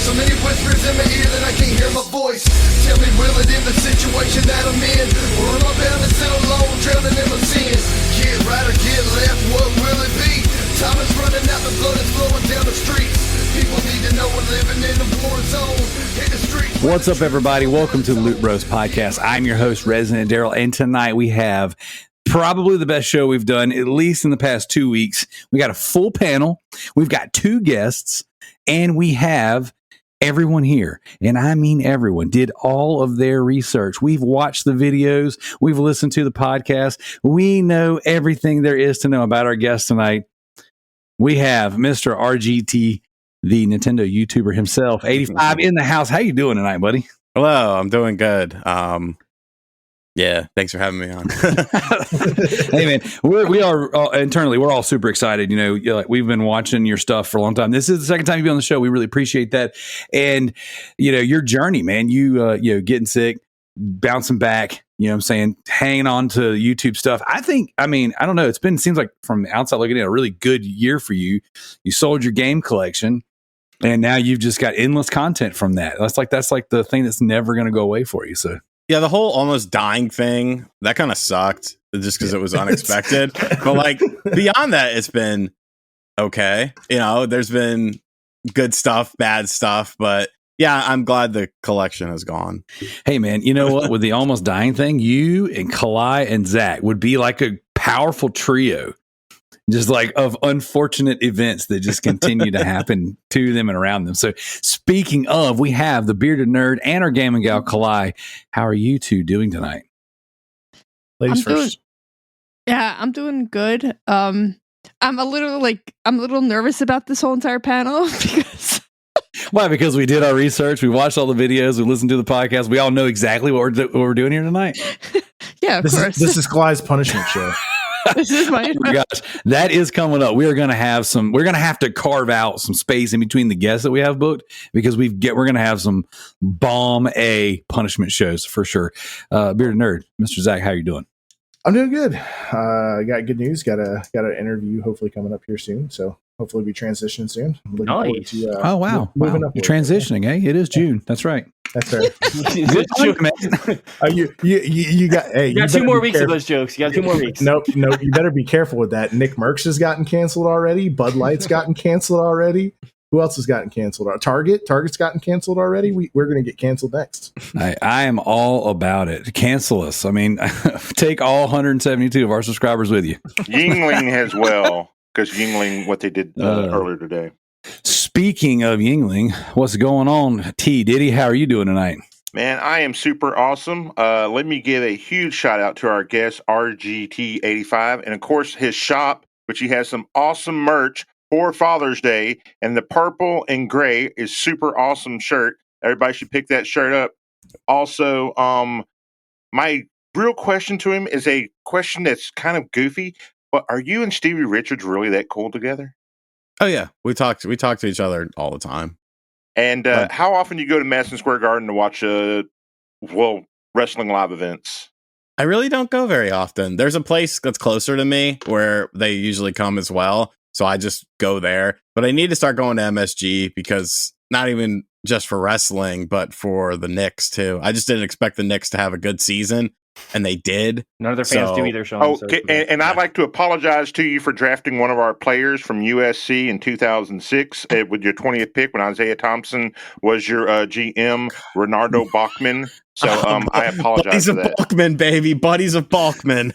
So many whispers in my ear that I can't hear my voice. Tell me, will it end the situation that I'm in? Or am I bound to sit alone, drowning in my sin? Get right or get left, what will it be? Time is running out, the blood is flowing down the streets. People need to know we're living in a war zone. In the streets. What's up, everybody? Welcome to the Loot Bros Podcast. I'm your host, Residentdarrell, and tonight we have probably the best show we've done, at least in the past 2 weeks. We got a full panel. We've got two guests, and we have everyone here, and I mean everyone, did all of their research. We've watched the videos. We've listened to the podcast. We know everything there is to know about our guest tonight. We have Mr. RGT, the Nintendo YouTuber himself, 85 in the house. How you doing tonight, buddy? Hello, I'm doing good. Yeah, thanks for having me on. Hey, man, we are internally, we're all super excited. You know, like, we've been watching your stuff for a long time. This is the second time you've been on the show. We really appreciate that. And, you know, your journey, man, you getting sick, bouncing back, you know what I'm saying, hanging on to YouTube stuff. I don't know. Seems like from the outside looking in, a really good year for you. You sold your game collection, and now you've just got endless content from that. That's like the thing that's never going to go away for you. So. Yeah, the whole almost dying thing, that kind of sucked just because it was unexpected. But like beyond that, it's been okay. You know, there's been good stuff, bad stuff, but yeah, I'm glad the collection is gone. Hey, man, you know what? With the almost dying thing, you and Kalai and Zach would be like a powerful trio, just like of unfortunate events that just continue to happen to them and around them. So speaking of, we have the bearded nerd and our gaming gal, Kalai. How are you two doing tonight? Ladies first. I'm doing good. I'm a little nervous about this whole entire panel because why? Because we did our research, we watched all the videos, we listened to the podcast. We all know exactly what we're doing here tonight. Yeah, of course. This is Kalai's punishment show. This is my gosh, that is coming up. We're going to have to carve out some space in between the guests that we have booked, because we're going to have some bomb A punishment shows for sure. Bearded nerd, Mr. Zach, how you doing? I'm doing good. I got good news. Got an interview hopefully coming up here soon. So hopefully we transition soon. I'm looking forward to, oh wow, moving up. You're transitioning, eh? It is June. That's right. That's right. Good joke, man. You got 2 more weeks of those jokes. You got 2 more weeks. Nope. You better be careful with that. Nick Merckx has gotten canceled already. Bud Light's gotten canceled already. Who else has gotten canceled? Target's gotten canceled already. We're going to get canceled next. I am all about it. Cancel us. I mean, take all 172 of our subscribers with you. Yingling as well, because Yingling, what they did earlier today. Speaking of Yingling, what's going on? T-Diddy, how are you doing tonight? Man, I am super awesome. Let me give a huge shout out to our guest, RGT85, and of course his shop, which he has some awesome merch for Father's Day, and the purple and gray is super awesome shirt. Everybody should pick that shirt up. Also, my real question to him is a question that's kind of goofy, but are you and Stevie Richards really that cool together? Oh yeah, we talk to each other all the time. And how often do you go to Madison Square Garden to watch wrestling live events? I really don't go very often. There's a place that's closer to me where they usually come as well, so I just go there. But I need to start going to MSG, because not even just for wrestling, but for the Knicks too. I just didn't expect the Knicks to have a good season, and they did. None of their fans do either, Sean. Okay, and I'd like to apologize to you for drafting one of our players from USC in 2006 with your 20th pick when Isaiah Thompson was your GM, Renardo Bachman. So I apologize for that. Buddies of Bachman, baby. Buddies of Bachman.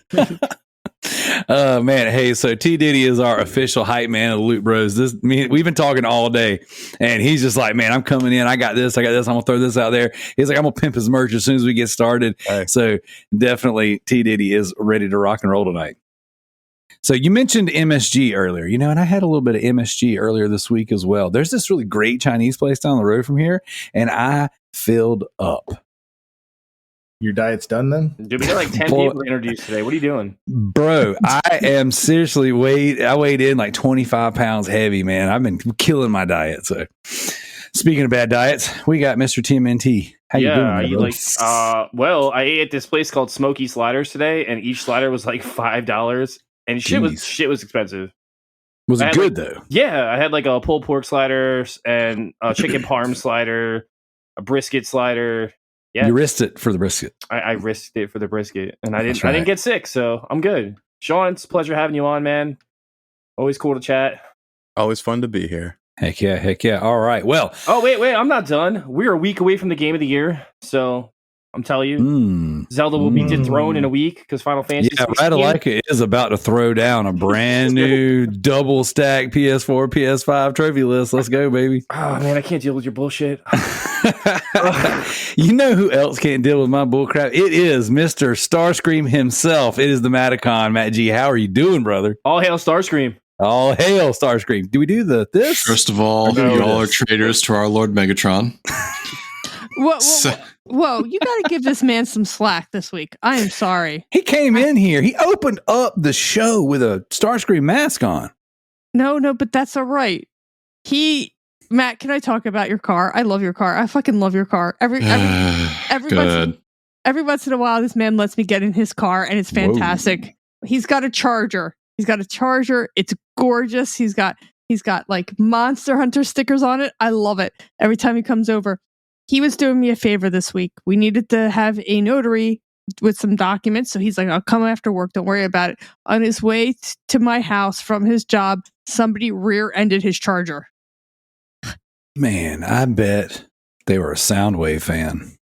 Man, hey, so T-Diddy is our official hype man of the Loot Bros. We've been talking all day, and he's just like, man, I'm coming in. I got this. I'm gonna throw this out there. He's like, I'm gonna pimp his merch as soon as we get started. Right. So definitely T-Diddy is ready to rock and roll tonight. So you mentioned MSG earlier, you know, and I had a little bit of MSG earlier this week as well. There's this really great Chinese place down the road from here, and I filled up. Your diet's done then? Dude, we got like 10 people introduced today. What are you doing? Bro, I am seriously I weighed in like 25 pounds heavy, man. I've been killing my diet. So speaking of bad diets, we got Mr. TMNT. How you doing? Well, I ate at this place called Smoky Sliders today, and each slider was like $5, and shit was expensive. Was I it had, good like- though? Yeah, I had like a pulled pork slider and a chicken parm slider, a brisket slider. Yeah, You risked it for the brisket. I risked it for the brisket, and I That's didn't. I right. didn't get sick, so I'm good. Sean, it's a pleasure having you on, man. Always cool to chat. Always fun to be here. Heck yeah. All right. Well, Oh wait, I'm not done. We're a week away from the game of the year, so I'm telling you, Zelda will be dethroned in a week because Final Fantasy. Yeah, 16 Radalaika is about to throw down a brand new double stack PS4, PS5 trophy list. Let's go, baby. Oh man, I can't deal with your bullshit. You know who else can't deal with my bullcrap? It is Mr. Starscream himself. It is the Mattcon. Matt G, how are you doing, brother? All hail Starscream. All hail Starscream. Do we do this? First of all, No, you all are this. traitors to our Lord Megatron. Whoa, you got to give this man some slack this week. I am sorry. He came in here. He opened up the show with a Starscream mask on. No, but that's all right. Matt, can I talk about your car? I love your car. I fucking love your car. Every Good. once in a while, this man lets me get in his car, and it's fantastic. Whoa. He's got a Charger. It's gorgeous. He's got like Monster Hunter stickers on it. I love it. Every time he comes over, he was doing me a favor this week. We needed to have a notary with some documents. So he's like, I'll come after work. Don't worry about it. On his way to my house from his job, somebody rear-ended his Charger. Man, I bet they were a Soundwave fan.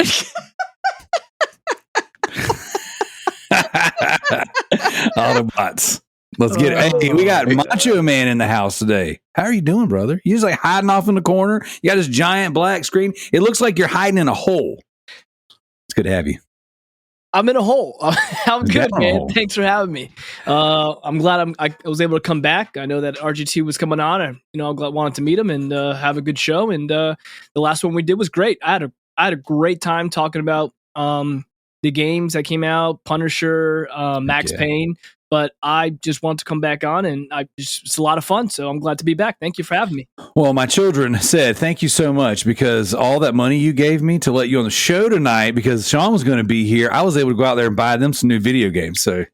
Autobots. Let's get it. Hey, we got Macho Man in the house today. How are you doing, brother? You just like hiding off in the corner. You got this giant black screen. It looks like you're hiding in a hole. It's good to have you. I'm in a hole. I'm good, man. Thanks for having me. I'm glad I was able to come back. I know that RGT was coming on, and I'm glad wanted to meet him and have a good show. And the last one we did was great. I had a great time talking about the games that came out, Punisher, Max Payne. But I just want to come back on, and it's a lot of fun. So I'm glad to be back. Thank you for having me. Well, my children said thank you so much because all that money you gave me to let you on the show tonight, because Sean was going to be here, I was able to go out there and buy them some new video games. So,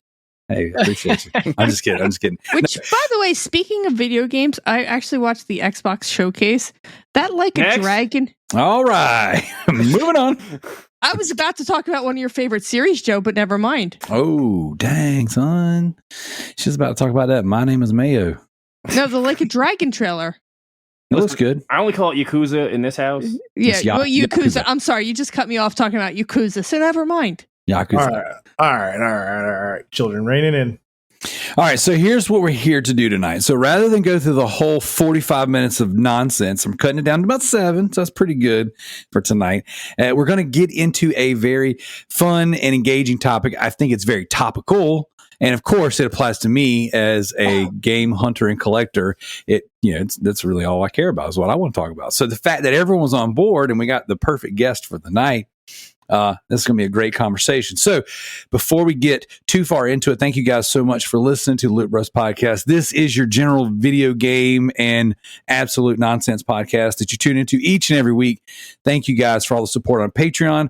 hey, I appreciate you. I'm just kidding. Which, by the way, speaking of video games, I actually watched the Xbox showcase. That like a dragon. All right, moving on. I was about to talk about one of your favorite series, Joe, but never mind. Oh, dang, son. She's about to talk about that. My Name is Mayo. No, the Like a Dragon trailer. It looks good. I only call it Yakuza in this house. Yeah, well, Yakuza. I'm sorry, you just cut me off talking about Yakuza, so never mind. Yakuza. All right. Children, reining in. All right, so here's what we're here to do tonight. So rather than go through the whole 45 minutes of nonsense, I'm cutting it down to about 7, so that's pretty good for tonight. We're going to get into a very fun and engaging topic. I think it's very topical, and of course, it applies to me as a game hunter and collector. That's really all I care about is what I want to talk about. So the fact that everyone was on board and we got the perfect guest for the night. This is going to be a great conversation. So before we get too far into it, thank you guys so much for listening to Loot Bros Podcast. This is your general video game and absolute nonsense podcast that you tune into each and every week. Thank you guys for all the support on Patreon.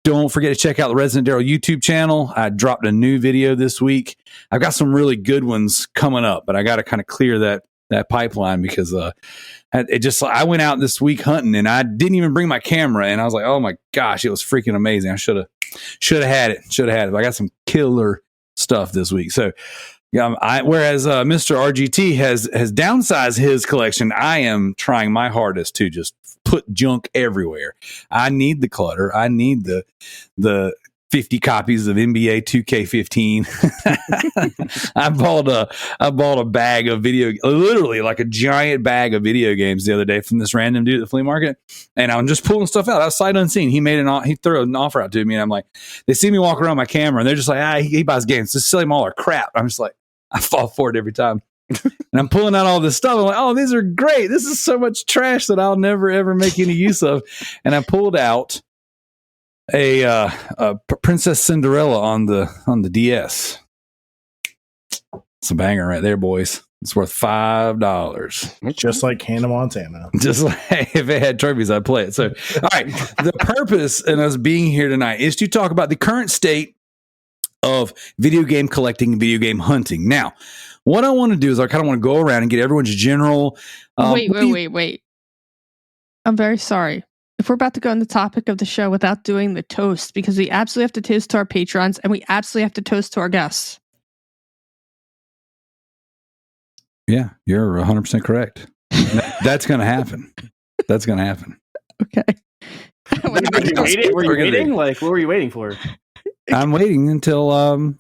Don't forget to check out the Residentdarrell YouTube channel. I dropped a new video this week. I've got some really good ones coming up, but I got to kind of clear that pipeline because I went out this week hunting and I didn't even bring my camera, and I was like, oh my gosh, it was freaking amazing. I should have had it. I got some killer stuff this week. So whereas Mr. RGT has downsized his collection, I am trying my hardest to just put junk everywhere. I need the clutter. I need the 50 copies of NBA 2K15. I bought a bag of literally like a giant bag of video games the other day from this random dude at the flea market. And I'm just pulling stuff out sight unseen. He threw an offer out to me, and I'm like, they see me walk around my camera and they're just like, he buys games. Just sell him all our crap. I'm just like, I fall for it every time. And I'm pulling out all this stuff. I'm like, oh, these are great. This is so much trash that I'll never ever make any use of. And I pulled out a Princess Cinderella on the DS. It's a banger right there, boys. It's worth $5. Just like Hannah Montana. Just like if it had trophies, I'd play it. So, all right. The purpose in us being here tonight is to talk about the current state of video game collecting and video game hunting. Now, what I want to do is I kind of want to go around and get everyone's general. Wait. I'm very sorry. If we're about to go on the topic of the show without doing the toast, because we absolutely have to toast to our patrons and we absolutely have to toast to our guests. Yeah, you're 100% correct. That's going to happen. That's going to happen. Okay. Were you waiting? Like, what were you waiting for? I'm waiting until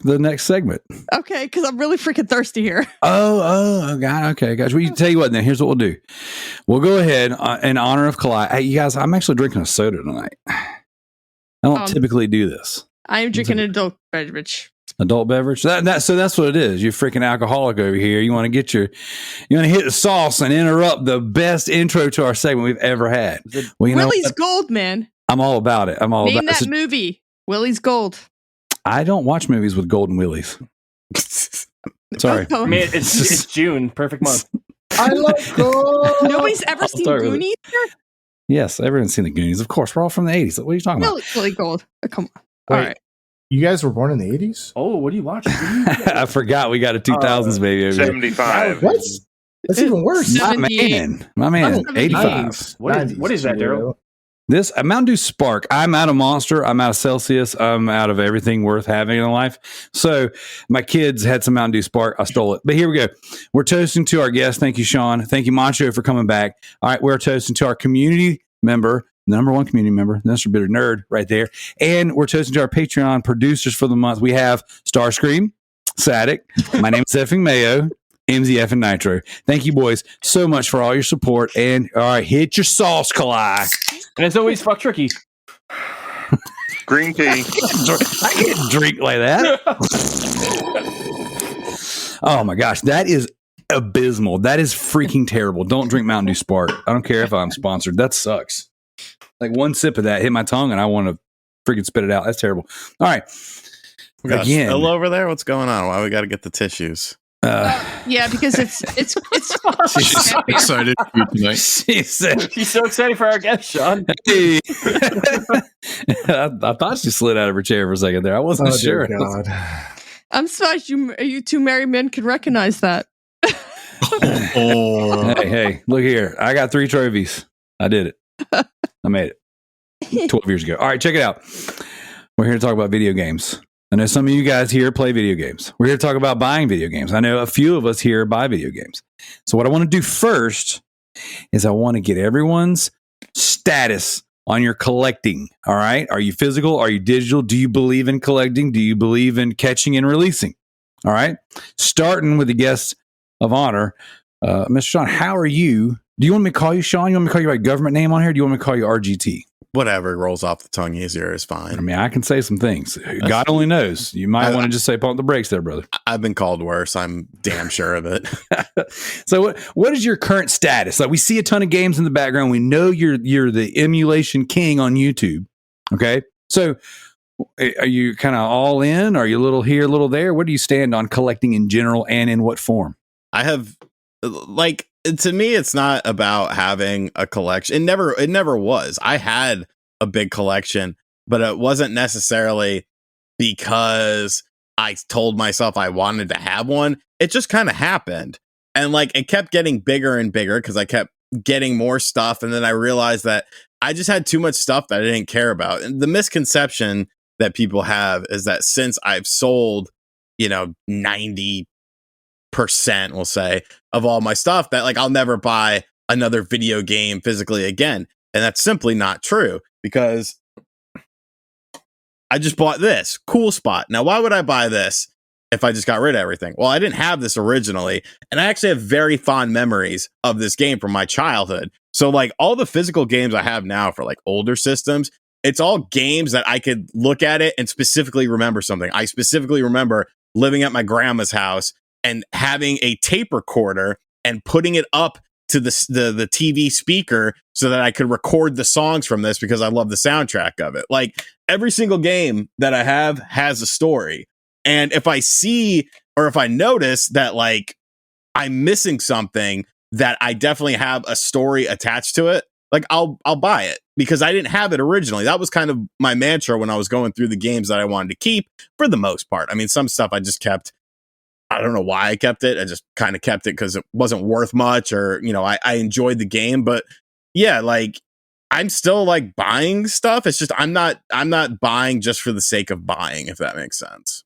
the next segment. Okay, because I'm really freaking thirsty here. Oh, God. Okay, guys. Well, you tell you what, then here's what we'll do. We'll go ahead in honor of Kalai. Hey, you guys, I'm actually drinking a soda tonight. I don't typically do this. I am drinking an adult beverage. Adult beverage. So that's what it is. You're freaking alcoholic over here. You want to hit the sauce and interrupt the best intro to our segment we've ever had. Well, Willie's Gold, man. I'm all about it. Name that movie. Willie's Gold. I don't watch movies with golden willies. Sorry. I mean, it's June. Perfect month. I love gold. Nobody's ever seen Goonies here? Yes, everyone's seen the Goonies. Of course, we're all from the 80s. What are you talking about? Willie Gold. Oh, come on. Wait, all right. You guys were born in the 80s? Oh, what are you watching? I forgot we got a 2000s baby over 75. What? That's even worse. My man, 85. What is that, Daryl? This Mountain Dew Spark. I'm out of Monster. I'm out of Celsius. I'm out of everything worth having in life. So my kids had some Mountain Dew Spark. I stole it. But here we go. We're toasting to our guest. Thank you, Sean. Thank you, Macho, for coming back. All right, we're toasting to our community member, number one community member, Mr. Bitter Nerd right there. And we're toasting to our Patreon producers for the month. We have Starscream, Sadik, my name is Effing Mayo, MZF and Nitro. Thank you, boys, so much for all your support. And all right, hit your sauce, Kalai. And as always, fuck Tricky. Green tea. I can't drink like that. Oh my gosh, that is abysmal. That is freaking terrible. Don't drink Mountain Dew Spark. I don't care if I'm sponsored. That sucks. Like one sip of that hit my tongue and I want to freaking spit it out. That's terrible. All right. Gosh, still over there? What's going on? Why we got to get the tissues? Yeah, because it's She's so excited for you tonight. She's so excited for our guest, Sean. Hey. I thought she slid out of her chair for a second there. I wasn't sure. God. I'm surprised you two married men can recognize that. Hey, look here. I got 3 trophies. I did it. I made it 12 years ago. All right, check it out. We're here to talk about video games. I know some of you guys here play video games. We're here to talk about buying video games. I know a few of us here buy video games. So what I want to do first is I want to get everyone's status on your collecting. All right. Are you physical? Are you digital? Do you believe in collecting? Do you believe in catching and releasing? All right. Starting with the guest of honor, Mr. Sean, how are you? Do you want me to call you Sean? You want me to call you by government name on here? Or do you want me to call you RGT? Whatever rolls off the tongue easier is fine. I mean, I can say some things. God only knows. You might want to just say pump the brakes there, brother. I've been called worse. I'm damn sure of it. So what is your current status? Like, we see a ton of games in the background. We know you're the emulation king on YouTube. Okay. So are you kind of all in? Are you a little here, a little there? Where do you stand on collecting in general and in what form? I have, like, to me, it's not about having a collection. It never was. I had a big collection, but it wasn't necessarily because I told myself I wanted to have one. It just kind of happened. And like, it kept getting bigger and bigger because I kept getting more stuff. And then I realized that I just had too much stuff that I didn't care about. And the misconception that people have is that since I've sold, 90%, we'll say, of all my stuff, that like I'll never buy another video game physically again. And that's simply not true, because I just bought this cool spot. Now, why would I buy this if I just got rid of everything? Well, I didn't have this originally, and I actually have very fond memories of this game from my childhood. So like all the physical games I have now for like older systems, it's all games that I could look at it and specifically remember something. I specifically remember living at my grandma's house and having a tape recorder and putting it up to the TV speaker so that I could record the songs from this because I love the soundtrack of it. Like every single game that I have has a story. And if I see, or if I notice that like I'm missing something that I definitely have a story attached to it, like I'll buy it because I didn't have it originally. That was kind of my mantra when I was going through the games that I wanted to keep for the most part. I mean, some stuff I just kept I don't know why I kept it. I just kind of kept it because it wasn't worth much, or I enjoyed the game. But yeah, like I'm still like buying stuff. It's just I'm not buying just for the sake of buying, if that makes sense.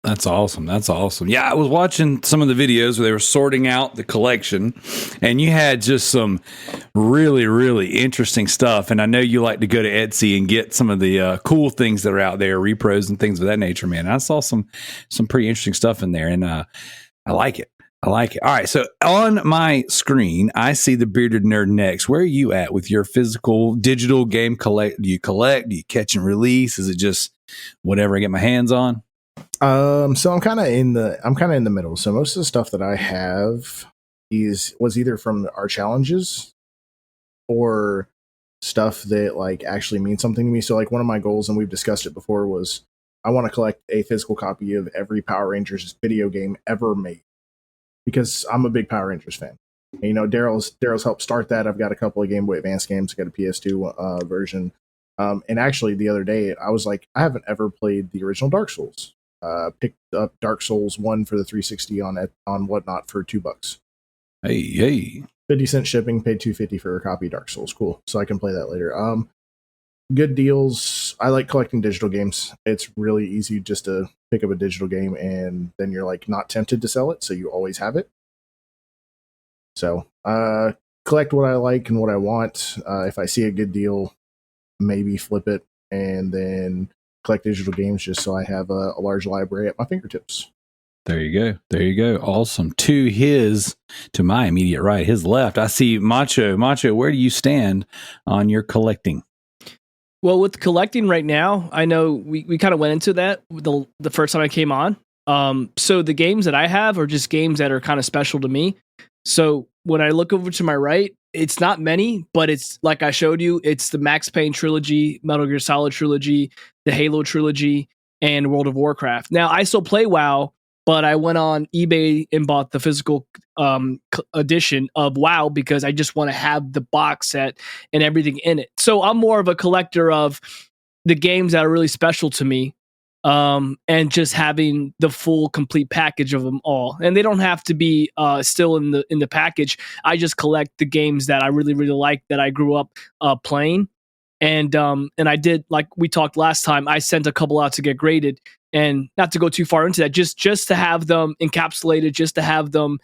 That's awesome. That's awesome. Yeah, I was watching some of the videos where they were sorting out the collection, and you had just some really, really interesting stuff. And I know you like to go to Etsy and get some of the cool things that are out there, repros and things of that nature, man. I saw some pretty interesting stuff in there, and I like it. I like it. All right, so on my screen, I see the Bearded Nerd next. Where are you at with your physical, digital game collect? Do you collect? Do you catch and release? Is it just whatever I get my hands on? So I'm kind of in the middle. So most of the stuff that I have was either from our challenges or stuff that like actually means something to me. So like one of my goals, and we've discussed it before, was I want to collect a physical copy of every Power Rangers video game ever made, because I'm a big Power Rangers fan. And, Darrell's helped start that. I've got a couple of Game Boy Advance games. I got a PS2 version. And actually the other day I was like, I haven't ever played the original Dark Souls. Picked up Dark Souls 1 for the 360 on Whatnot for $2. Hey. 50-cent shipping, paid $2.50 for a copy of Dark Souls. Cool. So I can play that later. Good deals. I like collecting digital games. It's really easy just to pick up a digital game and then you're like not tempted to sell it, so you always have it. So collect what I like and what I want. If I see a good deal, maybe flip it, and then collect digital games just so I have a large library at my fingertips. There you go. Awesome. To my immediate right, his left, I see Macho. Macho, where do you stand on your collecting? Well, with collecting right now, I know we kind of went into that the first time I came on. So the games that I have are just games that are kind of special to me. So when I look over to my right, it's not many, but it's like I showed you, it's the Max Payne trilogy, Metal Gear Solid trilogy, the Halo trilogy, and World of Warcraft. Now, I still play WoW, but I went on eBay and bought the physical edition of WoW because I just want to have the box set and everything in it. So I'm more of a collector of the games that are really special to me, and just having the full complete package of them all. And they don't have to be still in the package. I just collect the games that I really, really like, that I grew up playing. And I did, like we talked last time, I sent a couple out to get graded, and not to go too far into that, just to have them encapsulated, just to have them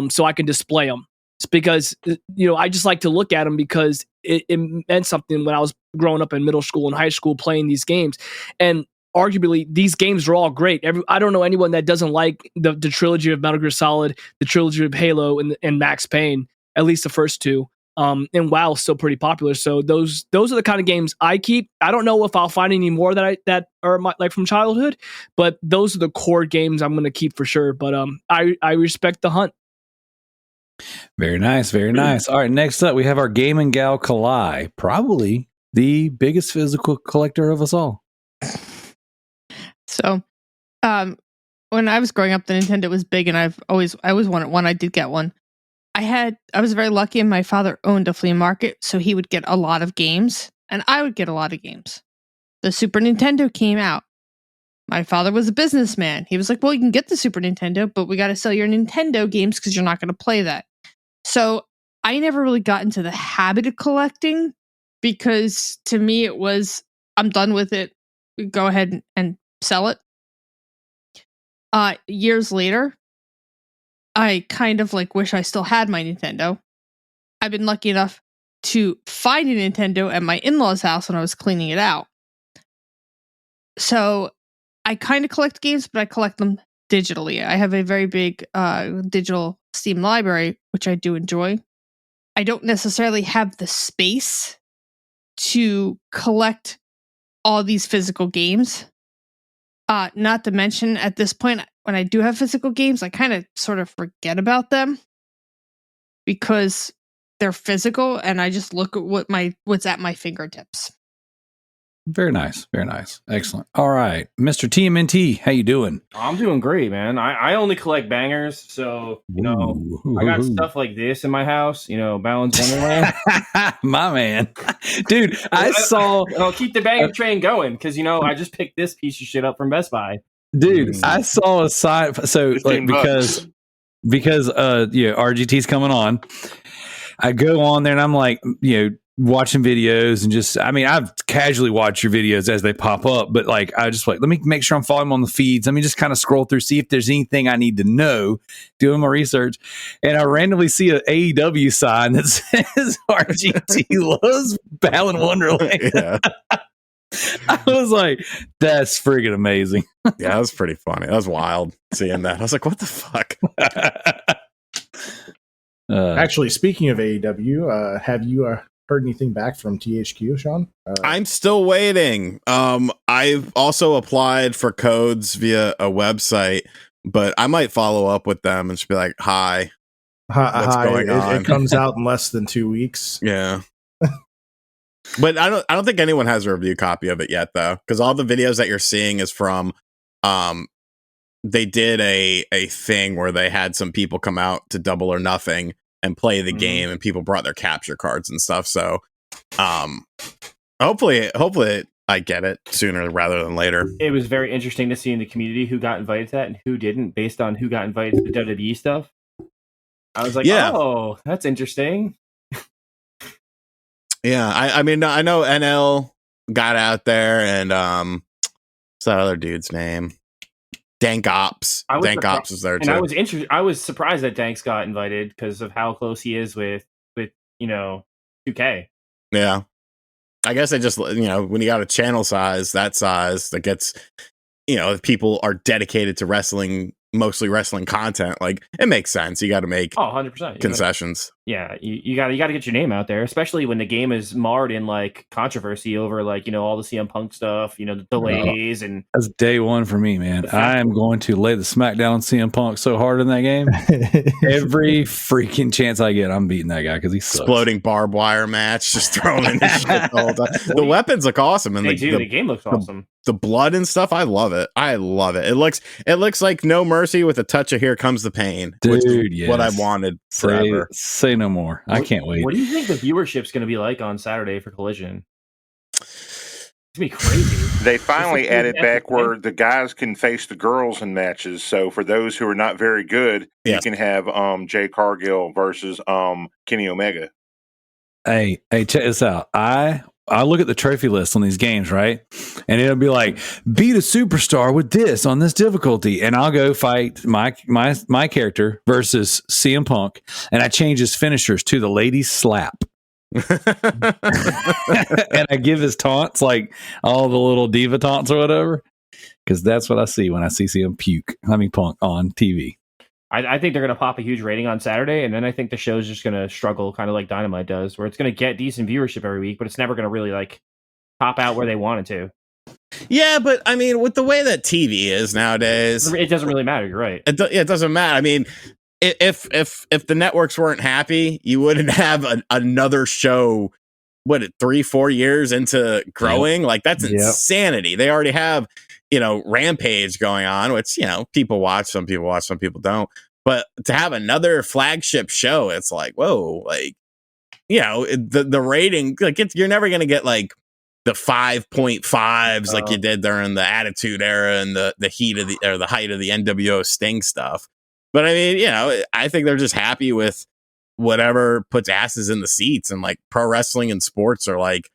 so I can display them. It's because, I just like to look at them because it meant something when I was growing up in middle school and high school playing these games. And arguably, these games are all great. I don't know anyone that doesn't like the trilogy of Metal Gear Solid, the trilogy of Halo, and Max Payne, at least the first two. And WoW is still pretty popular. So those are the kind of games I keep. I don't know if I'll find any more that are like from childhood, but those are the core games I'm going to keep for sure. But I respect the hunt. Very nice, very nice. All right, next up we have our gaming gal Kalai, probably the biggest physical collector of us all. So, when I was growing up, the Nintendo was big, and I always wanted one. I did get one. I was very lucky, and my father owned a flea market, so he would get a lot of games, and I would get a lot of games. The Super Nintendo came out. My father was a businessman. He was like, well, you can get the Super Nintendo, but we got to sell your Nintendo games because you're not going to play that. So I never really got into the habit of collecting, because to me it was, I'm done with it. We go ahead and sell it. Years later, I kind of like wish I still had my Nintendo. I've been lucky enough to find a Nintendo at my in-laws' house when I was cleaning it out. So I kind of collect games, but I collect them digitally. I have a very big digital Steam library, which I do enjoy. I don't necessarily have the space to collect all these physical games. Not to mention, at this point, when I do have physical games, I kind of sort of forget about them because they're physical, and I just look at what's at my fingertips. Very nice, very nice, excellent. All right, Mr. TMNT, how you doing? I'm doing great, man. I only collect bangers, so I got stuff like this in my house. Balance Wonderland. My man, dude. I'll keep the banger train going because I just picked this piece of shit up from Best Buy. Dude, I saw a sign. So like because RGT's coming on. I go on there and I'm like, watching videos and just, I mean, I've casually watched your videos as they pop up, but like, I just like, let me make sure I'm following them on the feeds. Let me just kind of scroll through, see if there's anything I need to know, doing my research. And I randomly see an AEW sign that says RGT loves Balan Wonderland. Yeah. I was like, that's friggin' amazing. Yeah, that was pretty funny. That was wild seeing that. I was like, what the fuck? Actually, speaking of AEW, have you heard anything back from THQ, Sean? I'm still waiting. I've also applied for codes via a website, but I might follow up with them and just be like, hi. What's going on? It comes out in less than 2 weeks. Yeah. But I don't think anyone has a review copy of it yet, though, because all the videos that you're seeing is from they did a thing where they had some people come out to Double or Nothing and play the game, and people brought their capture cards and stuff. So hopefully I get it sooner rather than later. It was very interesting to see in the community who got invited to that and who didn't based on who got invited to the WWE stuff. I was like, oh, that's interesting. Yeah, I mean, I know NL got out there, and what's that other dude's name? Dank Ops. Dank Ops was there too. And I was surprised that Danks got invited because of how close he is with 2K. Yeah, I guess I just when you got a channel that gets if people are dedicated to wrestling, mostly wrestling content, like it makes sense. You got to make 100% concessions. You got to get your name out there, especially when the game is marred in like controversy over like all the CM Punk stuff, the delays and that's day one for me, man. I am going to lay the smackdown on CM Punk so hard in that game. Every freaking chance I get, I'm beating that guy because he's exploding barbed wire match, just throwing in his shit the whole time. The weapons look awesome, and the game looks awesome. The blood and stuff, I love it. It looks like No Mercy with a touch of Here Comes the Pain. Dude, yes. What I wanted forever. Say no more. I can't wait. What do you think the viewership's going to be like on Saturday for Collision? It's going to be crazy. They finally added back where the guys can face the girls in matches. So for those who are not very good, you can have Jay Cargill versus Kenny Omega. Hey, check this out. I look at the trophy list on these games, right? And it'll be like, beat a superstar with this on this difficulty. And I'll go fight my character versus CM Punk. And I change his finishers to the ladies slap. And I give his taunts, like all the little diva taunts or whatever. Because that's what I see when I see CM Punk on TV. I think they're going to pop a huge rating on Saturday, and then I think the show's just going to struggle, kind of like Dynamite does, where it's going to get decent viewership every week, but it's never going to really like pop out where they want it to. Yeah, but I mean, with the way that TV is nowadays, it doesn't really matter. You're right. It doesn't matter. I mean, if the networks weren't happy, you wouldn't have another show. 3-4 years into growing? Like that's insanity. They already have. Rampage going on, which, people watch, some people don't. But to have another flagship show, it's like, whoa, like, the rating, like you're never going to get like the 5.5s like you did during the Attitude Era and the height of the NWO Sting stuff. But I mean, I think they're just happy with whatever puts asses in the seats, and like pro wrestling and sports are like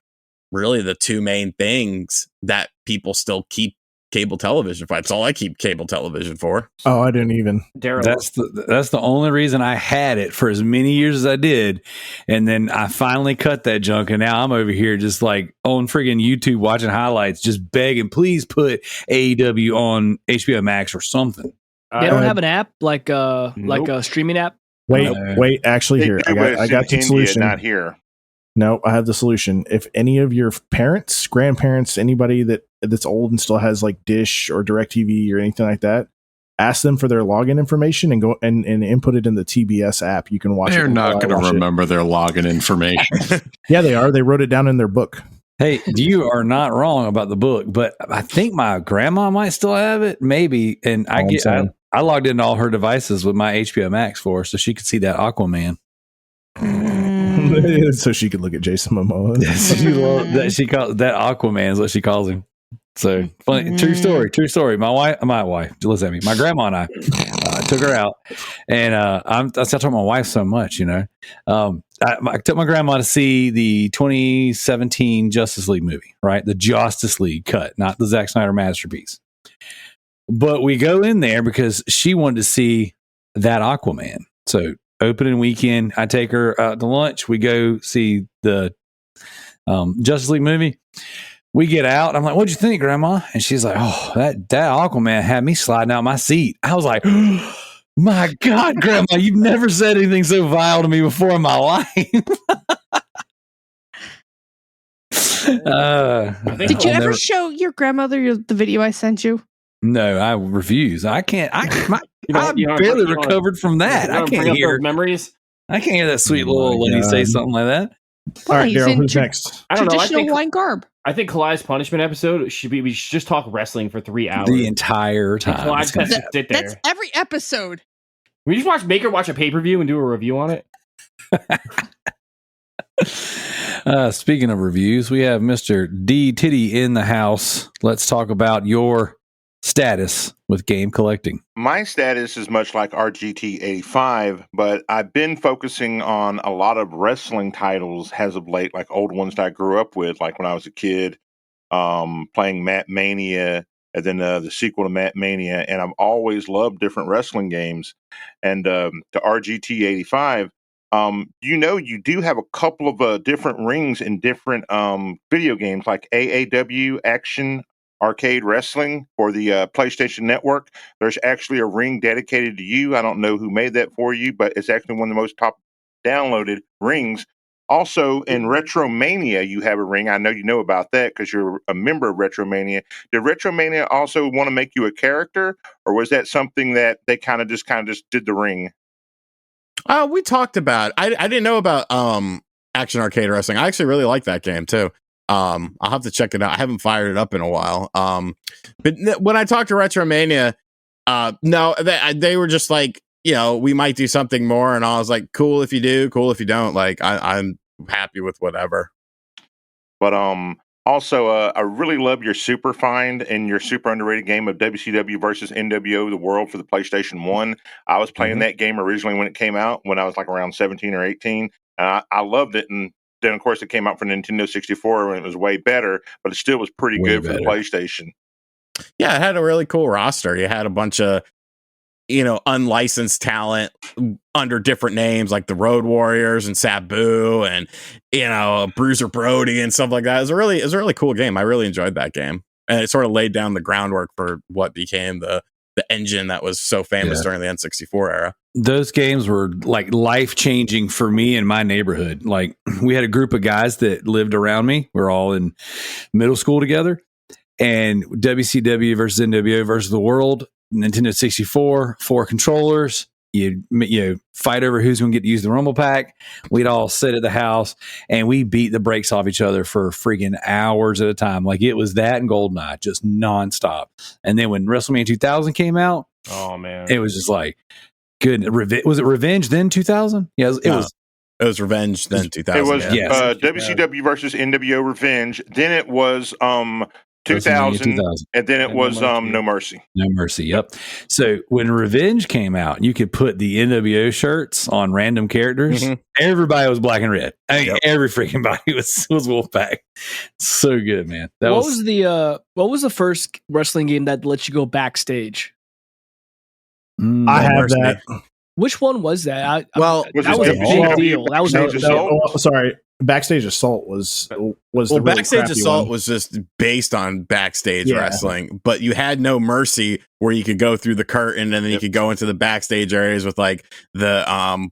really the two main things that people still keep cable television for. That's all I keep cable television for. Oh, I didn't even. Darrell. That's the only reason I had it for as many years as I did, and then I finally cut that junk, and now I'm over here just like on friggin' YouTube watching highlights, just begging, please put AEW on HBO Max or something. They don't have an app like a streaming app. Wait. Actually, here I got the solution. Not here. No, I have the solution. If any of your parents, grandparents, anybody that's old and still has like Dish or DirecTV or anything like that, ask them for their login information and go and input it in the TBS app. You can watch it. They're not going to remember their login information. Yeah, they are. They wrote it down in their book. Hey, you are not wrong about the book, but I think my grandma might still have it, maybe. And I logged into all her devices with my HBO Max for her so she could see that Aquaman. So she could look at Jason Momoa. She calls that Aquaman is what she calls him. So funny, true story. My wife, listen at me. My grandma and I took her out, and I told my wife so much, I took my grandma to see the 2017 Justice League movie, right? The Justice League cut, not the Zack Snyder masterpiece. But we go in there because she wanted to see that Aquaman. So opening weekend, I take her out to lunch. We go see the Justice League movie. We get out. I'm like, "What'd you think, Grandma?" And she's like, "Oh, that Aquaman had me sliding out my seat." I was like, "My God, Grandma, you've never said anything so vile to me before in my life." Did you ever show your grandmother the video I sent you? No, I refuse. I can't. I barely recovered from that. I can't hear memories. I can't hear that sweet little lady say something like that. All right, Daryl, who's next? I don't know. Traditional wine garb. I think Kalai's punishment episode we should just talk wrestling for 3 hours. The entire time. Kalai just has to sit there. That's every episode. We just watch a pay-per-view and do a review on it. Speaking of reviews, we have Mr. T-Diddy in the house. Let's talk about your status with game collecting. My status is much like RGT 85, but I've been focusing on a lot of wrestling titles as of late, like old ones that I grew up with, like when I was a kid, playing Matt Mania, and then the sequel to Matt Mania. And I've always loved different wrestling games. And the RGT 85, you do have a couple of different rings in different video games, like AAW Action Arcade Wrestling for the PlayStation Network. There's actually a ring dedicated to you. I don't know who made that for you, but it's actually one of the most top downloaded rings. Also, in Retromania, you have a ring. I know you know about that because you're a member of Retromania. Did Retromania also want to make you a character, or was that something that they kind of just did the ring? We talked about. I didn't know about Action Arcade Wrestling. I actually really like that game too. I'll have to check it out. I haven't fired it up in a while. But when I talked to Retromania, no, they were just like, we might do something more, and I was like, cool if you do, cool if you don't. Like, I'm happy with whatever. But also, I really love your super find and your super underrated game of WCW versus NWO The World for the PlayStation 1. I was playing that game originally when it came out, when I was like around 17 or 18. I loved it, and then, of course, it came out for Nintendo 64 when it was way better, but it still was pretty good for the PlayStation. Yeah, it had a really cool roster. You had a bunch of, unlicensed talent under different names, like the Road Warriors and Sabu and, Bruiser Brody and stuff like that. It was a really cool game. I really enjoyed that game. And it sort of laid down the groundwork for what became the engine that was so famous during the N64 era. Those games were like life-changing for me in my neighborhood. Like, we had a group of guys that lived around me. We're all in middle school together. And WCW versus NWO versus the World, Nintendo 64, 4 controllers. You fight over who's going to get to use the Rumble Pack. We'd all sit at the house and we beat the brakes off each other for freaking hours at a time. Like, it was that and GoldenEye, just nonstop. And then when WrestleMania 2000 came out, oh man, it was just like, good. Was it Revenge then 2000? Yeah, it was Revenge then 2000. It was WCW versus NWO Revenge. Then it was 2000, and then it was No Mercy. No Mercy, yep. So when Revenge came out, you could put the NWO shirts on random characters. Everybody was black and red. I mean, every freaking body was Wolfpack. So good, man. What was the first wrestling game that let you go backstage? I have that. Which one was that? That was a big deal. That was sorry. Backstage Assault was Backstage Assault was just based on backstage wrestling, but you had No Mercy where you could go through the curtain and then you could go into the backstage areas with like the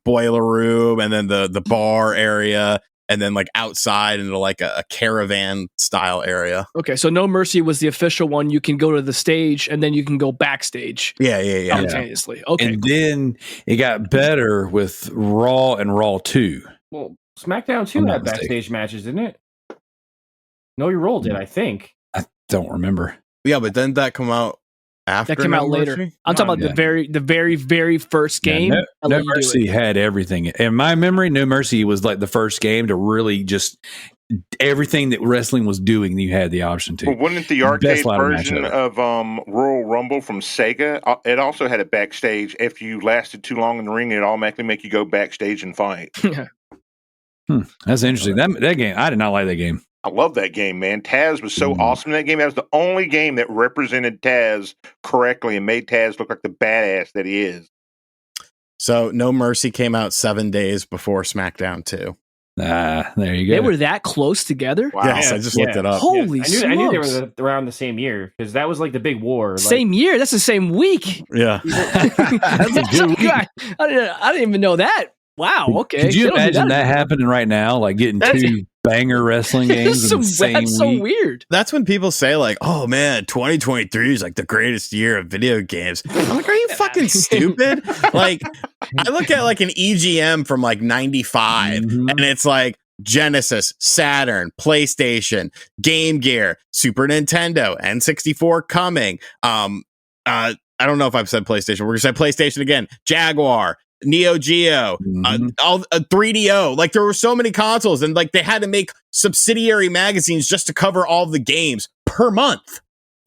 boiler room and then the bar area and then like outside into like a caravan style area. Okay, so No Mercy was the official one. You can go to the stage and then you can go backstage. Yeah. Simultaneously. Okay. And then it got better with Raw and Raw 2. Well, SmackDown 2 had backstage matches, didn't it? Know Your Role did, I think. I don't remember. Yeah, but didn't that come out after? That came out later. I'm talking about the very first game. No Mercy had everything. In my memory, No Mercy was like the first game to really just everything that wrestling was doing. You had the option to. Well, wouldn't the Best arcade ladder match version ever. of Royal Rumble from Sega? It also had a backstage. If you lasted too long in the ring, it automatically make you go backstage and fight. That's interesting. That game, I did not like that game. I love that game, man. Taz was so awesome in that game. That was the only game that represented Taz correctly and made Taz look like the badass that he is. So No Mercy came out 7 days before SmackDown 2. There you go. They were that close together. Wow. Yes, I just looked it up. Holy I knew they smokes. were around the same year because that was like the big war. Like, Same year. That's the same week. Yeah. That's a good week. God, I didn't even know that. Wow. Okay. Could you They don't do imagine that happening right now? Like getting That's- two banger wrestling games in the same That's so week? weird. That's when people say like, "Oh man, 2023 is like the greatest year of video games." I'm like, "Are you fucking stupid?" Like, I look at like an EGM from like 95 and it's like Genesis, Saturn, PlayStation, Game Gear, Super Nintendo, N64 coming. I don't know if I've said PlayStation. We're gonna say PlayStation again. Jaguar, Neo Geo, all 3DO. Like there were so many consoles, and like they had to make subsidiary magazines just to cover all of the games per month.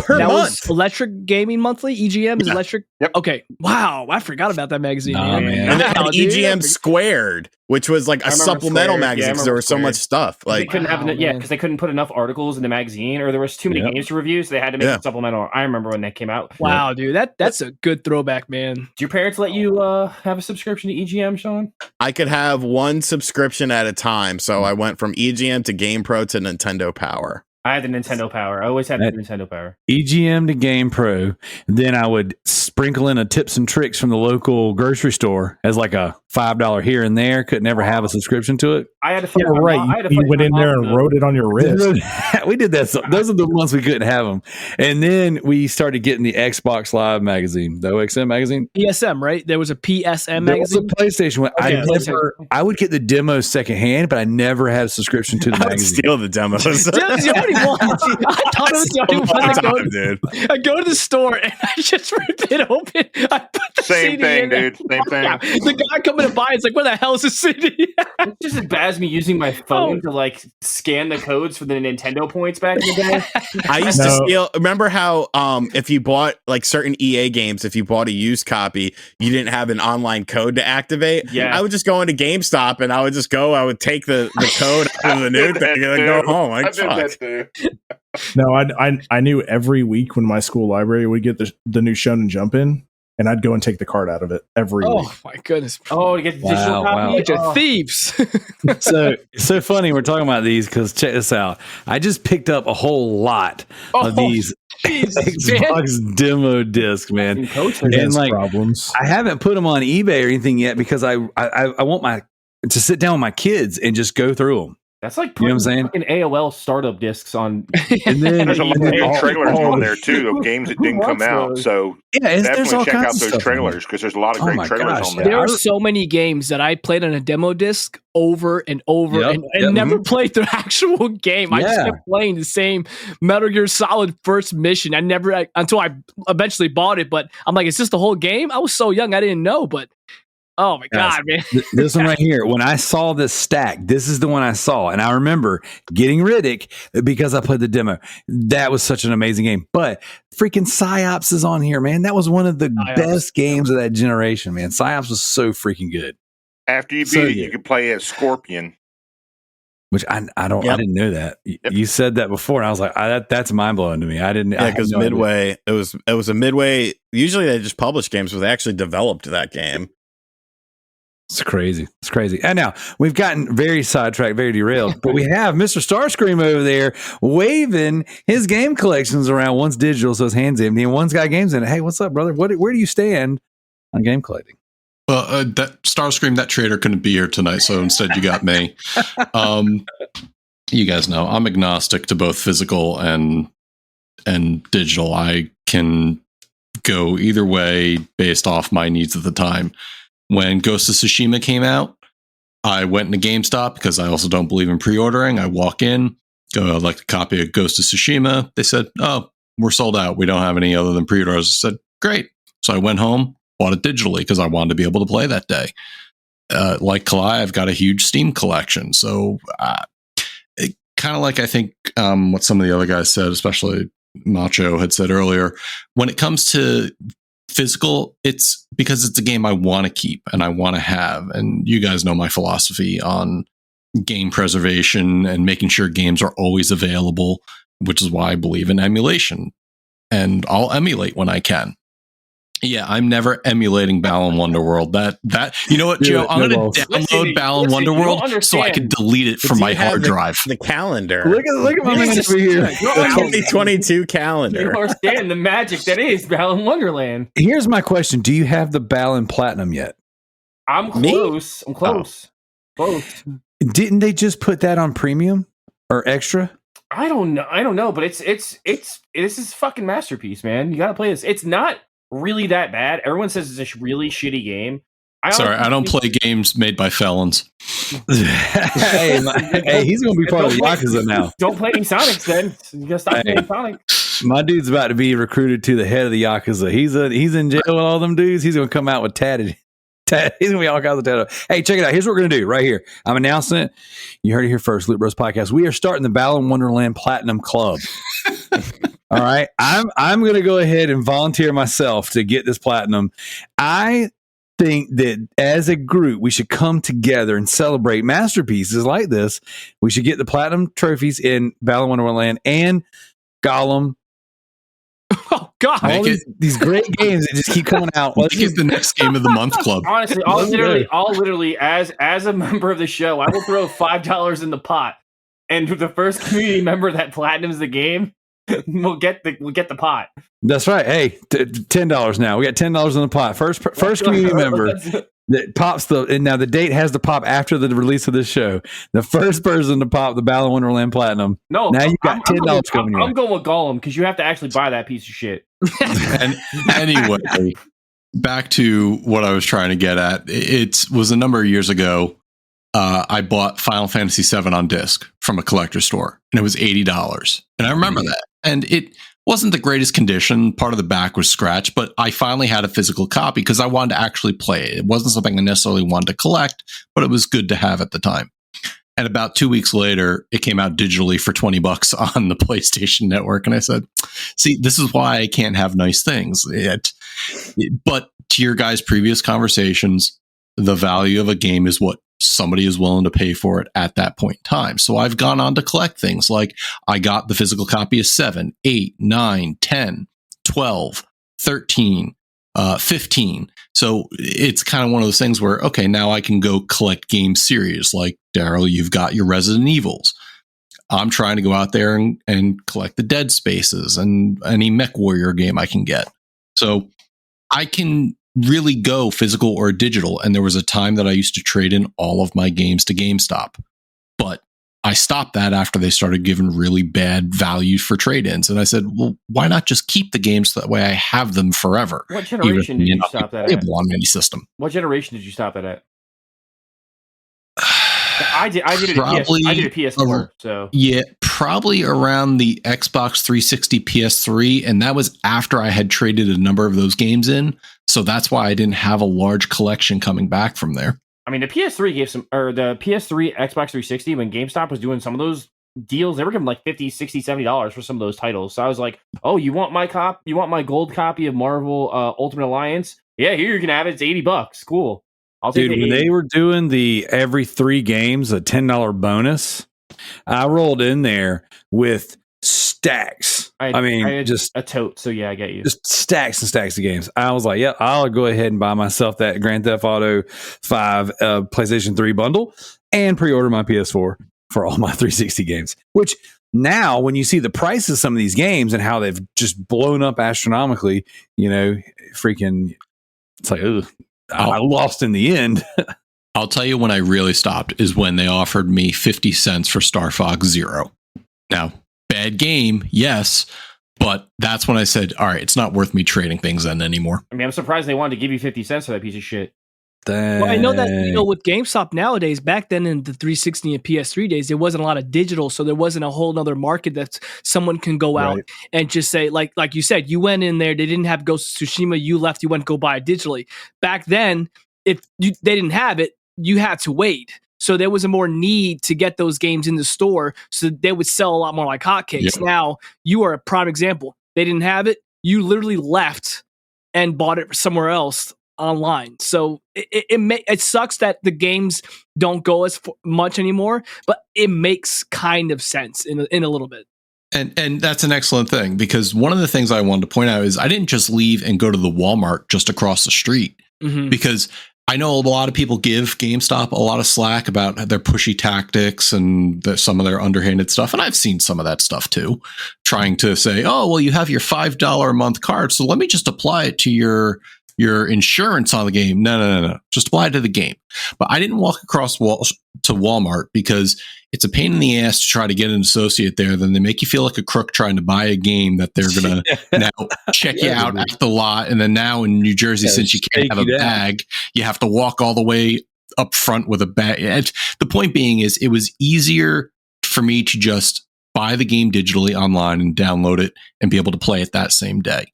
That was Electric Gaming Monthly. EGM is Electric. Yep. Okay. Wow. I forgot about that magazine. Nah, man. And then Wow, dude. EGM Squared, which was like a remember supplemental Squared. magazine Yeah, I because there remember was so much stuff. they Like, couldn't have Wow, man. because they couldn't put enough articles in the magazine, or there was too many Yep. games to review, so they had to make a supplemental. I remember when that came out. Wow, dude. That's a good throwback, man. Do your parents let you have a subscription to EGM, Sean? I could have one subscription at a time, so I went from EGM to GamePro to Nintendo Power. I had the Nintendo Power. I always had the Nintendo Power. EGM to Game Pro. Then I would sprinkle in a tips and tricks from the local grocery store as like a $5 here and there. Could never have a subscription to it. I had to. Yeah, right. You went in there and wrote it on your wrist. We did that. So those are the ones we couldn't have them. And then we started getting the Xbox Live magazine, the OXM magazine. PSM, right? There was a PSM There was a magazine. PlayStation one. Okay, I would get the demos secondhand, but I never had a subscription to the I would magazine. steal the demos. Dude, it's the only one. I thought it was the only one to go dude. I go to the store and I just rip it open. I put the Same CD thing, in there. dude. Same thing. Yeah. The guy coming to buy it's like, where the hell is the CD? It's just as bad as me using my phone to like scan the codes for the Nintendo points back in the day. I used to steal. Remember how if you bought like certain EA games, if you bought a used copy, you didn't have an online code to activate. Yeah. I would just go into GameStop and I would just go. I would take the code out of the new thing and then go home. I Like, did fuck. that too. No, I knew every week when my school library would get the new Shonen Jump in, and I'd go and take the card out of it every week. Oh my goodness. Oh, to get the digital copy. Bunch of Oh. thieves. So funny we're talking about these because check this out. I just picked up a whole lot of these Jesus, man. Xbox demo discs, man. And coach It And has like problems. I haven't put them on eBay or anything yet because I want to sit down with my kids and just go through them. That's like You know what I'm saying? fucking AOL startup discs on. And then There's a lot of new trailers all- on there too of games that didn't come wants out. those? So yeah, there's all definitely check out kinds of those stuff. trailers because there's a lot of Oh great my trailers gosh, on there. There are so many games that I played on a demo disc over and over Yep, and yep. never played the actual game. I just Yeah. kept playing the same Metal Gear Solid first mission. I never until I eventually bought it, but I'm like, is this the whole game? I was so young, I didn't know, but oh my Guys, god, man. This one right here, when I saw this stack, this is the one I saw. And I remember getting Riddick because I played the demo. That was such an amazing game. But freaking Psyops is on here, man. That was one of the Psyops. best games of that generation, man. Psyops was so freaking good. After you beat So it, good. you can play as Scorpion. Which I didn't know that. Yep. You said that before, and I was like, that's mind blowing to me. I didn't. I Yeah, had because no idea. Midway, it was a Midway. Usually they just publish games, but they actually developed that game. It's crazy. It's crazy. And now we've gotten very sidetracked, very derailed, but we have Mr. Starscream over there waving his game collections around. One's digital, so his hand's empty, and one's got games in it. Hey, what's up, brother? Where do you stand on game collecting? Well, that Starscream, that trader couldn't be here tonight, so instead you got me. You guys know I'm agnostic to both physical and digital. I can go either way based off my needs at the time. When Ghost of Tsushima came out, I went into GameStop because I also don't believe in pre-ordering. I walk in, go, I'd like a copy of Ghost of Tsushima. They said, oh, we're sold out. We don't have any other than pre-orders. I said, great. So I went home, bought it digitally because I wanted to be able to play that day. Like Kalai, I've got a huge Steam collection. So kind of like I think what some of the other guys said, especially Macho had said earlier, when it comes to physical, it's because it's a game I want to keep and I want to have. And you guys know my philosophy on game preservation and making sure games are always available, which is why I believe in emulation. And I'll emulate when I can. Yeah, I'm never emulating Balan Wonderworld. That you know what, Joe? I'm going to download Balan Wonderworld so I can delete it from my hard drive. The calendar. Look at my man over here. The 2022 calendar. You understand the magic that is Balan Wonderland. Here's my question: do you have the Balan Platinum yet? I'm close. I'm close. Close. Didn't they just put that on premium or extra? I don't know, but it's this is fucking masterpiece, man. You gotta play this. It's not really that bad. Everyone says it's a really shitty game. I don't play games made by felons. Hey, he's gonna be part of the Yakuza now. Don't play any Sonics then. You gotta stop playing Sonic. My dude's about to be recruited to the head of the Yakuza. He's in jail with all them dudes. He's gonna come out with tatted. He's gonna be all kinds of tatted. Hey, check it out. Here's what we're gonna do right here. I'm announcing it. You heard it here first. Loot Bros Podcast. We are starting the Balan Wonderland Platinum Club. All right. I'm gonna go ahead and volunteer myself to get this platinum. I think that as a group, we should come together and celebrate masterpieces like this. We should get the platinum trophies in Balan Wonderland and Gollum. Oh God! All these great games that just keep coming out. Let's get the next game of the month club. Honestly, I'll literally, as a member of the show, I will throw $5 in the pot, and the first community member that platinums the game we'll get the pot. That's right. Hey, $10 now. We got $10 in the pot. First community member that pops and now the date has to pop after the release of this show. The first person to pop the Balan Wonderland Platinum. No, now you got $10 coming in. I'm going with Gollum because you have to actually buy that piece of shit. And anyway, back to what I was trying to get at. It was a number of years ago. I bought Final Fantasy VII on disc from a collector's store, and it was $80. And I remember that. And it wasn't the greatest condition. Part of the back was scratched, but I finally had a physical copy because I wanted to actually play it. It wasn't something I necessarily wanted to collect, but it was good to have at the time. And about 2 weeks later, it came out digitally for $20 on the PlayStation Network. And I said, see, this is why I can't have nice things. But to your guys' previous conversations, the value of a game is what somebody is willing to pay for it at that point in time. So I've gone on to collect things like I got the physical copy of 7, 8, 9, 10, 12, 13, 15. So it's kind of one of those things where, okay, now I can go collect game series like Darrell, you've got your Resident Evils. I'm trying to go out there and collect the Dead Spaces and any Mech Warrior game I can get. So I can really go physical or digital. And there was a time that I used to trade in all of my games to GameStop, but I stopped that after they started giving really bad value for trade-ins. And I said, well, why not just keep the games so that way I have them forever? What generation did you stop that at? On any system. What generation did you stop that at? I did it at PS4. So yeah, probably around the Xbox 360 PS3, and that was after I had traded a number of those games in. So that's why I didn't have a large collection coming back from there. I mean, the PS3 gave the PS3 Xbox 360 when GameStop was doing some of those deals, they were giving like $50, $60, $70 for some of those titles. So I was like, oh, you want my gold copy of Marvel Ultimate Alliance? Yeah, here you can have it. It's $80. Cool. I'll take it. When they were doing the every 3 games a $10 bonus, I rolled in there with stacks. I had just a tote. So yeah, I get you. Just stacks and stacks of games. I was like, yeah, I'll go ahead and buy myself that Grand Theft Auto 5 PlayStation 3 bundle and pre-order my PS4 for all my 360 games. Which now, when you see the prices of some of these games and how they've just blown up astronomically, freaking, it's like, ugh. I lost in the end. I'll tell you when I really stopped is when they offered me 50 cents for Star Fox Zero. Now, bad game, yes, but that's when I said, all right, it's not worth me trading things in anymore. I mean, I'm surprised they wanted to give you 50 cents for that piece of shit. Well, I know that, with GameStop nowadays, back then in the 360 and PS3 days, there wasn't a lot of digital, so there wasn't a whole other market that someone can go out and just say, like you said, you went in there, they didn't have Ghost of Tsushima, you left, you went go buy it digitally. Back then, if they didn't have it, you had to wait. So there was a more need to get those games in the store, so they would sell a lot more like hotcakes. Yep. Now you are a prime example. They didn't have it. You literally left and bought it somewhere else online. So it sucks that the games don't go as much anymore, but it makes kind of sense in a little bit. And that's an excellent thing, because one of the things I wanted to point out is I didn't just leave and go to the Walmart just across the street, because I know a lot of people give GameStop a lot of slack about their pushy tactics and some of their underhanded stuff. And I've seen some of that stuff too, trying to say, oh, well, you have your $5 a month card, so let me just apply it to your insurance on the game. No. Just apply it to the game. But I didn't walk across to Walmart because it's a pain in the ass to try to get an associate there. Then they make you feel like a crook trying to buy a game that they're going to now check you out at the lot. And then now in New Jersey, since you can't have a bag, you have to walk all the way up front with a bag. And the point being is it was easier for me to just buy the game digitally online and download it and be able to play it that same day.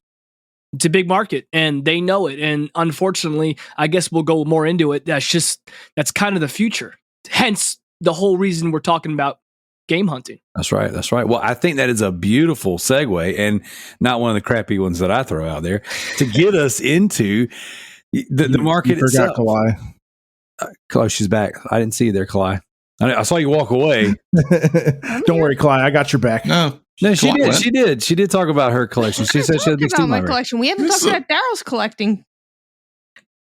It's a big market and they know it. And unfortunately, I guess we'll go more into it. That's kind of the future. Hence the whole reason we're talking about game hunting. That's right. Well, I think that is a beautiful segue, and not one of the crappy ones that I throw out there, to get us into the market you forgot itself. Kalai. Kalai, she's back. I didn't see you there, Kalai. I saw you walk away. Don't worry, Kalai. I got your back. No, she did. She did talk about her collection. She said she had a big about Steam my library. collection. We haven't talked about Darrell's collecting.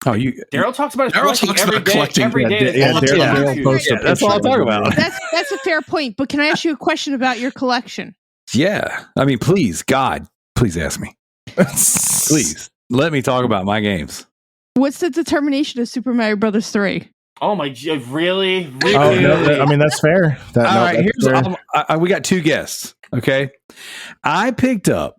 Oh, Darrell talks about his Darrell collecting talks every about day. collecting. Every day. Yeah, That's all Darrell I'm doing. posts a that's all I'll picture talk of it. about. That's a fair point. But can I ask you a question about your collection? Yeah. I mean, please, God, please ask me. Please let me talk about my games. What's the determination of Super Mario Brothers 3? Oh my! Really? Oh, no, I mean, that's fair. All right, we got two guests. Okay. I picked up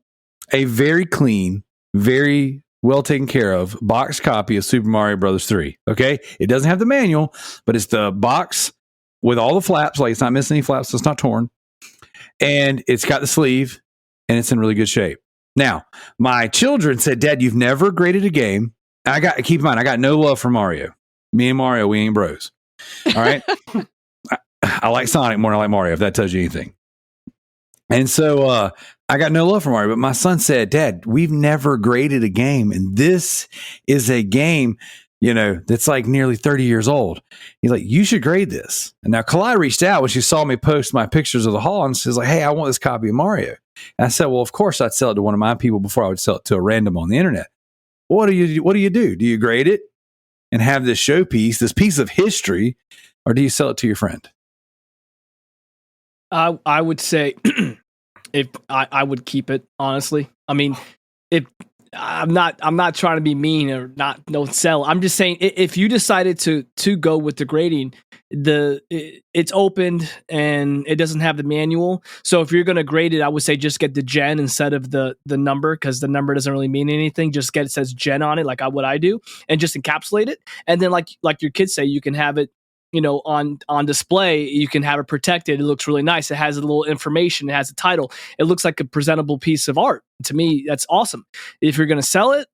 a very clean, very well taken care of box copy of Super Mario Brothers 3. Okay. It doesn't have the manual, but it's the box with all the flaps. Like, it's not missing any flaps, so it's not torn. And it's got the sleeve, and it's in really good shape. Now, my children said, Dad, you've never graded a game. Keep in mind, I got no love for Mario. Me and Mario, we ain't bros. All right. I like Sonic more than I like Mario, if that tells you anything. And so I got no love for Mario, but my son said, Dad, we've never graded a game. And this is a game, that's like nearly 30 years old. He's like, you should grade this. And now Kalai reached out when she saw me post my pictures of the haul, and she's like, hey, I want this copy of Mario. And I said, well, of course I'd sell it to one of my people before I would sell it to a random on the internet. What do you do? Do you grade it and have this showpiece, this piece of history, or do you sell it to your friend? I would say if I would keep it, honestly. I mean, if I'm not trying to be mean or don't sell. I'm just saying if you decided to go with the grading, it's opened and it doesn't have the manual. So if you're going to grade it, I would say just get the gen instead of the number, because the number doesn't really mean anything. Just it says gen on it, like what I do, and just encapsulate it. And then like your kids say, you can have it, on display. You can have it protected. It looks really nice. It has a little information. It has a title. It looks like a presentable piece of art. To me, that's awesome. If you're going to sell it,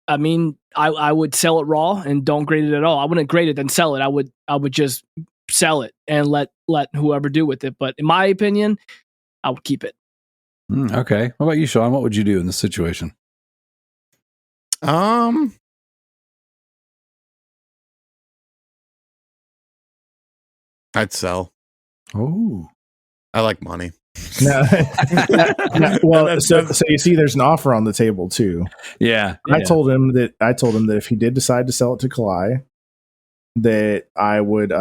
I mean, I would sell it raw and don't grade it at all. I wouldn't grade it then sell it. I would just sell it and let whoever do with it. But in my opinion, I would keep it. Okay. What about you, Sean? What would you do in this situation? I'd sell. Oh, I like money. Well, so you see, there's an offer on the table too. Yeah. I told him that if he did decide to sell it to Kalai, that I would,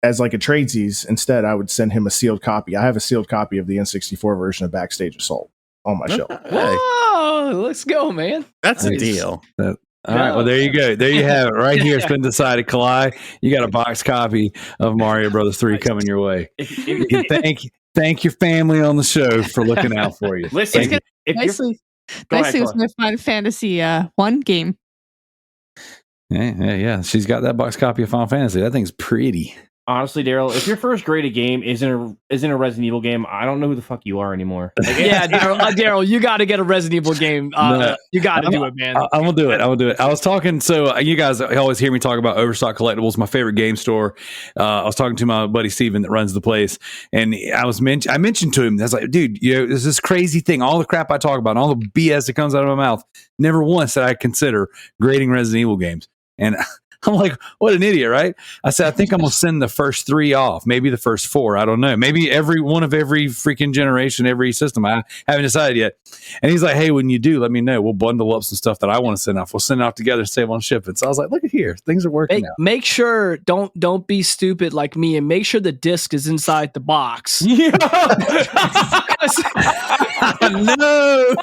as like a tradesies, instead I would send him a sealed copy. I have a sealed copy of the N64 version of Backstage Assault on my shelf. Hey, Whoa, let's go, man. that's a deal. All right. Well, there you go. There you have it. Right here. It's been decided. Kalai, you got a box copy of Mario Brothers 3 coming your way. You can thank your family on the show for looking out for you. Listen, Nicely with my Final Fantasy 1 game. Yeah. She's got that box copy of Final Fantasy. That thing's pretty. Honestly, Daryl, if your first graded game isn't a Resident Evil game, I don't know who the fuck you are anymore. Like, Yeah, Daryl, you got to get a Resident Evil game. No. You got to do it, man. I'm gonna do it. I was talking. So you guys always hear me talk about Overstock Collectibles, my favorite game store. I was talking to my buddy Steven that runs the place, and I mentioned to him, I was like, dude, there's this crazy thing. All the crap I talk about, all the BS that comes out of my mouth, never once did I consider grading Resident Evil games. And I'm like, what an idiot, right? I said, I think I'm going to send the first 3 off, maybe the first 4. I don't know. Maybe every one of every freaking generation, every system. I haven't decided yet. And he's like, hey, when you do, let me know. We'll bundle up some stuff that I want to send off. We'll send it off together and save on shipping. So I was like, look at here. Things are working out. Make sure, don't be stupid like me, and make sure the disc is inside the box. Yeah. No.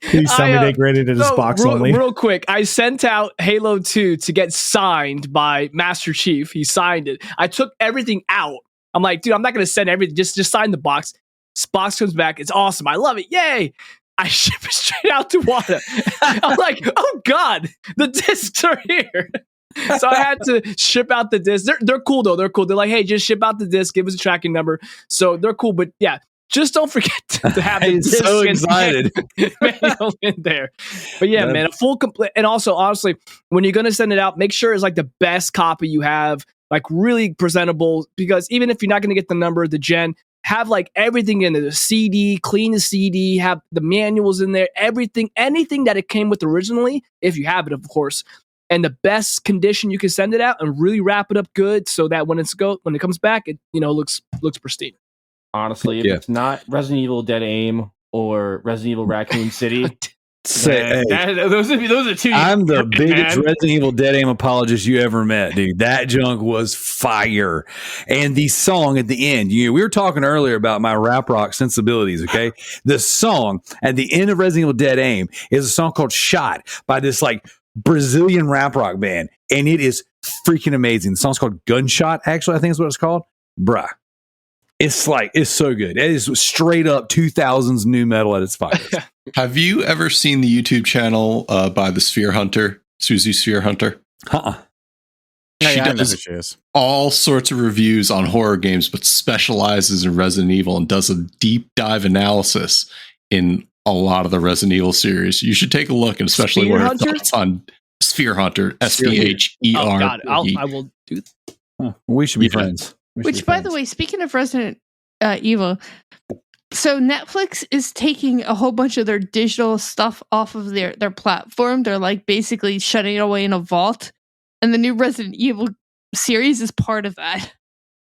Please tell me they graded it as box only. Real quick, I sent out Halo 2 to get signed by Master Chief. He signed it. I took everything out. I'm like, dude, I'm not going to send everything. Just sign the box. This box comes back. It's awesome. I love it. Yay. I ship it straight out to Wada. I'm like, oh God, the discs are here. So I had to ship out the discs. They're cool though. They're cool. They're like, hey, just ship out the disc. Give us a tracking number. So they're cool. But yeah, just don't forget to have the He's disc so excited. manual in there. But yeah, man, a full complete. And also, honestly, when you're gonna send it out, make sure it's like the best copy you have, like really presentable. Because even if you're not gonna get the number, the gen, have like everything in there. The CD, clean the CD, have the manuals in there, everything, anything that it came with originally, if you have it, of course. And the best condition you can send it out, and really wrap it up good, so that when it comes back, it looks pristine. Honestly, if it's not Resident Evil Dead Aim or Resident Evil Raccoon City, those are two. I'm the biggest Resident Evil Dead Aim apologist you ever met, dude. That junk was fire. And the song at the end, we were talking earlier about my rap rock sensibilities, okay? The song at the end of Resident Evil Dead Aim is a song called Shot by this like Brazilian rap rock band. And it is freaking amazing. The song's called Gunshot, actually, I think is what it's called. Bruh. It's so good. It is straight up 2000s new metal at its finest. Have you ever seen the YouTube channel by the Sphere Hunter, Susie Sphere Hunter? She does all sorts of reviews on horror games, but specializes in Resident Evil and does a deep dive analysis in a lot of the Resident Evil series. You should take a look, and especially what her thoughts on Sphere Hunter, SPHER. Oh, God, I will do that. We should be friends. Which, by the way, speaking of Resident Evil, so Netflix is taking a whole bunch of their digital stuff off of their platform. They're like basically shutting it away in a vault. And the new Resident Evil series is part of that.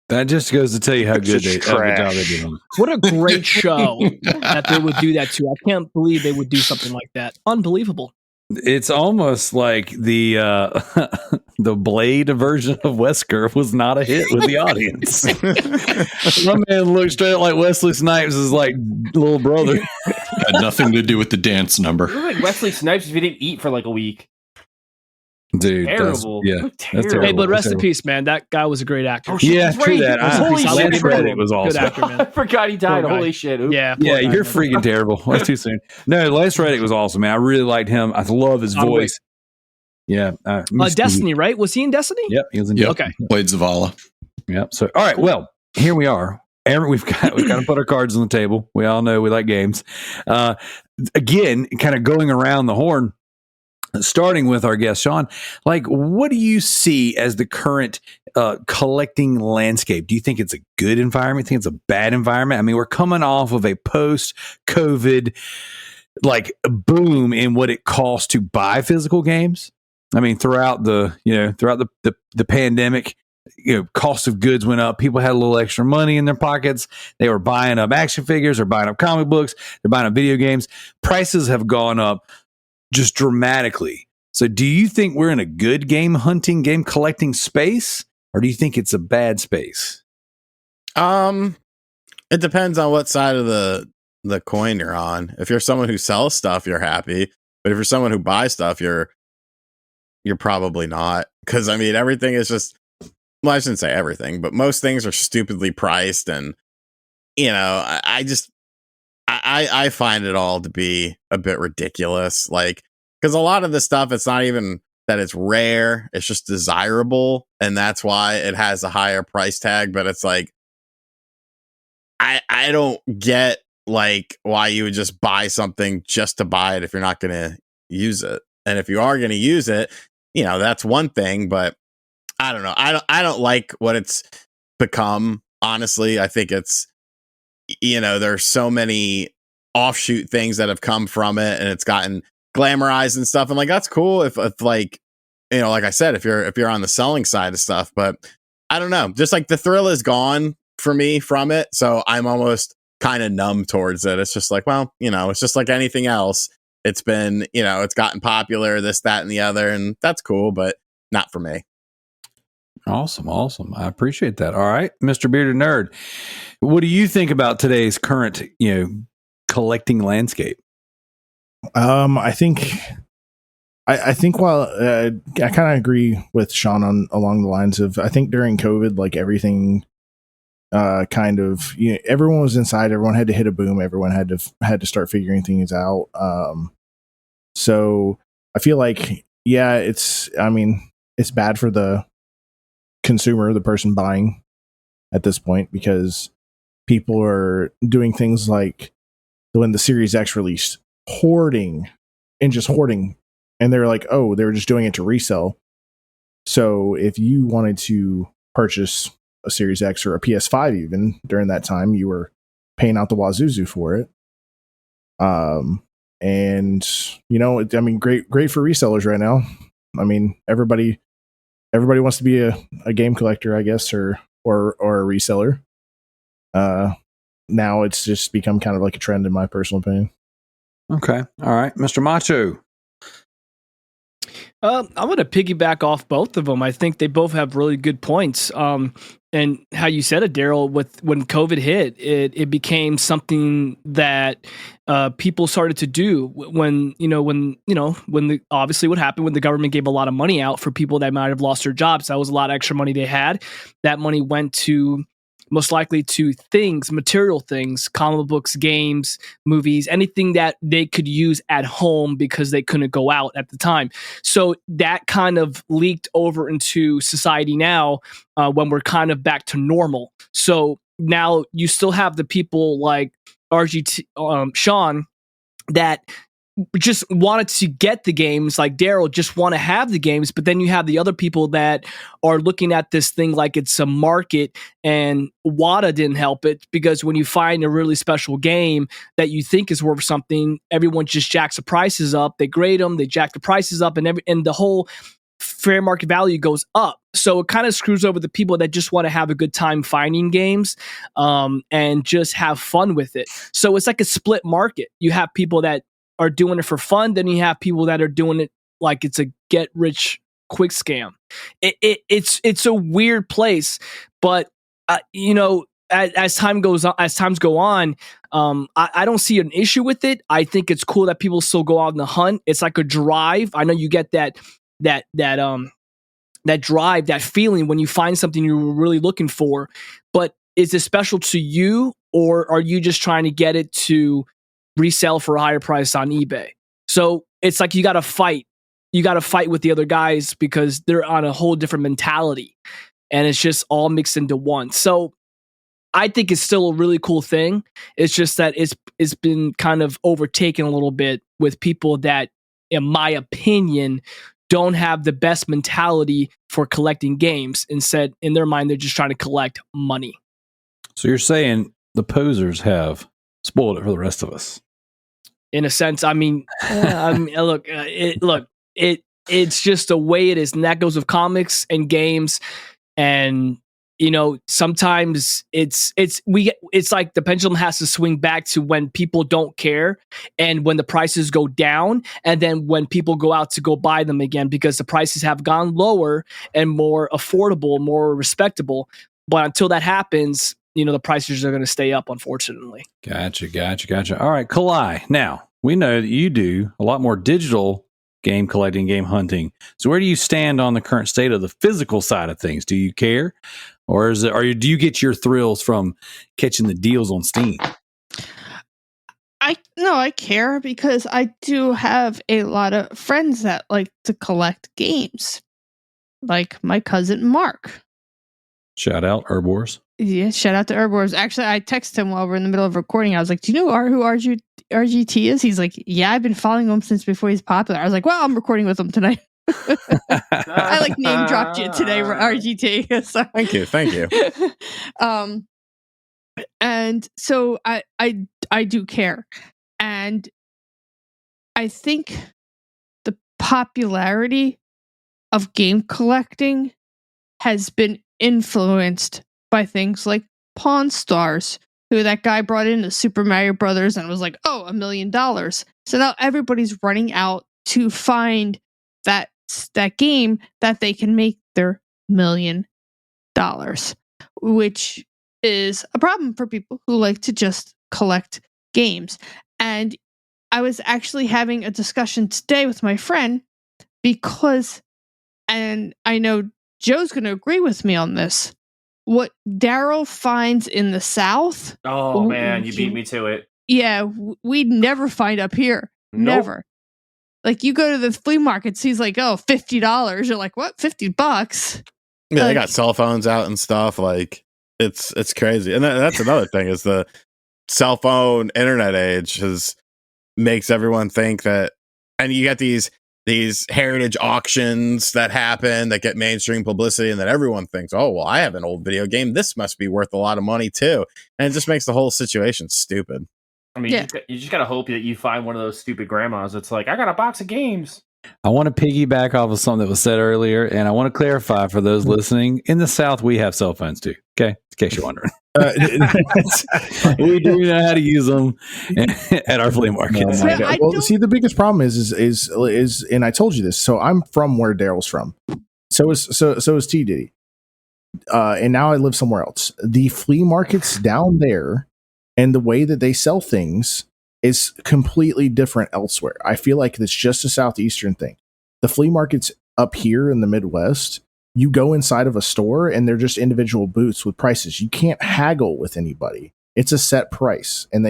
That just goes to tell you how good the job they did on it. What a great show that they would do that to. I can't believe they would do something like that. Unbelievable. It's almost like the the Blade version of Wesker was not a hit with the audience. My man looked straight up like Wesley Snipes' like little brother. Had nothing to do with the dance number. You're like Wesley Snipes if you didn't eat for like a week. Dude, terrible. That's terrible. Hey, but rest in peace, man. That guy was a great actor. Oh, shit, yeah, true that. Holy shit, Lance Reddick was awesome. Good actor, man. I forgot he died. Holy shit. Oops. Yeah, Yeah, you're freaking terrible. That's too soon. No, Lance Reddick was awesome, man. I really liked him. I love his voice. Yeah. Destiny, right? Was he in Destiny? Yep, he was in Okay. Played Zavala. Yep. So, all right. Well, here we are. We've got to put our cards on the table. We all know we like games. Again, kind of going around the horn. Starting with our guest, Sean, like, what do you see as the current collecting landscape? Do you think it's a good environment? Do you think it's a bad environment? I mean, we're coming off of a post-COVID like boom in what it costs to buy physical games. I mean, throughout the pandemic, cost of goods went up. People had a little extra money in their pockets. They were buying up action figures or buying up comic books. They're buying up video games. Prices have gone up just dramatically. So do you think we're in a good game hunting, game collecting space, or do you think it's a bad space? It depends on what side of the coin you're on. If you're someone who sells stuff, you're happy. But if you're someone who buys stuff, you're probably not. Because I mean, everything is just, well, I shouldn't say everything, but most things are stupidly priced, and I find it all to be a bit ridiculous. Like, because a lot of the stuff, it's not even that it's rare, it's just desirable, and that's why it has a higher price tag. But it's like, I don't get like why you would just buy something just to buy it if you're not going to use it. And if you are going to use it, that's one thing, but I don't know. I don't like what it's become. Honestly, I think it's, there's so many offshoot things that have come from it, and it's gotten glamorized and stuff. And like, that's cool if like, like I said, if you're on the selling side of stuff, but I don't know, just like the thrill is gone for me from it. So I'm almost kind of numb towards it. It's just like, well, it's just like anything else. It's been, it's gotten popular, this, that, and the other, and that's cool, but not for me. Awesome. I appreciate that. All right, Mr. Bearded Nerd, what do you think about today's current, collecting landscape? I think while I kind of agree with Sean along the lines of, I think during COVID, like everything kind of, everyone was inside, everyone had to hit a boom, everyone had to start figuring things out. So I feel like, yeah, it's bad for the consumer, the person buying at this point, because people are doing things like when the Series X released, hoarding, and they're like, oh, they were just doing it to resell. So if you wanted to purchase a Series X or a PS5 even during that time, you were paying out the wazoo for it. And great for resellers right now. I mean, everybody wants to be a game collector, I guess, or a reseller. Now it's just become kind of like a trend in my personal opinion. Okay. All right. Mr. Macho. I'm going to piggyback off both of them. I think they both have really good points. And how you said it, Darrell, when COVID hit, it became something that people started to do obviously what happened when the government gave a lot of money out for people that might have lost their jobs. That was a lot of extra money they had. That money went to most likely to material things, comic books, games, movies, anything that they could use at home because they couldn't go out at the time. So that kind of leaked over into society now when we're kind of back to normal. So now you still have the people like RGT, Sean, that just wanted to get the games, like Darrell just want to have the games, but then you have the other people that are looking at this thing like it's a market, and WADA didn't help it, because when you find a really special game that you think is worth something, everyone just jacks the prices up. They grade them, they jack the prices up, and the whole fair market value goes up. So it kind of screws over the people that just want to have a good time finding games and just have fun with it. So it's like a split market. You have people that are doing it for fun, then you have people that are doing it like it's a get rich quick scam. It's a weird place, but as times go on, I don't see an issue with it. I think it's cool that people still go out on the hunt. It's like a drive. I know you get that drive, that feeling when you find something you're really looking for, but is it special to you, or are you just trying to get it to resell for a higher price on eBay? So it's like you got to fight with the other guys because they're on a whole different mentality, and it's just all mixed into one. So I think it's still a really cool thing. It's just that it's been kind of overtaken a little bit with people that, in my opinion, don't have the best mentality for collecting games. Instead, in their mind, they're just trying to collect money. So you're saying the posers have spoiled it for the rest of us? In a sense, it's just the way it is, and that goes with comics and games. And sometimes it's like the pendulum has to swing back to when people don't care, and when the prices go down, and then when people go out to go buy them again because the prices have gone lower and more affordable, more respectable. But until that happens, the prices are going to stay up, unfortunately. Gotcha. All right, Kalai. Now, we know that you do a lot more digital game collecting, game hunting. So where do you stand on the current state of the physical side of things? Do you care? Or do you get your thrills from catching the deals on Steam? I care because I do have a lot of friends that like to collect games, like my cousin Mark. Shout out Herb Wars. Yeah, shout out to Herbivores. Actually, I texted him while we're in the middle of recording. I was like, "Do you know who RGT is?" He's like, "Yeah, I've been following him since before he's popular." I was like, "Well, I'm recording with him tonight." I like name dropped you today, RGT. So, Thank you. and so I do care, and I think the popularity of game collecting has been influenced by things like Pawn Stars, who that guy brought in the Super Mario Brothers and was like, "Oh, $1 million." So now everybody's running out to find that game that they can make their $1 million, which is a problem for people who like to just collect games. And I was actually having a discussion today with my friend because, and I know Joe's going to agree with me on this, what Darrell finds in the South. Oh man, you beat me to it. Yeah, we'd never find up here. Nope. Never. Like you go to the flea markets, he's like, "Oh, $50." You're like, "What? $50?" Yeah, they got cell phones out and stuff. Like it's crazy, and that's another thing is the cell phone internet age makes everyone think that, and you get these heritage auctions that happen that get mainstream publicity, and then everyone thinks, "Oh, well, I have an old video game. This must be worth a lot of money too," and it just makes the whole situation stupid. I mean, you just gotta hope that you find one of those stupid grandmas that's like, "I got a box of games." I want to piggyback off of something that was said earlier, and I want to clarify for those listening. In the South, we have cell phones too. Okay, in case you're wondering, we do know how to use them at our flea markets. Well, see, the biggest problem is, and I told you this. So I'm from where Darrell's from. So is T-Diddy. And now I live somewhere else. The flea markets down there and the way that they sell things is completely different elsewhere. I feel like it's just a Southeastern thing. The flea markets up here in the Midwest, you go inside of a store and they're just individual booths with prices. You can't haggle with anybody. It's a set price. And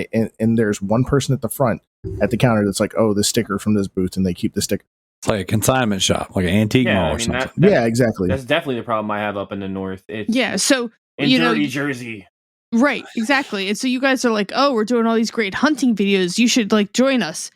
there's one person at the front at the counter that's like, "Oh, the sticker from this booth," and they keep the sticker. It's like a consignment shop, like an antique mall or something. Yeah, exactly. That's definitely the problem I have up in the north. So in dirty Jersey. Right, exactly. And so you guys are like, "Oh, we're doing all these great hunting videos. You should like join us."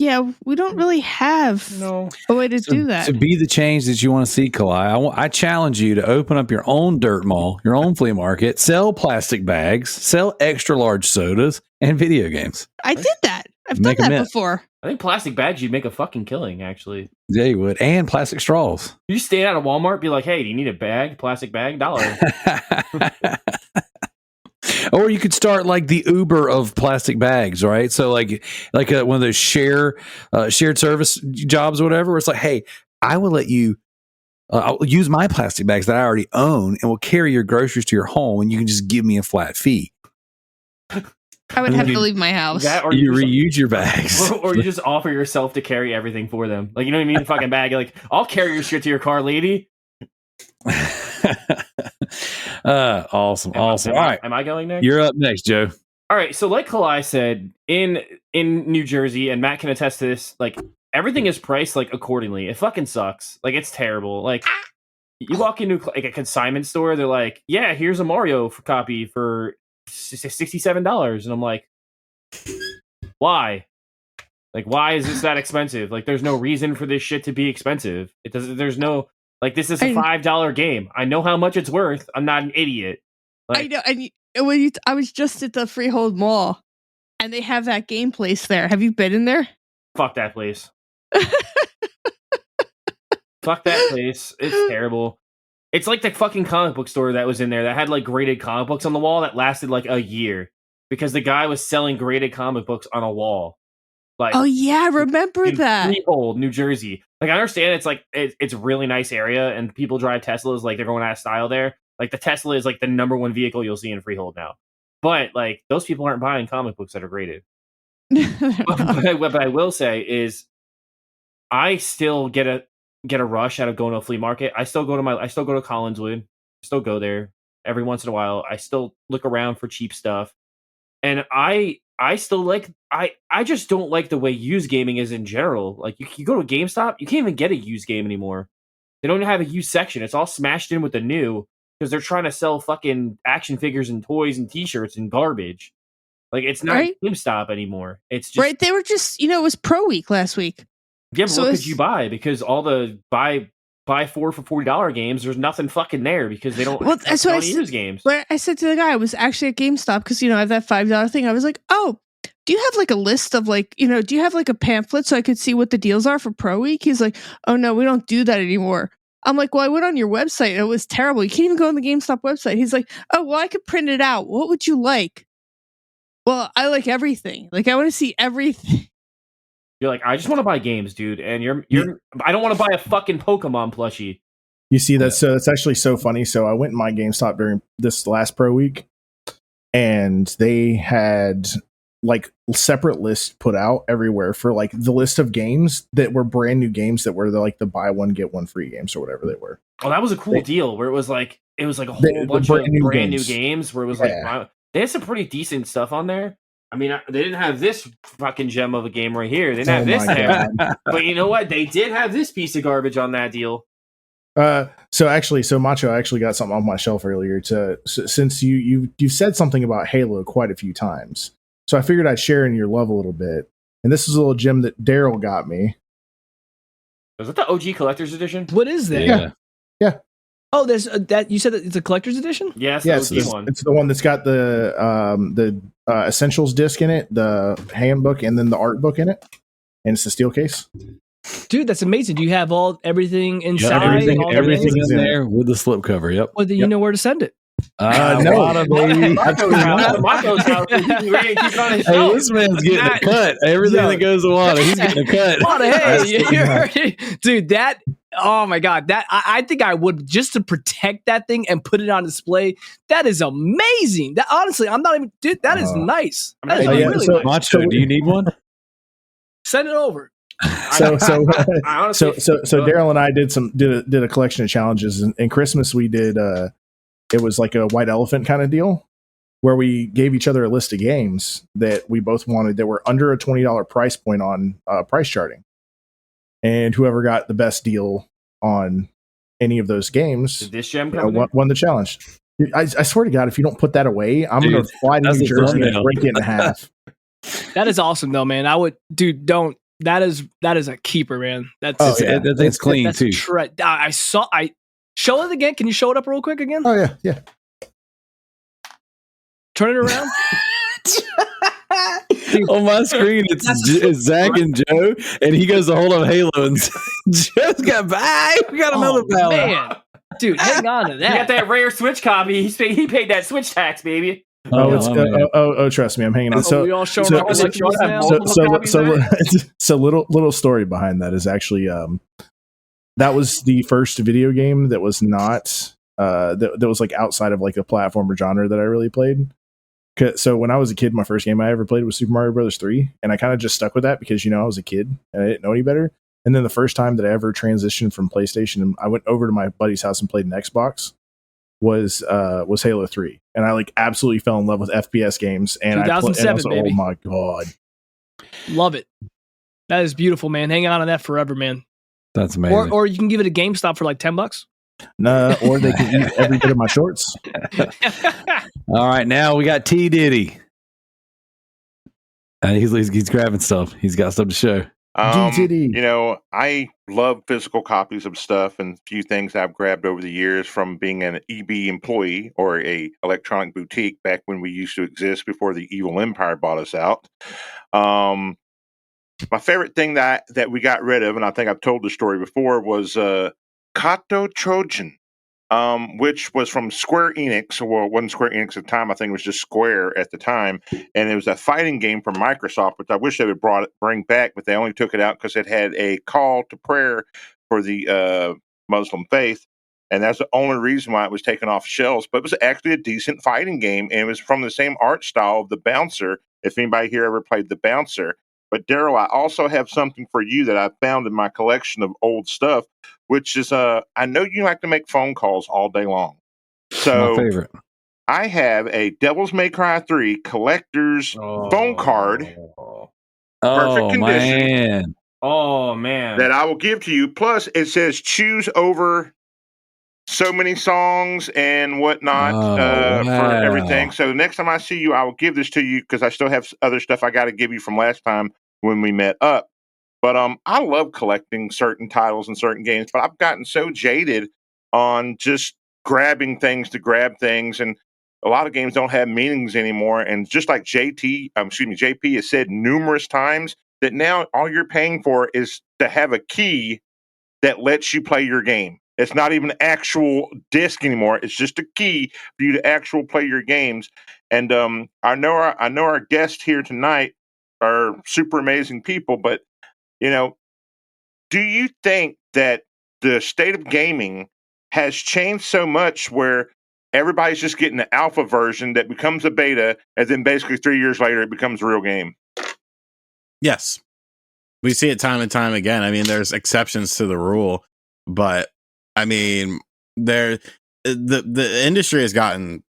Yeah, we don't really have a way to do that. To be the change that you want to see, Kalai, I challenge you to open up your own dirt mall, your own flea market, sell plastic bags, sell extra large sodas, and video games. I did that. I've done that before. I think plastic bags, you'd make a fucking killing, actually. Yeah, you would. And plastic straws. You stand out of Walmart, be like, "Hey, do you need a bag? Plastic bag? $1." Or you could start like the Uber of plastic bags, right? So like one of those shared service jobs or whatever, where it's like, "Hey, I will let you I'll use my plastic bags that I already own and will carry your groceries to your home, and you can just give me a flat fee." I would have to leave my house. That, or you reuse your bags. Or you just offer yourself to carry everything for them. Like, you don't even need a fucking bag. You're like, "I'll carry your shit to your car, lady." Awesome. All right. Am I going next? You're up next, Joe. All right. So like Kalai said, in New Jersey, and Matt can attest to this, like everything is priced like accordingly. It fucking sucks. Like it's terrible. Like you walk into like a consignment store, they're like, "Yeah, here's a Mario copy for $67." And I'm like, why? Like, why is this that expensive? Like, there's no reason for this shit to be expensive. It doesn't. There's no. Like, this is a $5 game. I know how much it's worth. I'm not an idiot. Like, I know. And I was just at the Freehold Mall, and they have that game place there. Have you been in there? Fuck that place. Fuck that place. It's terrible. It's like the fucking comic book store that was in there that had like graded comic books on the wall that lasted like a year because the guy was selling graded comic books on a wall. Like, oh yeah, I remember that. Freehold, New Jersey. Like, I understand it's like it's a really nice area and people drive Teslas like they're going out of style there. Like the Tesla is like the number one vehicle you'll see in Freehold now. But like those people aren't buying comic books that are graded. What I will say is I still get a rush out of going to a flea market. I still go to Collinswood. I still go there every once in a while. I still look around for cheap stuff. And I I still like I just don't like the way used gaming is in general. Like you go to GameStop, you can't even get a used game anymore. They don't even have a used section. It's all smashed in with the new because they're trying to sell fucking action figures and toys and T-shirts and garbage. Like it's not Right? GameStop anymore. It's just Right? They were just, it was Pro Week last week. yeah. But So what could it's- you buy? Because all the buy 4 for $40 games, there's nothing fucking there because they don't. Well, that's what I use games. But I said to the guy, I was actually at GameStop because I have that $5 thing. I was like, oh, do you have like a list of like, do you have like a pamphlet so I could see what the deals are for Pro Week? He's like, oh no, we don't do that anymore. I'm like, well, I went on your website and it was terrible. You can't even go on the GameStop website. He's like, oh, well, I could print it out. What would you like? Well, I like everything. Like, I want to see everything. You're like, I just want to buy games, dude, and you're. I don't want to buy a fucking Pokemon plushie. You see that? So it's actually so funny. So I went in my GameStop during this last Pro Week, and they had like separate lists put out everywhere for like the list of games that were brand new games that were like the buy one get one free games or whatever they were. Oh, that was a cool deal where it was like a whole bunch of brand new games where it was like they had some pretty decent stuff on there. I mean, they didn't have this fucking gem of a game right here. They didn't have this there. But you know what? They did have this piece of garbage on that deal. So Macho, I actually got something off my shelf earlier. Since you've said something about Halo quite a few times, so I figured I'd share in your love a little bit. And this is a little gem that Darrell got me. Was it the OG Collector's Edition? What is that? Yeah. Oh, there's that. You said that it's a collector's edition. Yeah, it's the one that's got the essentials disc in it, the handbook, and then the art book in it, and it's the steel case. Dude, that's amazing. Do you have everything inside? Everything in there with the slipcover. Yep. Well, then you know where to send it. No, baby. Macho's house. Hey, this man's getting a cut. Everything that goes to water, he's getting a cut. Dude, that. Oh my god, that I think I would just to protect that thing and put it on display. That is amazing. That honestly, I'm not even. Dude, that is nice. That is really nice. Macho, do you need one? Send it over. So Darrell and I did a collection of challenges, and in Christmas we did it was like a white elephant kind of deal where we gave each other a list of games that we both wanted that were under a $20 price point on price charting, and whoever got the best deal on any of those games Did this gem won the challenge. Dude, I swear to God, if you don't put that away, I'm going to fly to New Jersey and break it in half. That is awesome though, man. I would, dude, don't. That is a keeper, man. That's it's clean too. I show it again. Can you show it up real quick again? Oh yeah. Turn it around. On my screen, it's Zach and Joe, and he goes to hold up Halo, and Joe's got bye. We got another battle. Man, dude, hang on to that. You got that rare Switch copy. He paid that Switch tax, baby. Trust me, I'm hanging on. We all showing up so little story behind that is actually that was the first video game that was not that was like outside of like a platformer genre that I really played. So when I was a kid, my first game I ever played was Super Mario Brothers 3, and I kind of just stuck with that because I was a kid and I didn't know any better. And then the first time that I ever transitioned from PlayStation, and I went over to my buddy's house and played an Xbox, was Halo 3, and I like absolutely fell in love with FPS games. And 2007, baby. Oh my god, love it. That is beautiful, man. Hang on to that forever, man. That's amazing. Or you can give it a GameStop for like $10. Nah, or they can eat every bit of my shorts. All right, now we got T-Diddy. He's grabbing stuff. He's got stuff to show. I love physical copies of stuff, and a few things I've grabbed over the years from being an EB employee or a electronic boutique back when we used to exist before the evil empire bought us out. My favorite thing that we got rid of, and I think I've told the story before, was Kato Trojan, which was from Square Enix. Well, it wasn't Square Enix at the time. I think it was just Square at the time. And it was a fighting game from Microsoft, which I wish they would bring back, but they only took it out because it had a call to prayer for the Muslim faith. And that's the only reason why it was taken off shelves. But it was actually a decent fighting game, and it was from the same art style of the Bouncer, if anybody here ever played the Bouncer. But Darrell, I also have something for you that I found in my collection of old stuff, which is I know you like to make phone calls all day long. So my favorite. I have a Devil's May Cry 3 collector's phone card, perfect condition, man. Oh man. that I will give to you. Plus, it says choose over so many songs and whatnot for everything. So the next time I see you, I will give this to you because I still have other stuff I got to give you from last time when we met up. But I love collecting certain titles and certain games, but I've gotten so jaded on just grabbing things to grab things, and a lot of games don't have meanings anymore. And just like JP has said numerous times, that now all you're paying for is to have a key that lets you play your game. It's not even an actual disc anymore. It's just a key for you to actually play your games. And I know our guests here tonight are super amazing people, but do you think that the state of gaming has changed so much where everybody's just getting the alpha version that becomes a beta, and then basically 3 years later it becomes a real game? Yes. We see it time and time again. I mean, there's exceptions to the rule, but I mean, the industry has gotten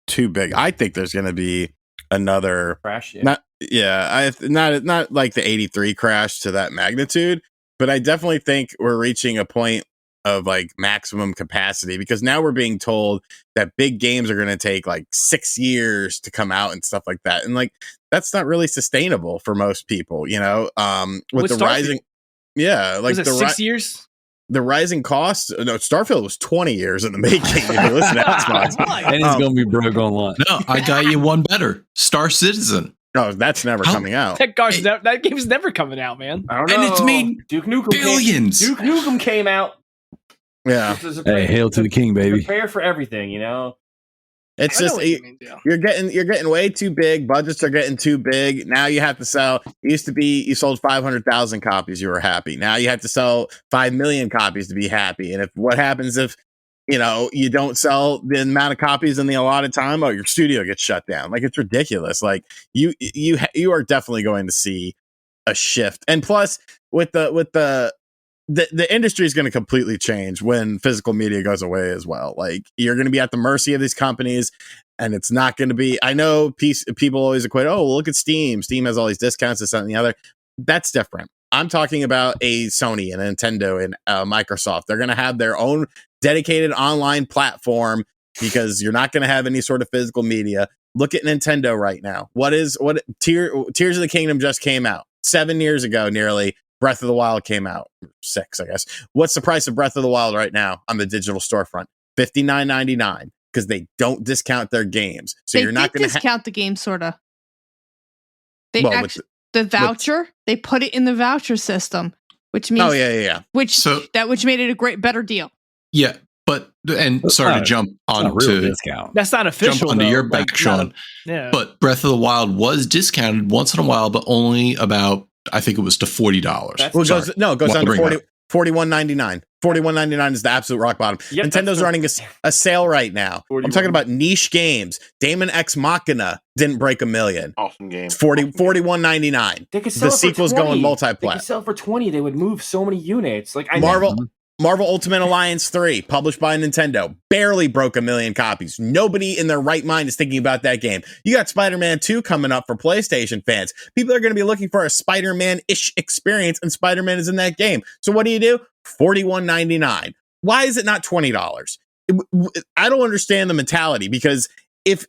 too big. I think there's going to be another crash. Not like the 83 crash to that magnitude, but I definitely think we're reaching a point of like maximum capacity, because now we're being told that big games are going to take like 6 years to come out and stuff like that. And like, that's not really sustainable for most people, with the rising. Yeah. Like was it 6 years? The rising cost. No, Starfield was 20 years in the making. If you listen to Xbox, and it's going to be broke online. No, I got you one better. Star Citizen. No, that's never coming out. That game's never coming out, man. I don't know. And it's made Duke Nukem billions. Duke Nukem came out. Yeah. Hey, hail to the king, baby. Prepare for everything, It's just you're getting way too big. Budgets are getting too big. Now you have to sell. It used to be you sold 500,000 copies, you were happy. Now you have to sell 5 million copies to be happy. And what happens if you don't sell the amount of copies in the allotted time? Oh, your studio gets shut down. Like, it's ridiculous. Like you are definitely going to see a shift. And plus, with the industry is going to completely change when physical media goes away as well. Like, you're going to be at the mercy of these companies, and it's not going to be. I know people always equate, oh, well, look at Steam. Steam has all these discounts, this, that, and the other. That's different. I'm talking about a Sony and a Nintendo and Microsoft. They're going to have their own dedicated online platform, because you're not going to have any sort of physical media. Look at Nintendo right now. Tears of the Kingdom just came out 7 years ago, nearly. Breath of the Wild came out 6, I guess. What's the price of Breath of the Wild right now on the digital storefront? $59.99, because they don't discount their games. So you're not going to discount the game, sort of. The voucher, they put it in the voucher system, which means which made it a better deal. Yeah, but sorry to jump on to discount. That's not official. Jump onto your back, Sean. Yeah. But Breath of the Wild was discounted once in a while, but only about, I think it was to $40. It goes down to $41.99. $41.99 is the absolute rock bottom. Yep, Nintendo's running a sale right now. I'm talking about niche games. Damon X Machina didn't break 1 million. Awesome game. $41.99. The sequel's going multi-plat. They could sell for 20. They would move so many units. Like Marvel Ultimate Alliance 3, published by Nintendo, barely broke 1 million copies. Nobody in their right mind is thinking about that game. You got Spider-Man 2 coming up for PlayStation fans. People are going to be looking for a Spider-Man-ish experience, and Spider-Man is in that game. So what do? $41.99. Why is it not $20? I don't understand the mentality, because if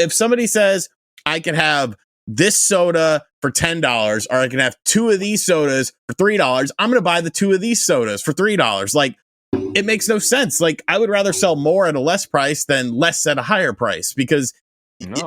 somebody says, I can have this soda for $10, or I can have 2 of these sodas for $3, I'm going to buy the 2 of these sodas for $3. Like, it makes no sense. Like, I would rather sell more at a less price than less at a higher price, because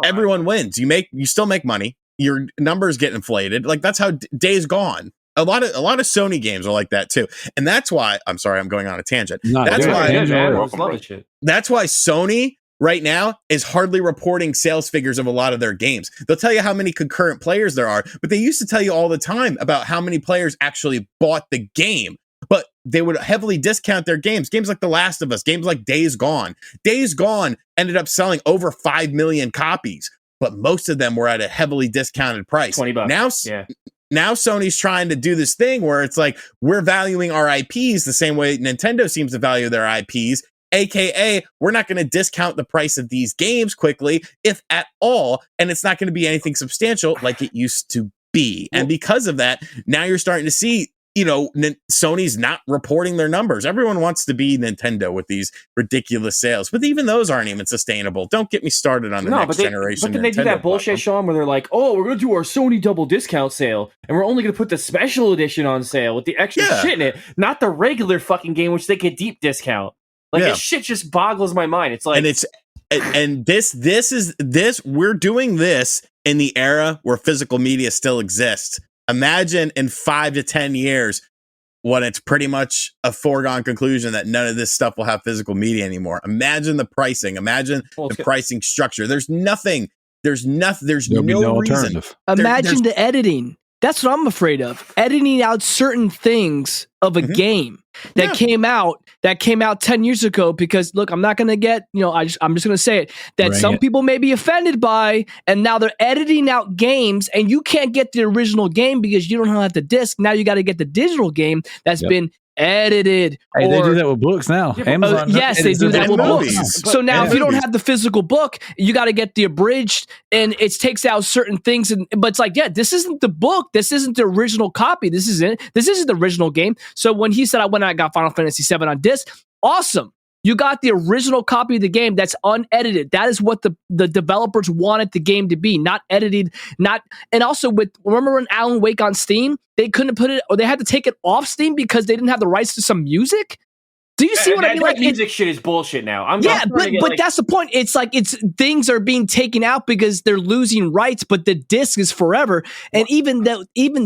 everyone wins. You still make money. Your numbers get inflated. Like, that's how Days Gone. A lot of Sony games are like that too. And that's why, I'm sorry, I'm going on a tangent. That's why Sony right now is hardly reporting sales figures of a lot of their games. They'll tell you how many concurrent players there are, but they used to tell you all the time about how many players actually bought the game. But they would heavily discount their games. Games like The Last of Us, games like Days Gone. Days Gone ended up selling over 5 million copies, but most of them were at a heavily discounted price. $20. Now Sony's trying to do this thing where it's like, we're valuing our IPs the same way Nintendo seems to value their IPs. AKA, we're not going to discount the price of these games quickly, if at all, and it's not going to be anything substantial like it used to be. And because of that, now you're starting to see, Sony's not reporting their numbers. Everyone wants to be Nintendo with these ridiculous sales, but even those aren't even sustainable. Don't get me started on the next generation. But then they do that bullshit, Sean, where they're like, "Oh, we're gonna do our Sony double discount sale, and we're only gonna put the special edition on sale with the extra shit in it, not the regular fucking game, which they get deep discount." Like this shit just boggles my mind. It's like, and this we're doing this in the era where physical media still exists. Imagine in 5 to 10 years when it's pretty much a foregone conclusion that none of this stuff will have physical media anymore. Imagine the pricing. Imagine the pricing structure. There's no reason. Alternative. Imagine the editing. That's what I'm afraid of. Editing out certain things of a game that came out 10 years ago, because look, I'm not going to get, I'm just going to say it, that some people may be offended by, and now they're editing out games, and you can't get the original game because you don't have the disc. Now you got to get the digital game that's been edited. Hey, they do that with books now. Amazon. Yes, they do that with books. So now if you don't have the physical book, you got to get the abridged, and it takes out certain things. But it's like, this isn't the book. This isn't the original copy. This isn't the original game. So when he said I went and I got Final Fantasy VII on disc, awesome. You got the original copy of the game that's unedited. That is what the developers wanted the game to be, not edited, and also remember when Alan Wake on Steam, they couldn't put it, or they had to take it off Steam because they didn't have the rights to some music? Do you see what I mean? Like music shit is bullshit now. But that's the point. It's like things are being taken out because they're losing rights, but the disc is forever. And even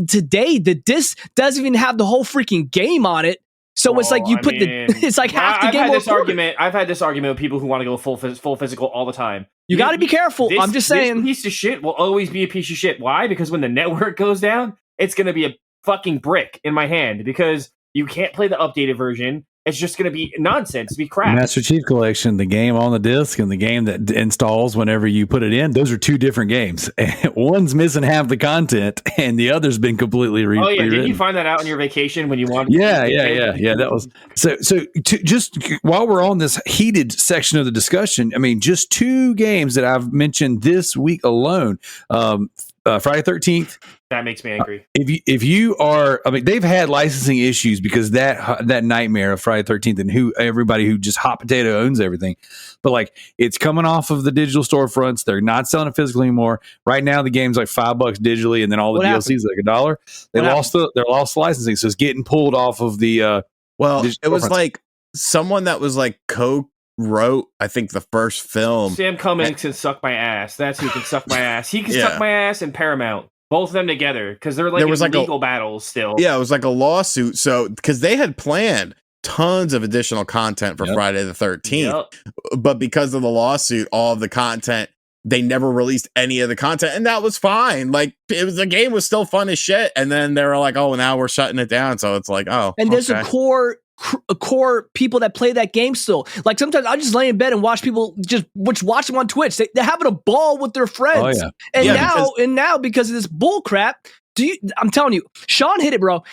today, the disc doesn't even have the whole freaking game on it. So it's like it's like half the game. I've had this argument with people who want to go full physical all the time. You got to be careful. I'm just saying. This piece of shit will always be a piece of shit. Why? Because when the network goes down, it's going to be a fucking brick in my hand because you can't play the updated version. It's just going to be nonsense, be crap. Master Chief Collection, the game on the disc and the game that installs whenever you put it in, those are two different games. One's missing half the content, and the other's been completely rewritten. Did you find that out on your vacation when you wanted? Yeah. That was just while we're on this heated section of the discussion. I mean, just two games that I've mentioned this week alone. Friday 13th. That makes me angry. If you are, I mean, they've had licensing issues because that nightmare of Friday 13th and everybody who just hot potato owns everything. But like, it's coming off of the digital storefronts. They're not selling it physically anymore. Right now, the game's like $5 digitally, and then all the DLCs like $1. They lost the licensing, so it's getting pulled off of the. It was like someone that was like wrote, I think, the first film. Sam Cummings can suck my ass. That's who can suck my ass. He can suck my ass and Paramount. Both of them together, because they're like legal battles still. Yeah, it was like a lawsuit. So, because they had planned tons of additional content for Friday the 13th, but because of the lawsuit, all of the content, they never released any of the content, and that was fine. Like, the game was still fun as shit, and then they were like, "Oh, now we're shutting it down." So it's like, and there's a core people that play that game still. Like, sometimes I just lay in bed and watch people just watch them on Twitch. They're having a ball with their friends. And now because of this bull crap, I'm telling you, Sean hit it, bro.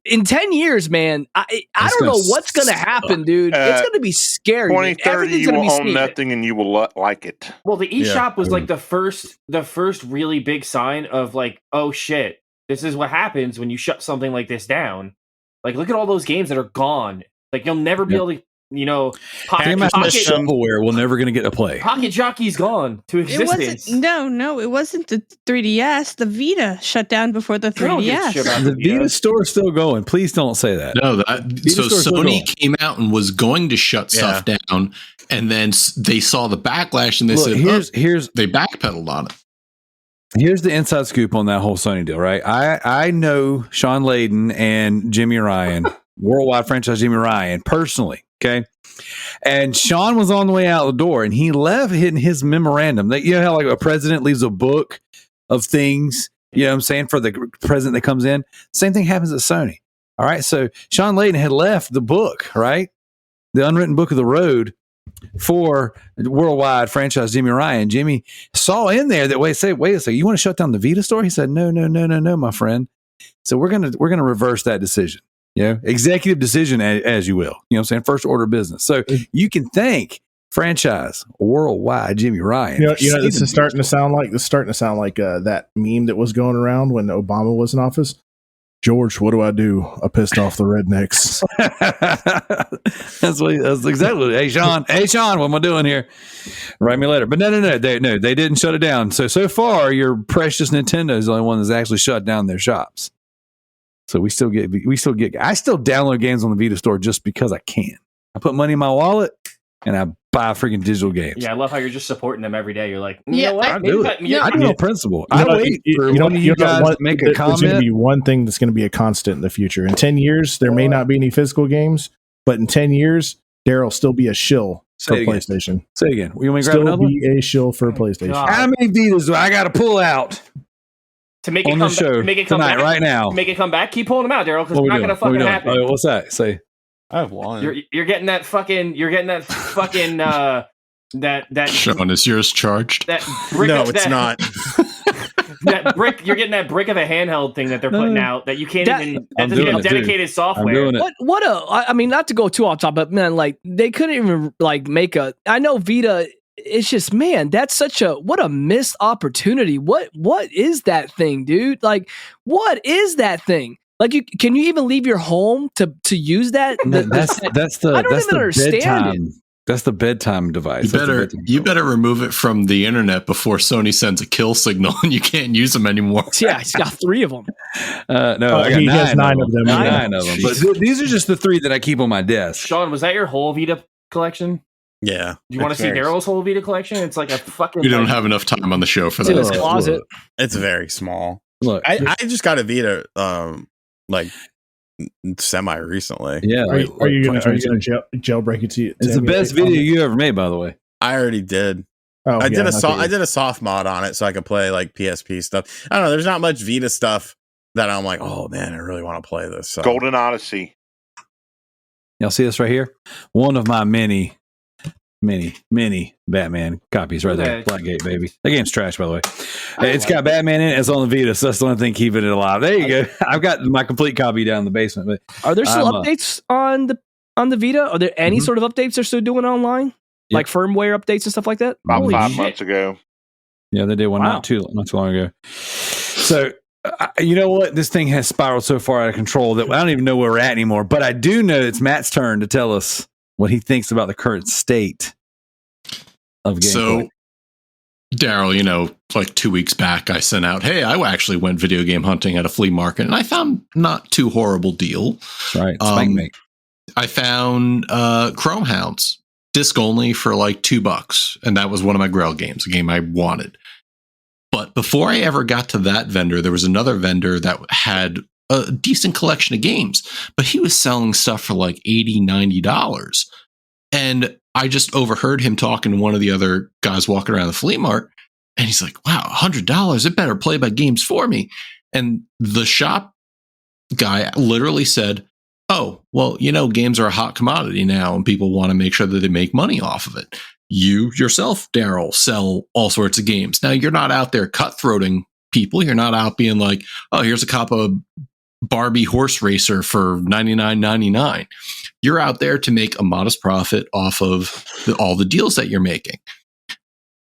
In 10 years, man, I don't know what's going to happen, dude. It's going to be scary. 2030, you will own nothing and you will like it. Well, the eShop was like the first really big sign of like, oh shit, this is what happens when you shut something like this down. Like, look at all those games that are gone. Like, you'll never be able to, Pocket shovelware. We're never going to get a play. Pocket Jockey's gone to existence. It wasn't the 3DS. The Vita shut down before the 3DS. The Vita store is still going. Please don't say that. No, so Sony came out and was going to shut stuff down, and then they saw the backlash, and they said, they backpedaled on it. Here's the inside scoop on that whole Sony deal, right? I know Sean Layden and Jimmy Ryan, worldwide franchise Jimmy Ryan, personally, okay? And Sean was on the way out the door, and he left in his memorandum. That, you know how like a president leaves a book of things, you know what I'm saying, for the president that comes in? Same thing happens at Sony, all right? So Sean Layden had left the book, right? The unwritten book of the road for worldwide franchise Jimmy Ryan. Jimmy saw in there that wait a second, you want to shut down the Vita store? He said, no, my friend. So we're gonna reverse that decision. executive decision, as you will. You know what I'm saying? First order of business. So you can thank franchise worldwide Jimmy Ryan. This is starting to sound like that meme that was going around when Obama was in office. George, what do? I pissed off the rednecks. That's exactly. Hey Sean, what am I doing here? Write me a letter. But no, they didn't shut it down. So far, your precious Nintendo is the only one that's actually shut down their shops. So I still download games on the Vita store just because I can. I put money in my wallet and I buy freaking digital games. Yeah, I love how you're just supporting them every day. You're like, I do it. I do it on principle. I wait for one of you guys to make a comment. There's going to be one thing that's going to be a constant in the future. In 10 years, there may not be any physical games, but in 10 years, Darrell still be a shill for PlayStation. Say again. You want me to grab another one? Still be a shill for PlayStation. God. How many Vitas do I got to pull out to make on it the show to make it come tonight, back, right now? To make it come back, keep pulling them out, Darrell, because it's not going to fucking happen. What's that? Say. I have one. You're getting that fucking. That Sean, is yours charged? That brick no, it's not. That brick, you're getting that brick of a handheld thing that they're putting out that you can't even. That doesn't have dedicated software. I mean, not to go too off top, but man, like they couldn't even like make a. I know Vita. It's just, man, that's what a missed opportunity. What is that thing, dude? Like, what is that thing? Like, can you even leave your home to use that? That's the I don't even understand bedtime. it. That's the bedtime device. You better remove it from the internet before Sony sends a kill signal and you can't use them anymore. Yeah, he's got 3 of them. I got he has 9 of them. 9 of them. But these are just the 3 that I keep on my desk. Sean, was that your whole Vita collection? Yeah. Do you want to see Darrell's whole Vita collection? It's like a fucking. We don't have enough time on the show for It's in that. his closet. It's very small. Look, I just got a Vita like semi recently. Yeah. Are you gonna jailbreak it to you? It's the best video you ever made, by the way. I already did. Oh, I did a soft mod on it so I could play like PSP stuff. I don't know. There's not much Vita stuff that I'm like, oh man, I really want to play this. So. Golden Odyssey. Y'all see this right here? One of my many Batman copies right there. Blackgate, baby. That game's trash, by the way. It's got Batman in it. It's on the Vita, so that's the only thing keeping it alive. There you go. I've got my complete copy down in the basement. But are there still updates on the Vita? Are there any sort of updates they're still doing online? Yep. Like firmware updates and stuff like that? About 5 months ago. Yeah, they did one not too long ago. So, you know what? This thing has spiraled so far out of control that I don't even know where we're at anymore. But I do know it's Matt's turn to tell us what he thinks about the current state of gameplay. So, Darrell, like 2 weeks back, I sent out, hey, I actually went video game hunting at a flea market, and I found not too horrible deal. Right. I found Chrome Hounds, disc only for like $2, and that was one of my Grail games, a game I wanted. But before I ever got to that vendor, there was another vendor that had a decent collection of games, but he was selling stuff for like $80, $90. And I just overheard him talking to one of the other guys walking around the flea mart, and he's like, wow, $100, it better play by games for me. And the shop guy literally said, oh, well, games are a hot commodity now, and people want to make sure that they make money off of it. You yourself, Darrell, sell all sorts of games. Now, you're not out there cutthroating people. You're not out being like, oh, here's a copy of Barbie Horse Racer for $99.99. You're out there to make a modest profit off of all the deals that you're making.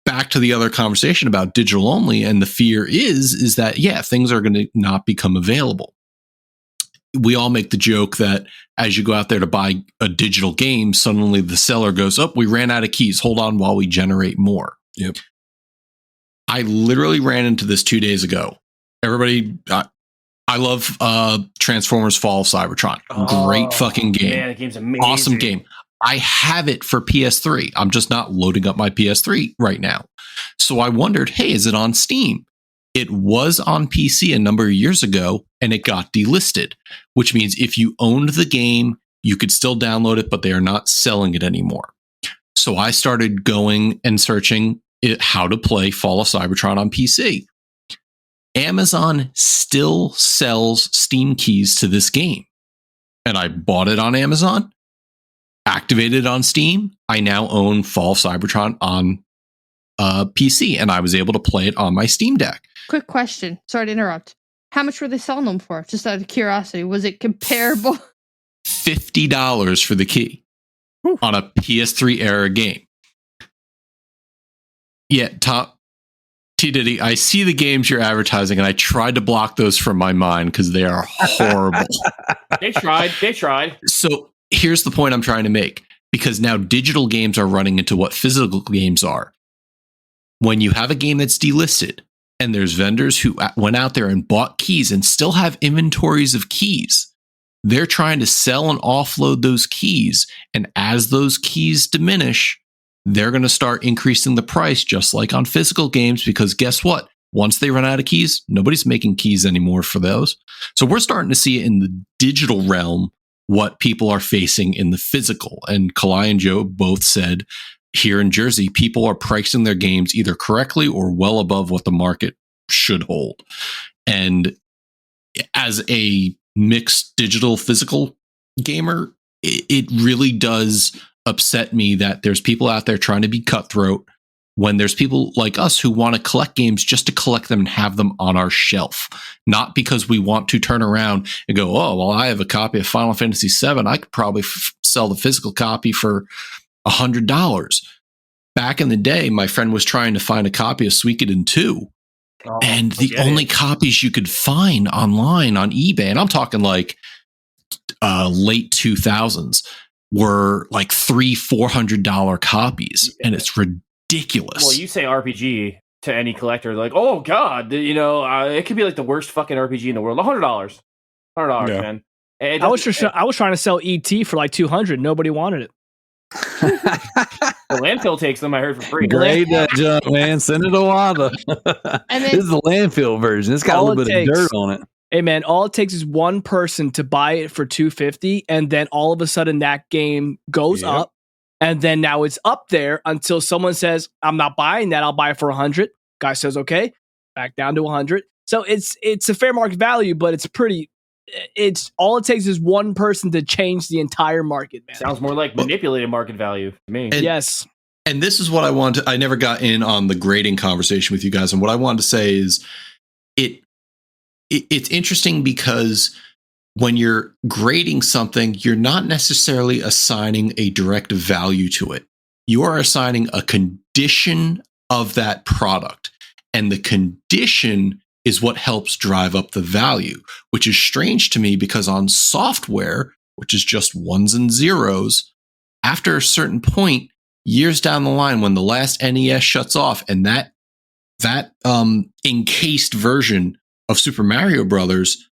Back to the other conversation about digital only, and the fear is that, things are going to not become available. We all make the joke that as you go out there to buy a digital game, suddenly the seller goes, oh, we ran out of keys. Hold on while we generate more. Yep. I literally ran into this 2 days ago. Everybody, I love Transformers Fall of Cybertron. Great fucking game. Man, the game's amazing. Awesome game. I have it for PS3. I'm just not loading up my PS3 right now. So I wondered, hey, is it on Steam? It was on PC a number of years ago, and it got delisted, which means if you owned the game, you could still download it, but they are not selling it anymore. So I started going and searching how to play Fall of Cybertron on PC. Amazon still sells Steam keys to this game. And I bought it on Amazon, activated it on Steam. I now own Fall of Cybertron on PC, and I was able to play it on my Steam Deck. Quick question. Sorry to interrupt. How much were they selling them for? Just out of curiosity, was it comparable? $50 for the key on a PS3 era game. Yeah, T-Diddy, I see the games you're advertising, and I tried to block those from my mind because they are horrible. They tried. So here's the point I'm trying to make, because now digital games are running into what physical games are. When you have a game that's delisted, and there's vendors who went out there and bought keys and still have inventories of keys, they're trying to sell and offload those keys. And as those keys diminish, they're going to start increasing the price, just like on physical games, because guess what? Once they run out of keys, nobody's making keys anymore for those. So we're starting to see it in the digital realm, what people are facing in the physical. And Kalai and Joe both said here in Jersey, people are pricing their games either correctly or well above what the market should hold. And as a mixed digital physical gamer, it really does upset me that there's people out there trying to be cutthroat when there's people like us who want to collect games just to collect them and have them on our shelf, not because we want to turn around and go, oh, well, I have a copy of Final Fantasy VII. I could probably sell the physical copy for $100. Back in the day, my friend was trying to find a copy of Suikoden 2. And the only copies you could find online on eBay, and I'm talking like late 2000s, were like $300-$400 copies, and it's ridiculous. Well, you say RPG to any collector, like, oh god, it could be like the worst fucking RPG in the world. $100, man. I was trying to sell ET for like $200. Nobody wanted it. The landfill takes them. I heard for free. Grade that junk, man. Send it to Wanda. This is the landfill version. It's got a little bit of dirt on it. Hey man, all it takes is one person to buy it for $250, and then all of a sudden that game goes up, and then now it's up there until someone says, "I'm not buying that. I'll buy it for $100." Guy says, "Okay," back down to $100. So it's a fair market value, but it's all it takes is one person to change the entire market, man. Sounds more like manipulated market value to me. Yes. And this is what I wanted to, I never got in on the grading conversation with you guys. And what I wanted to say is it's interesting because when you're grading something, you're not necessarily assigning a direct value to it. You are assigning a condition of that product. And the condition is what helps drive up the value, which is strange to me because on software, which is just ones and zeros, after a certain point, years down the line, when the last NES shuts off and that encased version of Super Mario Brothers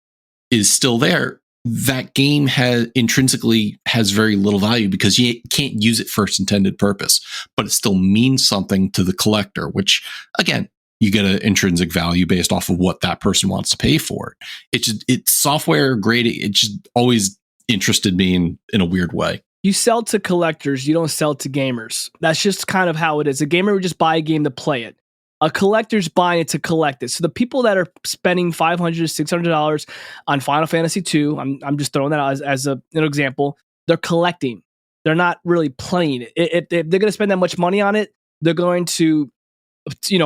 is still there, that game intrinsically has very little value because you can't use it for its intended purpose, but it still means something to the collector, which again, you get an intrinsic value based off of what that person wants to pay for it. It's software grading. It just always interested me in a weird way. You sell to collectors, you don't sell to gamers. That's just kind of how it is. A gamer would just buy a game to play it. A collector's buying it to collect it. So the people that are spending $500, $600 on Final Fantasy II, I'm just throwing that out as an example, they're collecting. They're not really playing it. If they're going to spend that much money on it, they're going to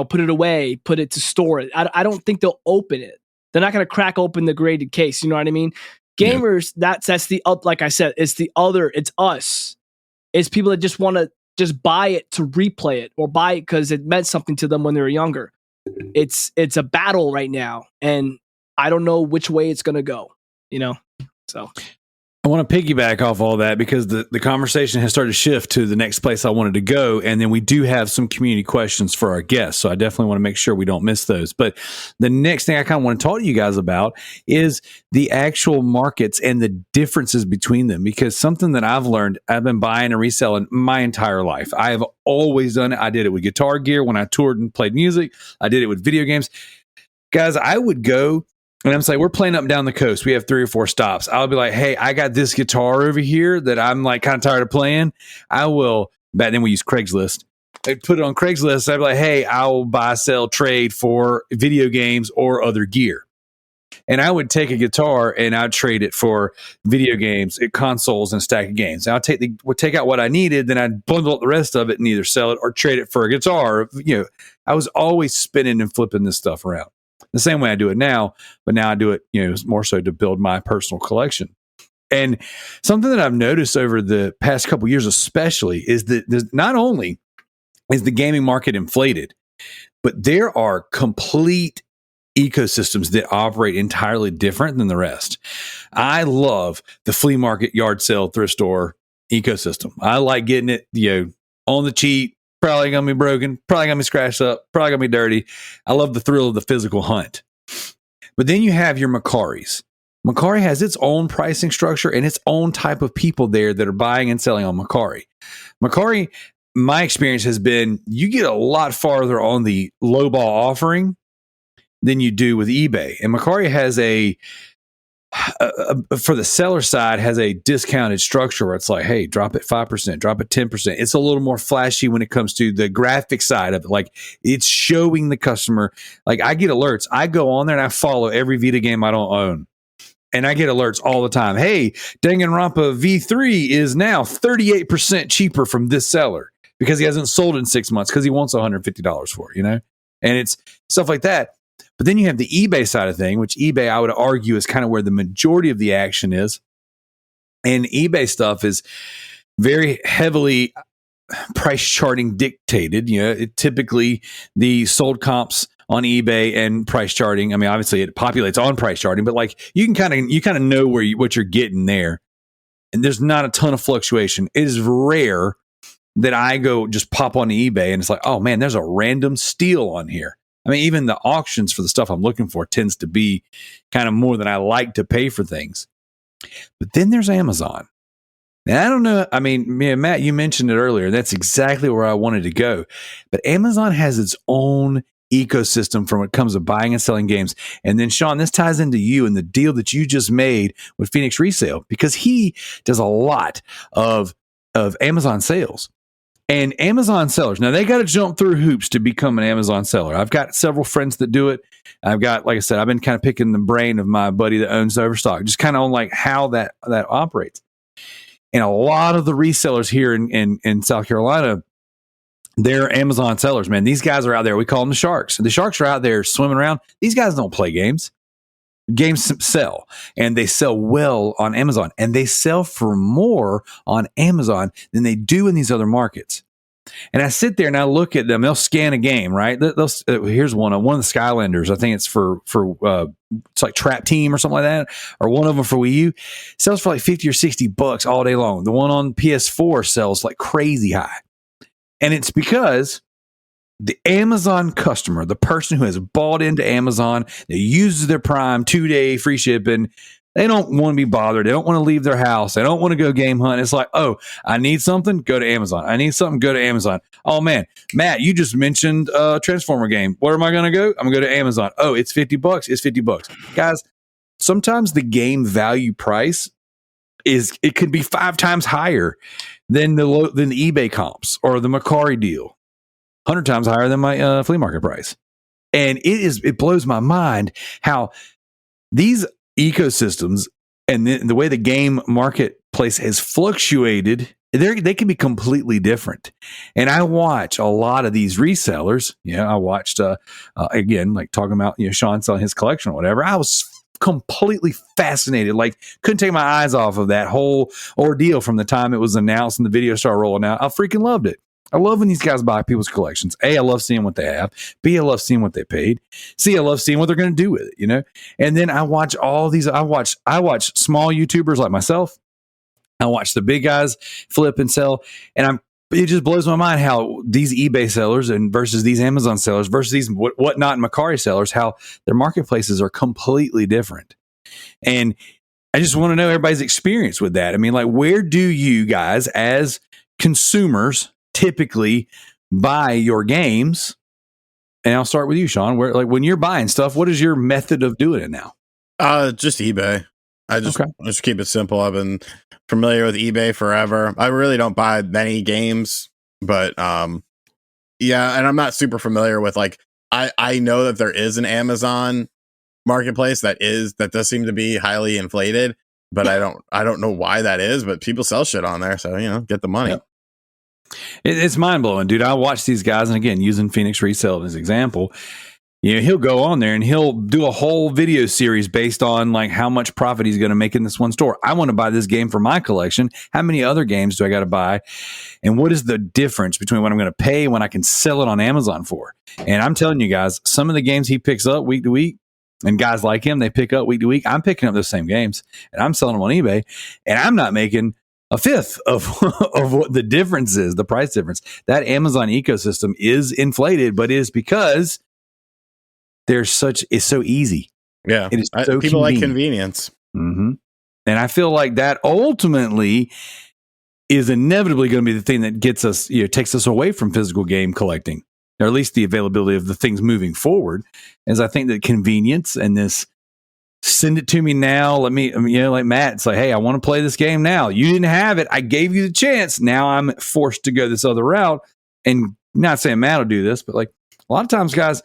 put it away, put it to store it. I don't think they'll open it. They're not going to crack open the graded case. You know what I mean? Gamers, that's the like I said, it's us. It's people that just want to just buy it to replay it or buy it because it meant something to them when they were younger. It's a battle right now, and I don't know which way it's going to go. So. I want to piggyback off all that because the conversation has started to shift to the next place I wanted to go. And then we do have some community questions for our guests. So I definitely want to make sure we don't miss those. But the next thing I kind of want to talk to you guys about is the actual markets and the differences between them. Because something that I've learned, I've been buying and reselling my entire life. I have always done it. I did it with guitar gear when I toured and played music. I did it with video games. Guys, I would go and I'm saying, we're playing up and down the coast. We have 3 or 4 stops. I'll be like, hey, I got this guitar over here that I'm like kind of tired of playing. I will, back then we use Craigslist. I'd put it on Craigslist. I'd be like, hey, I'll buy, sell, trade for video games or other gear. And I would take a guitar and I'd trade it for video games, consoles, and a stack of games. And would take out what I needed, then I'd bundle up the rest of it and either sell it or trade it for a guitar. I was always spinning and flipping this stuff around. the same way I do it now, but now I do it, more so to build my personal collection. And something that I've noticed over the past couple years, especially, is that not only is the gaming market inflated, but there are complete ecosystems that operate entirely different than the rest. I love the flea market, yard sale, thrift store ecosystem. I like getting it, on the cheap, probably gonna be broken, probably gonna be scratched up, probably gonna be dirty. I love the thrill of the physical hunt. But then you have your Mercaris. Mercari has its own pricing structure and its own type of people there that are buying and selling on Mercari. Mercari, my experience has been, you get a lot farther on the lowball offering than you do with eBay. And Mercari has for the seller side, has a discounted structure where it's like, hey, drop it 5%, drop it 10%. It's a little more flashy when it comes to the graphic side of it. Like, it's showing the customer. Like, I get alerts. I go on there and I follow every Vita game I don't own. And I get alerts all the time. Hey, Danganronpa V3 is now 38% cheaper from this seller because he hasn't sold in 6 months because he wants $150 for it, And it's stuff like that. But then you have the eBay side of thing, which eBay, I would argue, is kind of where the majority of the action is. And eBay stuff is very heavily price charting dictated. Typically the sold comps on eBay and price charting. I mean, obviously it populates on price charting, but like you kind of know what you're getting there. And there's not a ton of fluctuation. It is rare that I go just pop on eBay and it's like, oh man, there's a random steal on here. I mean, even the auctions for the stuff I'm looking for tends to be kind of more than I like to pay for things. But then there's Amazon. Now, I don't know. I mean, Matt, you mentioned it earlier. That's exactly where I wanted to go. But Amazon has its own ecosystem from when it comes to buying and selling games. And then, Sean, this ties into you and the deal that you just made with Phoenix Resale, because he does a lot of Amazon sales. And Amazon sellers, now they got to jump through hoops to become an Amazon seller. I've got several friends that do it. I've got, like I said, I've been kind of picking the brain of my buddy that owns Overstock, just kind of on like how that operates. And a lot of the resellers here in South Carolina, they're Amazon sellers, man. These guys are out there. We call them the sharks. The sharks are out there swimming around. These guys don't play games. Games sell, and they sell well on Amazon, and they sell for more on Amazon than they do in these other markets. And I sit there and I look at them. They'll scan a game, right? Here's one of the Skylanders. I think it's for it's like Trap Team or something like that, or one of them for Wii U. Sells for like $50 or $60 all day long. The one on PS4 sells like crazy high. And it's because the Amazon customer, the person who has bought into Amazon, that uses their Prime 2-day free shipping, they don't want to be bothered. They don't want to leave their house. They don't want to go game hunt. It's like, oh, I need something, go to Amazon. I need something, go to Amazon. Oh man, Matt, you just mentioned a Transformer game. Where am I going to go? I'm going to go to Amazon. Oh, it's $50. It's $50. Guys, sometimes the game value price it could be 5 times higher than the eBay comps or the Mercari deal. 100 times higher than my flea market price. And it blows my mind how these ecosystems and the way the game marketplace has fluctuated, they can be completely different. And I watch a lot of these resellers. I watched, again, like talking about, Sean selling his collection or whatever. I was completely fascinated, like couldn't take my eyes off of that whole ordeal from the time it was announced and the video started rolling out. I freaking loved it. I love when these guys buy people's collections. A, I love seeing what they have. B, I love seeing what they paid. C, I love seeing what they're going to do with it, And then I watch all these. I watch small YouTubers like myself. I watch the big guys flip and sell, and it just blows my mind how these eBay sellers and versus these Amazon sellers versus these whatnot and Mercari sellers, how their marketplaces are completely different. And I just want to know everybody's experience with that. I mean, like, where do you guys as consumers typically buy your games? And I'll start with you, Sean. Where, like, when you're buying stuff, what is your method of doing it now? Just eBay. I just keep it simple. I've been familiar with eBay forever. I really don't buy many games, but yeah, and I'm not super familiar with, like, I know that there is an Amazon marketplace that does seem to be highly inflated, but I don't know why that is, but people sell shit on there, so get the money. Yep. It's mind blowing, dude. I watch these guys, and again, using Phoenix Resale as an example, he'll go on there and he'll do a whole video series based on like how much profit he's going to make in this one store. I want to buy this game for my collection. How many other games do I got to buy? And what is the difference between what I'm going to pay and when I can sell it on Amazon for? And I'm telling you guys, some of the games he picks up week to week, and guys like him, they pick up week to week. I'm picking up those same games and I'm selling them on eBay, and I'm not making a fifth of what the difference is, the price difference. That Amazon ecosystem is inflated, but it is because it's so easy. Yeah. It is so people like convenient. convenience. Mm-hmm. And I feel like that ultimately is inevitably going to be the thing that gets us, takes us away from physical game collecting, or at least the availability of the things moving forward. As I think that convenience and this send it to me now, like Matt, it's like, hey, I want to play this game now. You didn't have it. I gave you the chance. Now I'm forced to go this other route. And not saying Matt will do this, but like a lot of times, guys,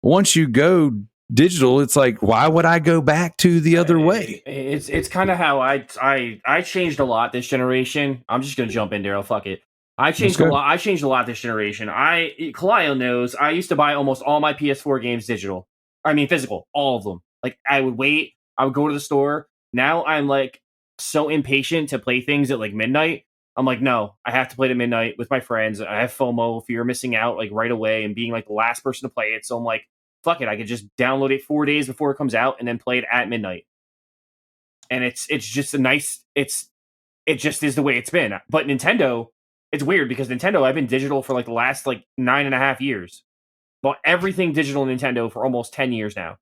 once you go digital, it's like, why would I go back to the other way? It's kind of how I changed a lot this generation. I'm just gonna jump in, Darrell. Fuck it. I changed a lot. I changed a lot this generation. Kalai knows I used to buy almost all my PS4 games digital. I mean physical, all of them. Like I would wait. I would go to the store. Now I'm like so impatient to play things at like midnight. I'm like, no, I have to play it at midnight with my friends. I have FOMO, fear of missing out, like right away and being like the last person to play it. So I'm like, fuck it, I could just download it 4 days before it comes out and then play it at midnight. And it's just it just is the way it's been. But Nintendo, it's weird because Nintendo, I've been digital for like the last like 9.5 years. Bought everything digital Nintendo for almost 10 years now.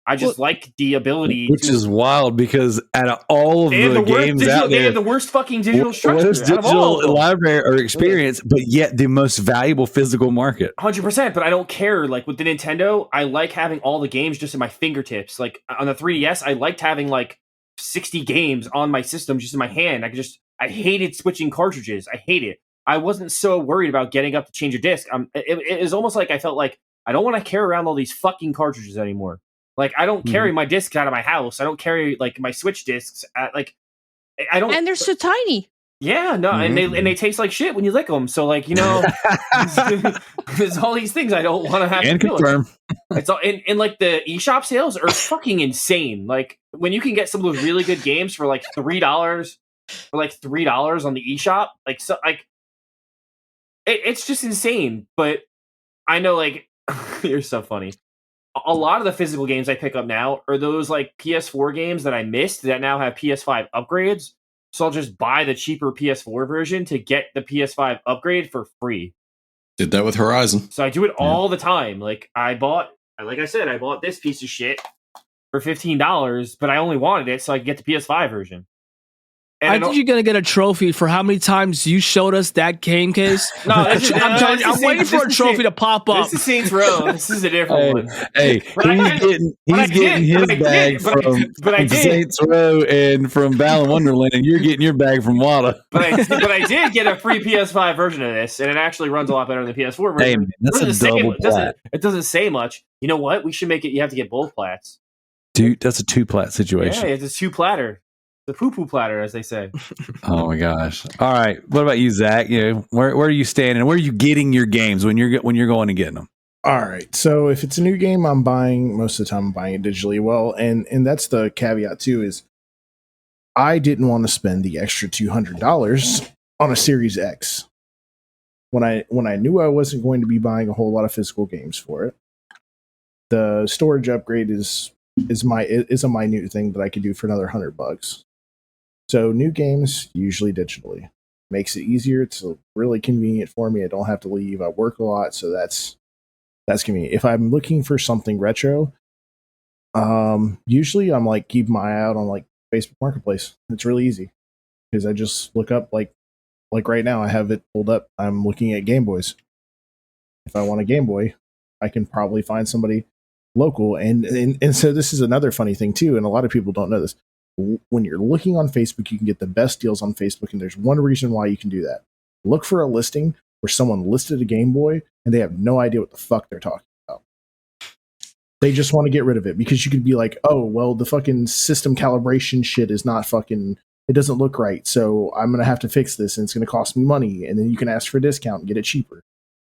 I just like the ability, which is wild because out of all of the games out there, they have the worst fucking digital structure. Worst digital library or experience, but yet the most valuable physical market. 100%, but I don't care. Like with the Nintendo, I like having all the games just at my fingertips. Like on the 3DS, I liked having like 60 games on my system just in my hand. I hated switching cartridges. I hate it. I wasn't so worried about getting up to change a disc. It was almost like I felt like I don't want to carry around all these fucking cartridges anymore. Like I don't carry my discs out of my house. I don't carry like my Switch discs. I don't. And they're so tiny. Yeah, no, and they taste like shit when you lick them. So like there's all these things I don't want to have and to confirm. It's all and like the eShop sales are fucking insane. Like when you can get some of those really good games for like $3 on the eShop, like so like it's just insane. But I know like you're so funny. A lot of the physical games I pick up now are those like PS4 games that I missed that now have PS5 upgrades. So I'll just buy the cheaper PS4 version to get the PS5 upgrade for free. Did that with Horizon. So I do it all the time. Like I bought this piece of shit for $15, but I only wanted it so I could get the PS5 version. And I think you're gonna get a trophy for how many times you showed us that game case. No, I'm waiting for a trophy to pop up. This is Saints Row. This is a different one. Hey, he's getting his bag from Saints Row and from Balan Wonderland, and you're getting your bag from Wada. But I did get a free PS5 version of this, and it actually runs a lot better than the PS4 version. Hey, man, that's a double plat. It doesn't say much. You know what? We should make it. You have to get both plats. Dude, that's a 2-plat situation. Yeah, it's a 2-platter. The poo-poo platter, as they say. Oh my gosh! All right, what about you, Zach? Where are you standing? Where are you getting your games when you're going and getting them? All right, so if it's a new game, I'm buying most of the time. I'm buying it digitally. Well, and that's the caveat too. Is I didn't want to spend the extra $200 on a Series X when I knew I wasn't going to be buying a whole lot of physical games for it. The storage upgrade is a minute thing that I could do for another $100. So new games, usually digitally. Makes it easier. It's really convenient for me. I don't have to leave. I work a lot, so that's convenient. If I'm looking for something retro, usually I'm like keeping my eye out on like Facebook Marketplace. It's really easy because I just look up like right now I have it pulled up. I'm looking at Game Boys. If I want a Game Boy, I can probably find somebody local. And so this is another funny thing too, and a lot of people don't know this. When you're looking on Facebook, you can get the best deals on Facebook, and there's one reason why you can do that. Look for a listing where someone listed a Game Boy and they have no idea what the fuck they're talking about. They just want to get rid of it because you could be like, oh, well, the fucking system calibration shit is not fucking, it doesn't look right, so I'm going to have to fix this and it's going to cost me money, and then you can ask for a discount and get it cheaper.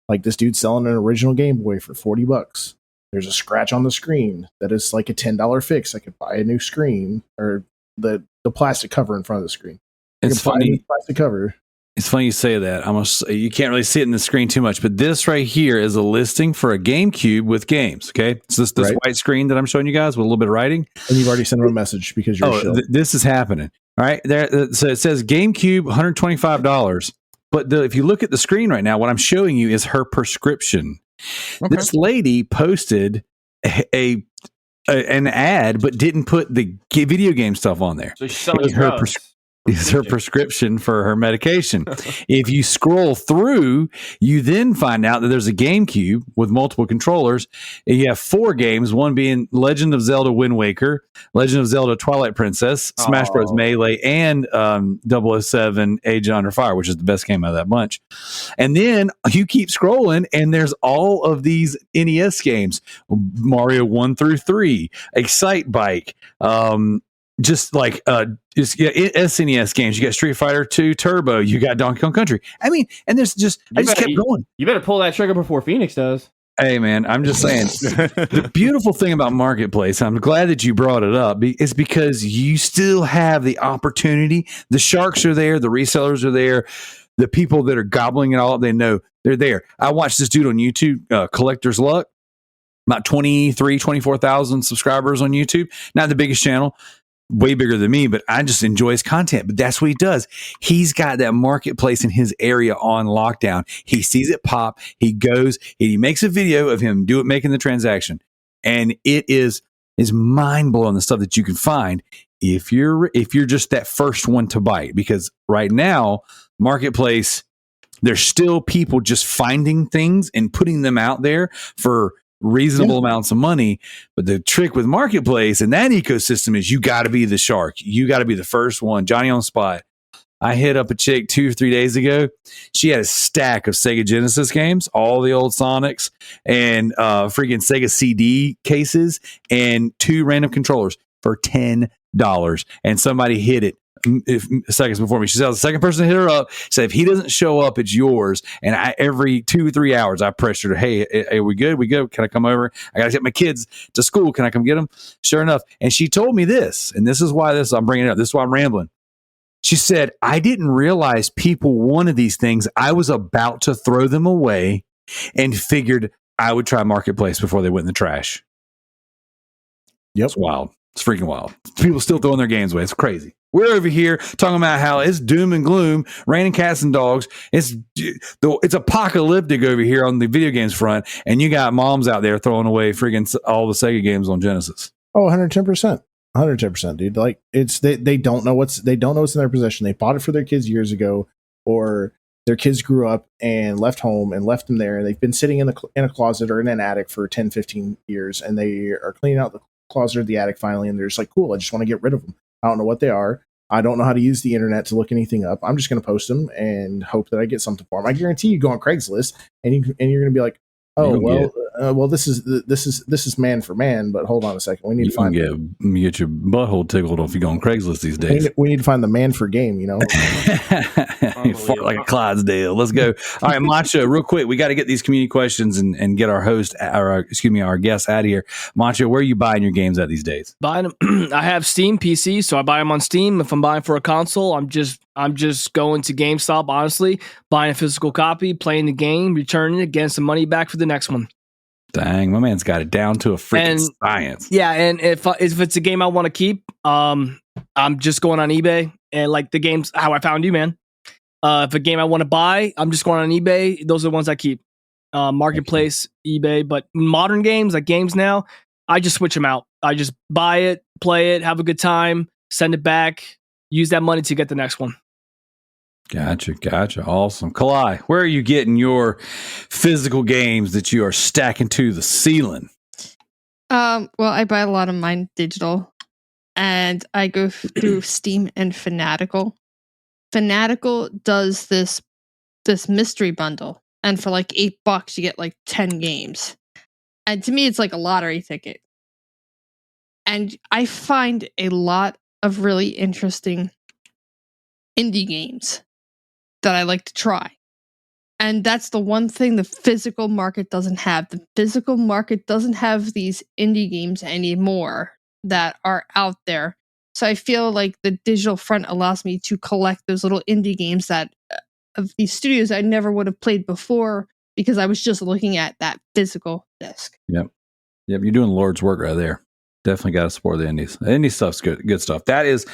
Like this dude selling an original Game Boy for $40. there's a scratch on the screen that is like a $10 fix. I could buy a new screen, or the plastic cover in front of the screen. It's funny. Plastic cover. It's funny you say that. You can't really see it in the screen too much, but this right here is a listing for a GameCube with games. Okay, it's this Right. white screen that I'm showing you guys with a little bit of writing. And you've already sent them a message because you're This is happening. All right, there. So it says GameCube, $125. But if you look at the screen right now, what I'm showing you is her prescription. Okay. This lady posted an ad, but didn't put the video game stuff on there. So she's selling Her drugs. Is her prescription for her medication. If you scroll through, you then find out that there's a GameCube with multiple controllers. And you have 4 games, one being Legend of Zelda Wind Waker, Legend of Zelda Twilight Princess, Smash Bros. Melee, and 007 Age of Under Fire, which is the best game out of that bunch. And then you keep scrolling, and there's all of these NES games, Mario 1 through 3, Excite Bike, just like SNES games. You got Street Fighter 2 Turbo, you got Donkey Kong Country. I mean, and there's just I just kept going. You better pull that trigger before Phoenix does. Hey man, I'm just saying the beautiful thing about Marketplace, I'm glad that you brought it up, is because you still have the opportunity. The sharks are there, the resellers are there, the people that are gobbling it all up, they know they're there. I watched this dude on YouTube, Collector's Luck, about 24,000 subscribers on YouTube. Not the biggest channel, way bigger than me, but I just enjoy his content. But that's what he does. He's got that marketplace in his area on lockdown. He sees it pop. He goes, he makes a video of him making the transaction. And it is mind blowing, the stuff that you can find if you're just that first one to bite. Because right now, marketplace, there's still people just finding things and putting them out there for reasonable amounts of money. But the trick with marketplace and that ecosystem is you got to be the shark. You got to be the first one. Johnny on spot. I hit up a chick 2 or 3 days ago. She had a stack of Sega Genesis games, all the old Sonics, and freaking Sega CD cases, and 2 random controllers for $10. And somebody hit it seconds before me. She said, the second person hit her up, said, if he doesn't show up, it's yours. And every 2 or 3 hours, I pressured her, hey, we good? We good? Can I come over? I got to get my kids to school. Can I come get them? Sure enough. And she told me this, and this is why I'm bringing it up. This is why I'm rambling. She said, I didn't realize people wanted these things. I was about to throw them away and figured I would try Marketplace before they went in the trash. Yep. It's wild. It's freaking wild. People still throwing their games away. It's crazy. We're over here talking about how it's doom and gloom, raining cats and dogs. It's apocalyptic over here on the video games front, and you got moms out there throwing away freaking all the Sega games on Genesis. Oh, 110%. 110%, dude. Like they don't know what's in their possession. They bought it for their kids years ago, or their kids grew up and left home and left them there, and they've been sitting in a closet or in an attic for 10, 15 years, and they are cleaning out the closet or the attic finally, and they're just like, cool, I just want to get rid of them. I don't know what they are. I don't know how to use the internet to look anything up. I'm just going to post them and hope that I get something for them. I guarantee you go on Craigslist and you're going to be like, oh, well, this is man for man, but hold on a second. We need to find you get your butthole tickled if you go on Craigslist these days. We need to find the man for game, you know. You fart like a Clydesdale. Let's go. All right, Macho, real quick. We got to get these community questions and get our our guests out of here. Macho, where are you buying your games at these days? Buying them. I have Steam PC, so I buy them on Steam. If I'm buying for a console, I'm just going to GameStop, honestly, buying a physical copy, playing the game, returning it, getting some money back for the next one. Dang, my man's got it down to a freaking science. Yeah, and if it's a game I want to keep, I'm just going on eBay, and like the game's how I found you, man. If a game I want to buy, I'm just going on eBay. Those are the ones I keep. Marketplace, eBay, but modern games, like games now, I just switch them out. I just buy it, play it, have a good time, send it back, use that money to get the next one. Gotcha. Awesome. Kalai, where are you getting your physical games that you are stacking to the ceiling? Well, I buy a lot of mine digital, and I go through Steam and Fanatical. Fanatical does this mystery bundle, and for like $8 you get like 10 games. And to me, it's like a lottery ticket. And I find a lot of really interesting indie games that I like to try. And that's the one thing the physical market doesn't have. The physical market doesn't have these indie games anymore that are out there. So I feel like the digital front allows me to collect those little indie games that of these studios I never would have played before because I was just looking at that physical disc. Yep. You're doing Lord's work right there. Definitely got to support the indies. The indie stuff's good stuff. That is,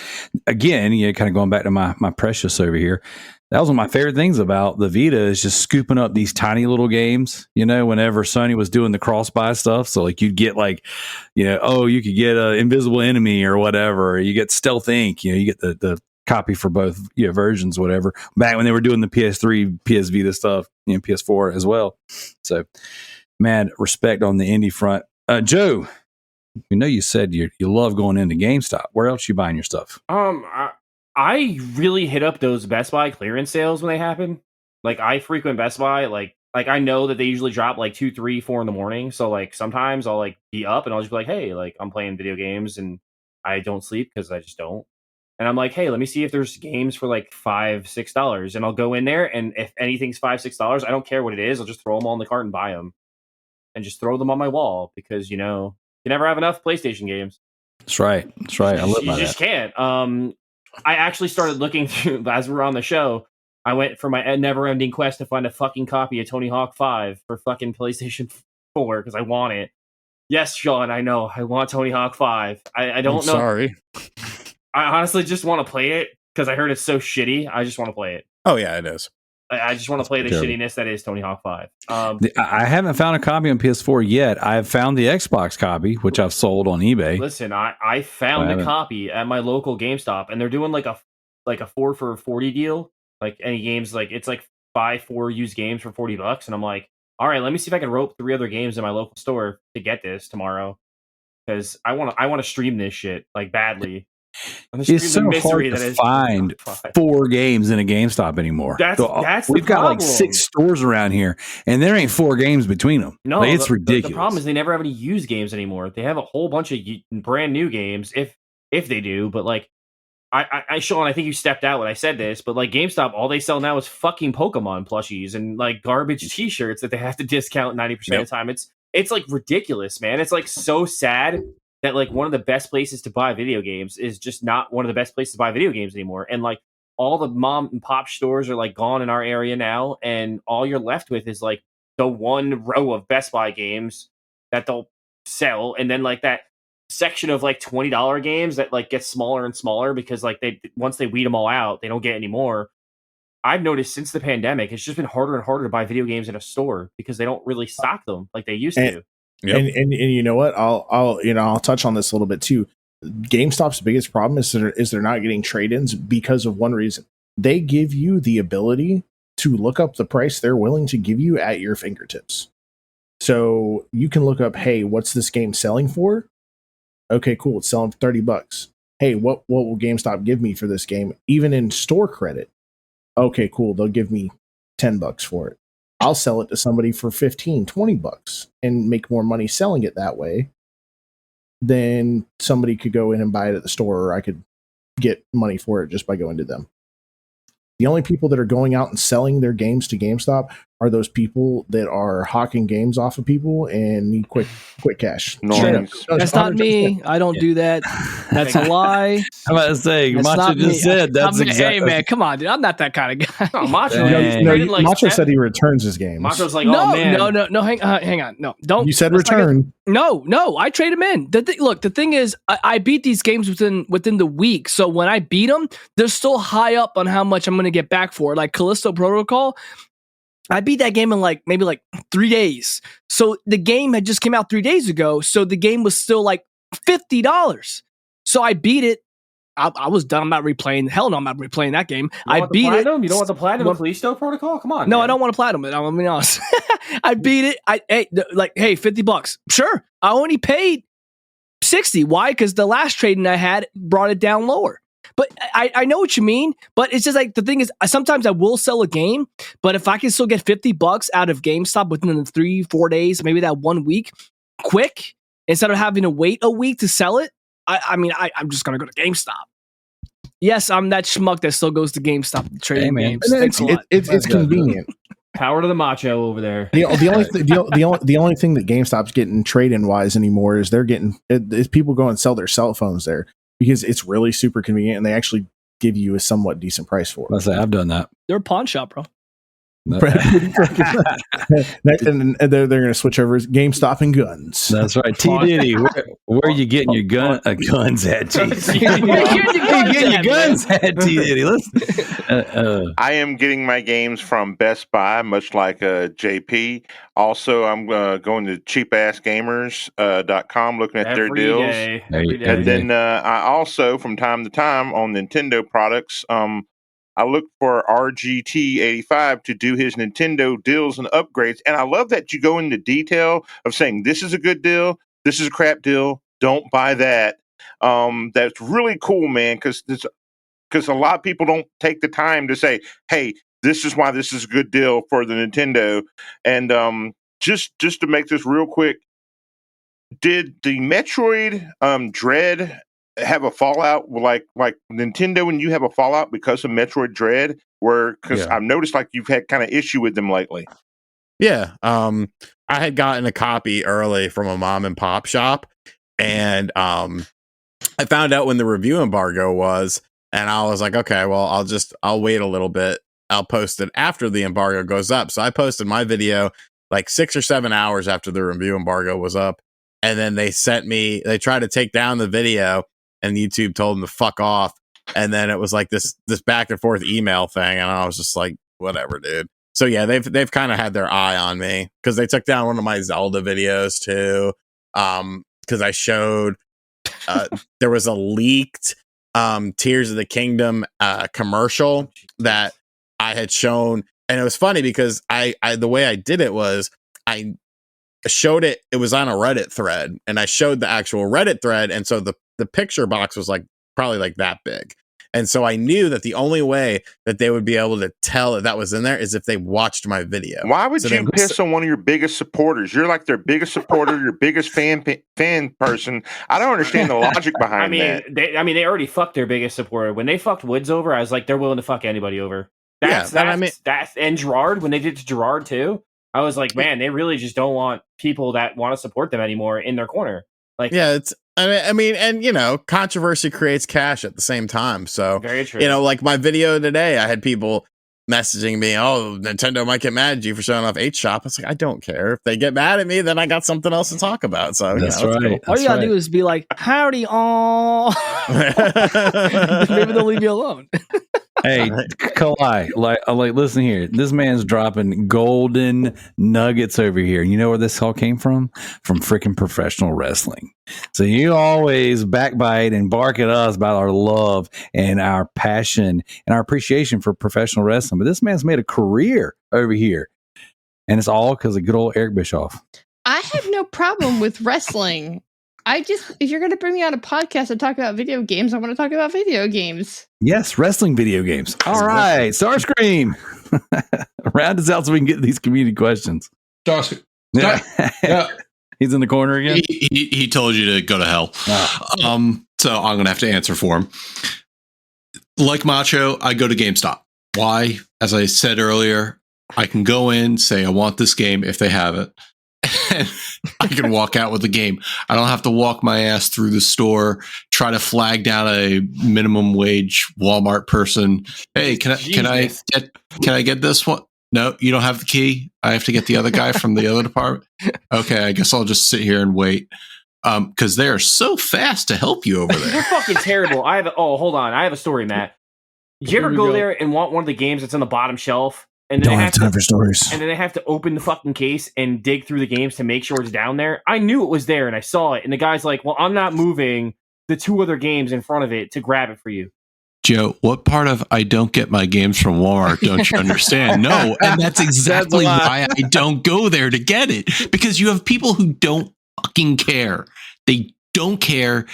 again, kind of going back to my precious over here. That was one of my favorite things about the Vita is just scooping up these tiny little games, whenever Sony was doing the cross-buy stuff. So like you'd get like, you could get an Invisible Enemy or whatever. Or you get Stealth Inc. You get the copy for both versions, whatever. Back when they were doing the PS3, PS Vita stuff, PS4 as well. So, man, respect on the indie front. Joe, you said you love going into GameStop. Where else you buying your stuff? I really hit up those Best Buy clearance sales when they happen. Like I frequent Best Buy. Like I know that they usually drop like 2, 3, 4 in the morning. So like sometimes I'll like be up and I'll just be like, hey, like I'm playing video games and I don't sleep because I just don't. And I'm like, hey, let me see if there's games for like $5, $6. And I'll go in there and if anything's $5, $6, I don't care what it is. I'll just throw them all in the cart and buy them and just throw them on my wall because you never have enough PlayStation games. That's right. I live by you just can't. I actually started looking through as we were on the show. I went for my never-ending quest to find a fucking copy of Tony Hawk 5 for fucking PlayStation 4 because I want it. Yes, Sean, I know. I want Tony Hawk 5. I don't know. Sorry. I honestly just want to play it because I heard it's so shitty. I just want to play it. Oh, yeah, it is. I just want to play the shittiness that is Tony Hawk 5. I haven't found a copy on PS4 yet. I've found the Xbox copy, which I've sold on eBay. Listen, I found a copy at my local GameStop, and they're doing like a 4 for $40 deal. Like any games, like it's like 4 used games for $40, and I'm like, all right, let me see if I can rope 3 other games in my local store to get this tomorrow because I want to stream this shit like badly. It's so hard to find 4 games in a GameStop anymore. That's we've got like 6 stores around here, and there ain't 4 games between them. No, like, it's ridiculous. The problem is they never have any used games anymore. They have a whole bunch of brand new games, if they do. But like, Sean, I think you stepped out when I said this. But like GameStop, all they sell now is fucking Pokemon plushies and like garbage T-shirts that they have to discount 90% of the time. It's like ridiculous, man. It's like so sad that like one of the best places to buy video games is just not one of the best places to buy video games anymore. And like all the mom and pop stores are like gone in our area now. And all you're left with is like the one row of Best Buy games that they'll sell. And then like that section of like $20 games that like gets smaller and smaller because like once they weed them all out, they don't get any more. I've noticed since the pandemic, it's just been harder and harder to buy video games in a store because they don't really stock them like they used to. Yep. And you know what? I'll touch on this a little bit too. GameStop's biggest problem is they're not getting trade-ins because of one reason. They give you the ability to look up the price they're willing to give you at your fingertips. So you can look up, hey, what's this game selling for? Okay, cool. It's selling for $30. Hey, what will GameStop give me for this game? Even in store credit. Okay, cool. They'll give me $10 for it. I'll sell it to somebody for $15, $20 and make more money selling it that way than somebody could go in and buy it at the store, or I could get money for it just by going to them. The only people that are going out and selling their games to GameStop are those people that are hawking games off of people and need quick cash. That's not me. I don't do that. That's a lie. I'm about to say, Macho just said that's exactly. Hey man, come on, dude. I'm not that kind of guy. No, Macho. Macho said he returns his games. Macho's like, oh man, no. Hang on. No, don't. You said return. No. I trade them in. Look, the thing is, I beat these games within the week. So when I beat them, they're still high up on how much I'm going to get back for. Like Callisto Protocol, I beat that game in maybe 3 days. So the game had just came out 3 days ago. So the game was still like $50. So I beat it. I was done. I'm not replaying. Hell no, I'm not replaying that game. I beat it. You don't want the platinum of Callisto Protocol? Come on. No, man. I don't want to platinum it. I'm being honest. I beat it. Hey, $50. Sure. I only paid $60. Why? Because the last trading I had brought it down lower. But I know what you mean, but it's just like the thing is sometimes I will sell a game, but if I can still get $50 out of GameStop within the 3-4 days, maybe that 1 week, quick, instead of having to wait a week to sell it, I'm just gonna go to GameStop. Yes, I'm that schmuck that still goes to GameStop to trade games. It's convenient. Power to the Macho over there. The only thing that GameStop's getting trade-in wise anymore is is people go and sell their cell phones there because it's really super convenient and they actually give you a somewhat decent price for it. I've done that. They're a pawn shop, bro. And they're going to switch over to GameStop and guns. That's right. T-Diddy, where are you getting your guns at, T? Where you getting your guns at, T-Diddy? I am getting my games from Best Buy, much like JP. Also, I'm going to cheapassgamers.com, looking at their deals. Every day. And then I also, from time to time, on Nintendo products, I look for RGT 85 to do his Nintendo deals and upgrades. And I love that you go into detail of saying, this is a good deal, this is a crap deal, don't buy that. That's really cool, man, because a lot of people don't take the time to say, hey, this is why this is a good deal for the Nintendo. And just to make this real quick, did the Metroid Dread have a fallout like Nintendo and you have a fallout because of Metroid Dread? Because I've noticed like you've had kind of issue with them lately. Yeah. I had gotten a copy early from a mom and pop shop, and I found out when the review embargo was, and I was like, okay, well, I'll wait a little bit. I'll post it after the embargo goes up. So I posted my video like 6 or 7 hours after the review embargo was up. And then they tried to take down the video, and YouTube told them to fuck off. And then it was like this back and forth email thing. And I was just like, whatever, dude. So yeah, they've kind of had their eye on me because they took down one of my Zelda videos too. Because I showed there was a leaked Tears of the Kingdom commercial that I had shown. And it was funny because I the way I did it was I showed it was on a Reddit thread, and I showed the actual Reddit thread, and so the picture box was like probably like that big, and so I knew that the only way that they would be able to tell that was in there is if they watched my video. Why would you piss on one of your biggest supporters? You're like their biggest supporter, your biggest fan person. I don't understand the logic behind that. They already fucked their biggest supporter when they fucked Woods over. I was like, they're willing to fuck anybody over. That's and Gerard, when they did to Gerard too, I was like, man, they really just don't want people that want to support them anymore in their corner. Like, yeah, I mean, and controversy creates cash at the same time. So very true. Like my video today, I had people messaging me, "Oh, Nintendo might get mad at you for showing off 8-Shop." I was like, I don't care. If they get mad at me, then I got something else to talk about. So that's right. Cool. All you gotta do is be like, "Howdy, all." Maybe they'll leave you alone. Hey, Kalai, like, listen here. This man's dropping golden nuggets over here. You know where this all came from? From freaking professional wrestling. So you always backbite and bark at us about our love and our passion and our appreciation for professional wrestling. But this man's made a career over here. And it's all because of good old Eric Bischoff. I have no problem with wrestling. If you're going to bring me on a podcast and talk about video games, I want to talk about video games. Yes, wrestling video games. All right, Starscream. Round us out so we can get these community questions. Starscream. Yeah. He's in the corner again. He told you to go to hell. Oh. So I'm going to have to answer for him. Like Macho, I go to GameStop. Why? As I said earlier, I can go in, say I want this game if they have it. And I can walk out with the game. I don't have to walk my ass through the store, try to flag down a minimum wage Walmart person. Hey, can I get this one? No, you don't have the key. I have to get the other guy from the other department. Okay, I guess I'll just sit here and wait. Because they are so fast to help you over there. They're fucking terrible. Hold on. I have a story, Matt. Did you ever go there and want one of the games that's on the bottom shelf? And then don't have time for stories. And then they have to open the fucking case and dig through the games to make sure it's down there. I knew it was there and I saw it. And the guy's like, well, I'm not moving the 2 other games in front of it to grab it for you. Joe, what part of I don't get my games from Walmart don't you understand? No, and that's exactly why I don't go there to get it. Because you have people who don't fucking care. They don't care.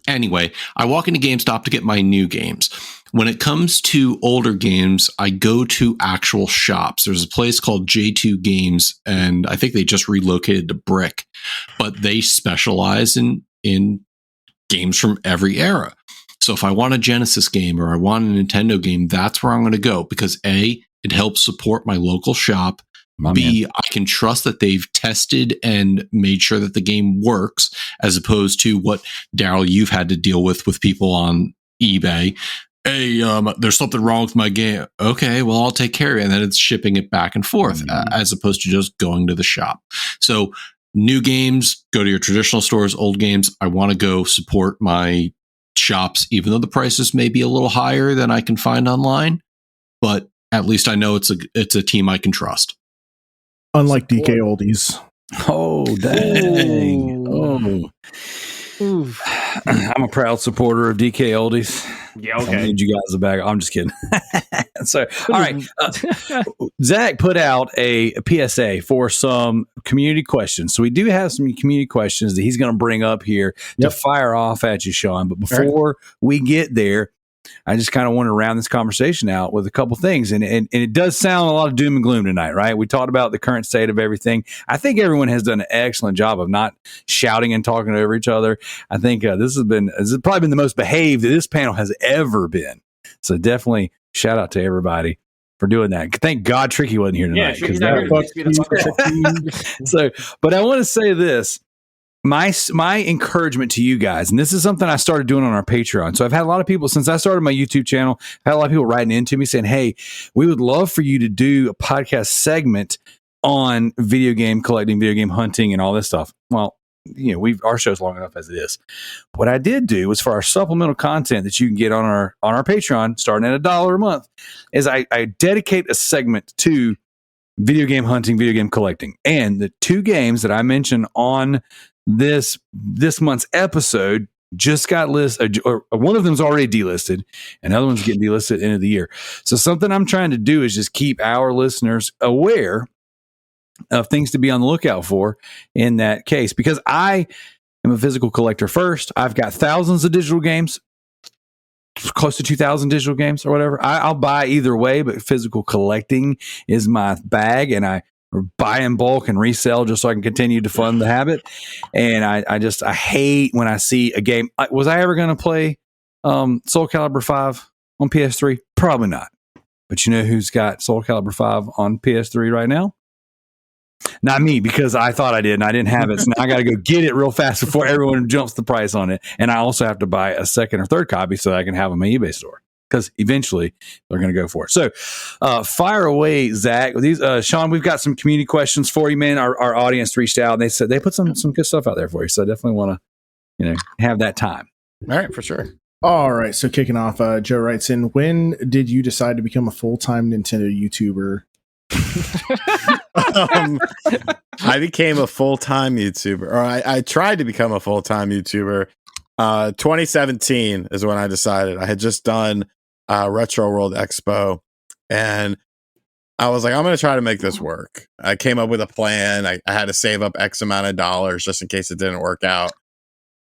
Anyway, I walk into GameStop to get my new games. When it comes to older games, I go to actual shops. There's a place called J2 Games, and I think they just relocated to Brick, but they specialize in games from every era. So if I want a Genesis game or I want a Nintendo game, that's where I'm going to go because A, It helps support my local shop. My B, man. I can trust that they've tested and made sure that the game works, as opposed to what, Darrell, you've had to deal with people on eBay. Hey, there's something wrong with my game. Okay, well, I'll take care of it. And then it's shipping it back and forth, as opposed to just going to the shop. So new games, go to your traditional stores. Old games, I want to go support my shops, even though the prices may be a little higher than I can find online. But at least I know it's a team I can trust. Unlike DK Oldies. Oh, dang. Oh. Oof. I'm a proud supporter of DK Oldies. Yeah, I okay. need you guys back. I'm just kidding. So, all right. Zach put out a PSA for some community questions. So we do have some community questions that he's going to bring up here to fire off at you, Sean. But before we get there, I just kind of want to round this conversation out with a couple things. And it does sound a lot of doom and gloom tonight, right? We talked about the current state of everything. I think everyone has done an excellent job of not shouting and talking over each other. I think this has probably been the most behaved that this panel has ever been. So definitely shout out to everybody for doing that. Thank God Tricky wasn't here tonight. Yeah, Tricky's not here. He needs to be the fuck up. So, but I want to say this. My encouragement to you guys, and this is something I started doing on our Patreon. So I've had a lot of people, since I started my YouTube channel, I've had a lot of people writing into me saying, hey, we would love for you to do a podcast segment on video game collecting, video game hunting, and all this stuff. Well, our show's long enough as it is. What I did do was, for our supplemental content that you can get on our Patreon, starting at $1 a month, is I dedicate a segment to video game hunting, video game collecting. And the two games that I mentioned on this month's episode just got listed, or one of them's already delisted, and the other one's getting delisted at the end of the year. So something I'm trying to do is just keep our listeners aware of things to be on the lookout for in that case, because I am a physical collector first. I've got thousands of digital games, close to 2,000 digital games or whatever. I'll buy either way, but physical collecting is my bag, and I buy in bulk and resell just so I can continue to fund the habit. And I hate when I see a game. Was I ever going to play Soul Calibur 5 on PS3? Probably not. But you know who's got Soul Calibur 5 on PS3 right now? Not me, because I thought I did and I didn't have it. So now I got to go get it real fast before everyone jumps the price on it. And I also have to buy a second or third copy so that I can have them on my eBay store, because eventually they're going to go for it. So fire away, Zach. These Sean, we've got some community questions for you, man. Our audience reached out and they said they put some good stuff out there for you. So I definitely want to have that time. All right, for sure. All right, so kicking off, Joe writes in, when did you decide to become a full-time Nintendo YouTuber? I became a full-time YouTuber, or I tried to become a full-time YouTuber. 2017 is when I decided. I had just done Retro World Expo, and I was like, I'm going to try to make this work. I came up with a plan. I had to save up X amount of dollars just in case it didn't work out,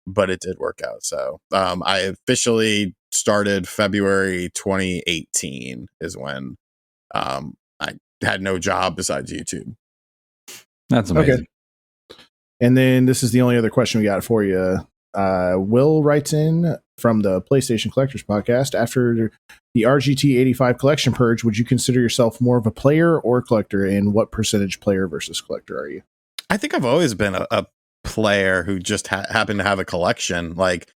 but it did work out. So I officially started February 2018 is when I had no job besides YouTube. That's amazing. Okay. And then this is the only other question we got for you. Will writes in from the PlayStation Collectors Podcast, after the RGT 85 collection purge, would you consider yourself more of a player or collector, and what percentage player versus collector are you? I think I've always been a player who just happened to have a collection. Like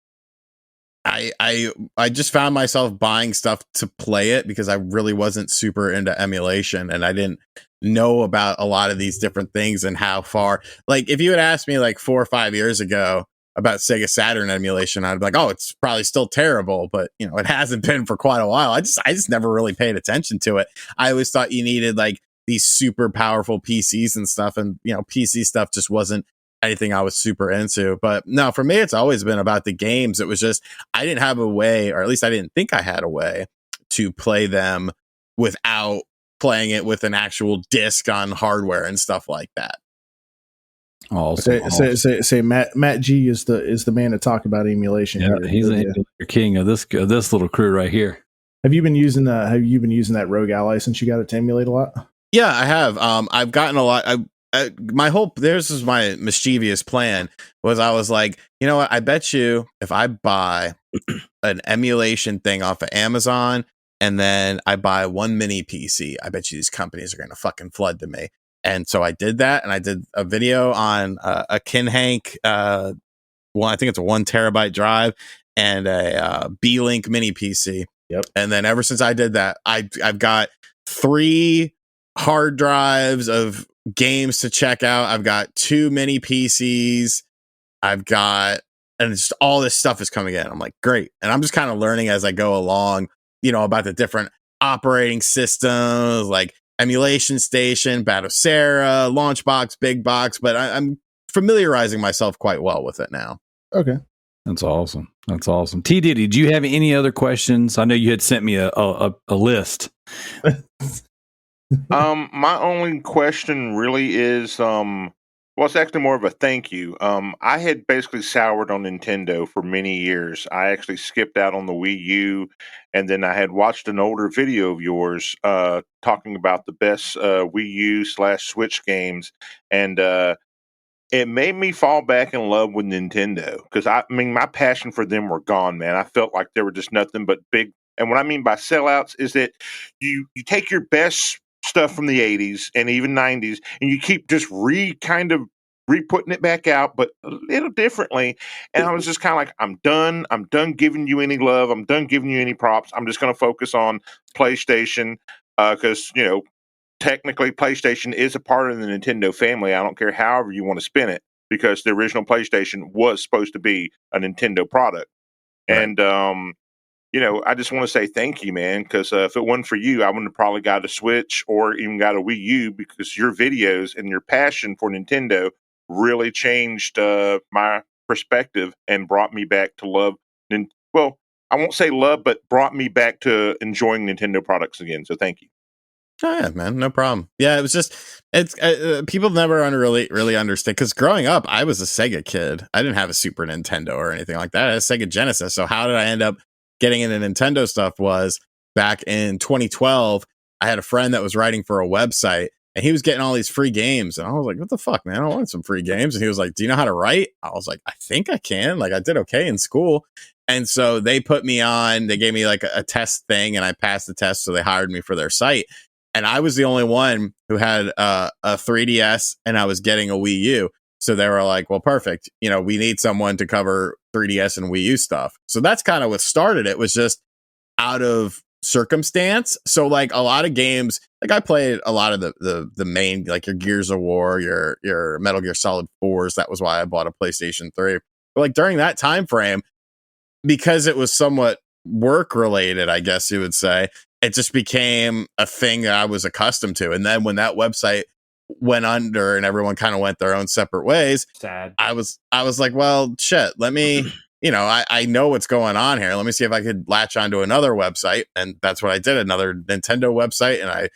I just found myself buying stuff to play it because I really wasn't super into emulation, and I didn't know about a lot of these different things and how far. Like if you had asked me like 4 or 5 years ago about Sega Saturn emulation, I'd be like, oh, it's probably still terrible, but it hasn't been for quite a while. I just never really paid attention to it. I always thought you needed like these super powerful PCs and stuff, and PC stuff just wasn't anything I was super into. But no, for me, it's always been about the games. It was just, I didn't have a way, or at least I didn't think I had a way to play them without playing it with an actual disc on hardware and stuff like that. Awesome. Say Matt G is the man to talk about emulation. Yeah, he's the king of this little crew right here. Have you been using that Rogue Ally since you got it to emulate a lot? Yeah, I have. I've gotten a lot. This is my mischievous plan, was I was like, you know what? I bet you if I buy an emulation thing off of Amazon and then I buy one mini PC. I bet you these companies are going to fucking flood to me. And so I did that, and I did a video on a Kinhank, I think it's a 1 terabyte drive, and a B-Link mini PC. Yep. And then ever since I did that, I've got 3 hard drives of games to check out. I've got 2 mini PCs. And just all this stuff is coming in. I'm like, great. And I'm just kind of learning as I go along, about the different operating systems, like Emulation Station, Batocera, Launchbox, Big Box. But I'm familiarizing myself quite well with it now. Okay. That's awesome. T-Diddy, do you have any other questions? I know you had sent me a list. My only question really is, well, it's actually more of a thank you. I had basically soured on Nintendo for many years. I actually skipped out on the Wii U, and then I had watched an older video of yours talking about the best Wii U/Switch games, and it made me fall back in love with Nintendo because I mean, my passion for them were gone, man. I felt like they were just nothing but big. And what I mean by sellouts is that you take your best stuff from the 80s and even 90s and you keep just re-putting it back out, but a little differently. And I was just kind of like, I'm done giving you any love. I'm done giving you any props. I'm just going to focus on PlayStation because, technically PlayStation is a part of the Nintendo family. I don't care however you want to spin it because the original PlayStation was supposed to be a Nintendo product. Right. And, I just want to say thank you, man, because if it wasn't for you, I wouldn't have probably got a Switch or even got a Wii U because your videos and your passion for Nintendo really changed my perspective and brought me back to love. Well, I won't say love, but brought me back to enjoying Nintendo products again. So thank you. Oh yeah, man, no problem. Yeah, it was just people never really understand because growing up, I was a Sega kid. I didn't have a Super Nintendo or anything like that. I had a Sega Genesis. So how did I end up getting into Nintendo stuff? Was back in 2012, I had a friend that was writing for a website, and he was getting all these free games, and I was like, "What the fuck, man? I want some free games." And he was like, "Do you know how to write?" I was like, "I think I can. Like, I did okay in school." And so they put me on. They gave me like a test thing, and I passed the test, so they hired me for their site. And I was the only one who had a 3DS, and I was getting a Wii U. So they were like, well, perfect. We need someone to cover 3DS and Wii U stuff. So that's kind of what started it, was just out of circumstance. So like a lot of games, like I played a lot of the main, like your Gears of War, your Metal Gear Solid 4s. That was why I bought a PlayStation 3. But like during that time frame, because it was somewhat work related, I guess you would say, it just became a thing that I was accustomed to. And then when that website went under and everyone kind of went their own separate ways, sad. I was like, well, shit, let me, I know what's going on here. Let me see if I could latch onto another website. And that's what I did, another Nintendo website. And I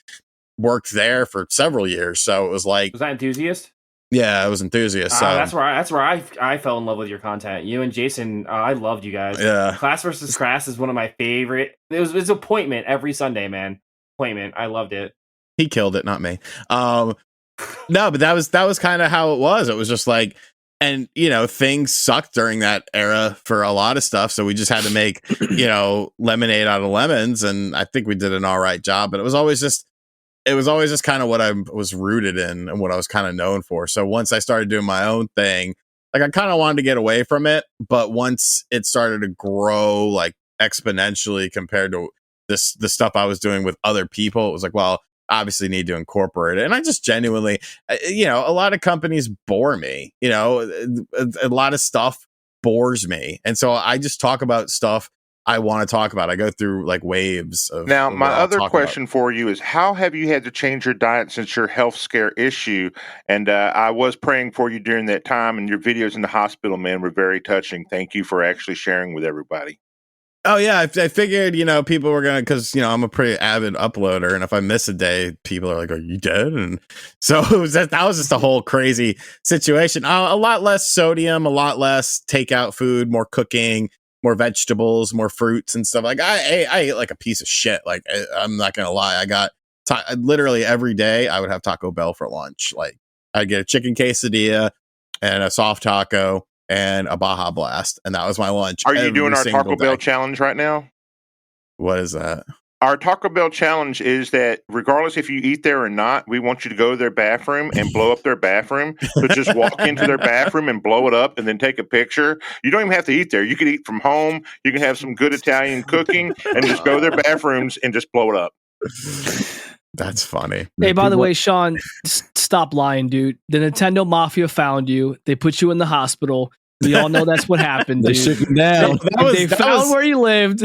worked there for several years. So it was like, was that Enthusiast? Yeah, I was Enthusiast. So that's where I fell in love with your content. You and Jason, I loved you guys. Yeah, Class versus Crass is one of my favorite. It was appointment every Sunday, man. Appointment, I loved it. He killed it, not me. No, but that was kind of how it was. It was just like, and things sucked during that era for a lot of stuff. So we just had to make lemonade out of lemons, and I think we did an all right job. But it was always just kind of what I was rooted in and what I was kind of known for. So once I started doing my own thing, like I kind of wanted to get away from it. But once it started to grow like exponentially compared to the stuff I was doing with other people, it was like, well, obviously need to incorporate it. And I just genuinely, a lot of companies bore me, a lot of stuff bores me. And so I just talk about stuff I want to talk about. I go through like waves of. Now, my other question for you is, how have you had to change your diet since your health scare issue? And I was praying for you during that time, and your videos in the hospital, man, were very touching. Thank you for actually sharing with everybody. Oh yeah, I figured people were gonna, because I'm a pretty avid uploader, and if I miss a day, people are like, "Are you dead?" And so that was just a whole crazy situation. A lot less sodium, a lot less takeout food, more cooking, more vegetables, more fruits and stuff. Like I ate like a piece of shit. Like I'm not gonna lie, I got literally every day I would have Taco Bell for lunch. Like I'd get a chicken quesadilla and a soft taco and a Baja Blast, and that was my lunch. Are you doing our Taco Bell challenge right now? What is that? Our Taco Bell challenge is that regardless if you eat there or not, we want you to go to their bathroom and blow up their bathroom. So just walk into their bathroom and blow it up and then take a picture. You don't even have to eat there. You can eat from home. You can have some good Italian cooking and just go to their bathrooms and just blow it up. That's funny. Hey, by the way, Sean, stop lying, dude. The Nintendo Mafia found you. They put you in the hospital. We all know that's what happened, They dude. shook him down. They found where you lived.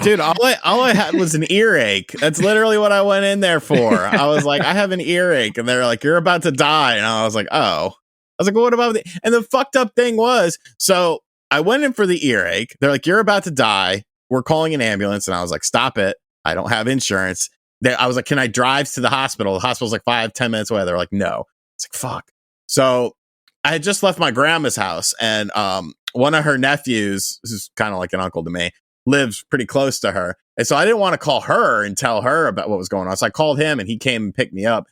Dude, all I had was an earache. That's literally what I went in there for. I was like, I have an earache. And they're like, you're about to die. And I was like, oh. I was like, well, what about And the fucked up thing was, so I went in for the earache. They're like, you're about to die. We're calling an ambulance. And I was like, stop it. I don't have insurance. I was like, can I drive to the hospital? The hospital's like 5-10 minutes away. They're like, no. It's like, fuck. So I had just left my grandma's house, and one of her nephews, who's kind of like an uncle to me, lives pretty close to her. And so I didn't want to call her and tell her about what was going on. So I called him, and he came and picked me up.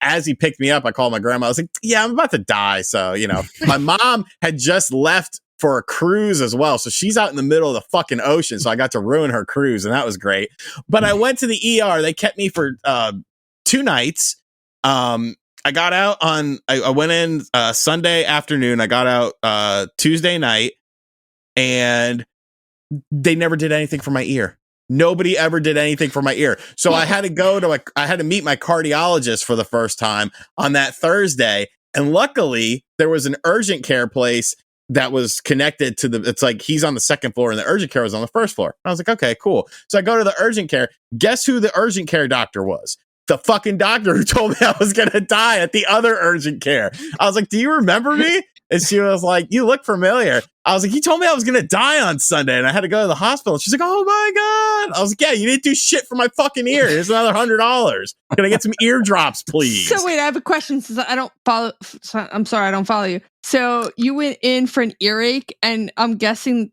As he picked me up, I called my grandma. I was like, yeah, I'm about to die. So, you know, my mom had just left for a cruise as well. So she's out in the middle of the fucking ocean. So I got to ruin her cruise, and that was great. But I went to the ER. They kept me for 2 nights. I got out I went in Sunday afternoon. I got out Tuesday night, and they never did anything for my ear. Nobody ever did anything for my ear. So I had to I had to meet my cardiologist for the first time on that Thursday. And luckily there was an urgent care place that was connected to it's like he's on the second floor and the urgent care was on the first floor. I was like, okay, cool. So I go to the urgent care. Guess who the urgent care doctor was? The fucking doctor who told me I was going to die at the other urgent care. I was like, do you remember me? And she was like, you look familiar. I was like, you told me I was going to die on Sunday and I had to go to the hospital. She's like, oh my God. I was like, yeah, you didn't do shit for my fucking ear. Here's another $100. Can I get some eardrops, please? So wait, I have a question since I don't follow. I'm sorry, I don't follow you. So you went in for an earache, and I'm guessing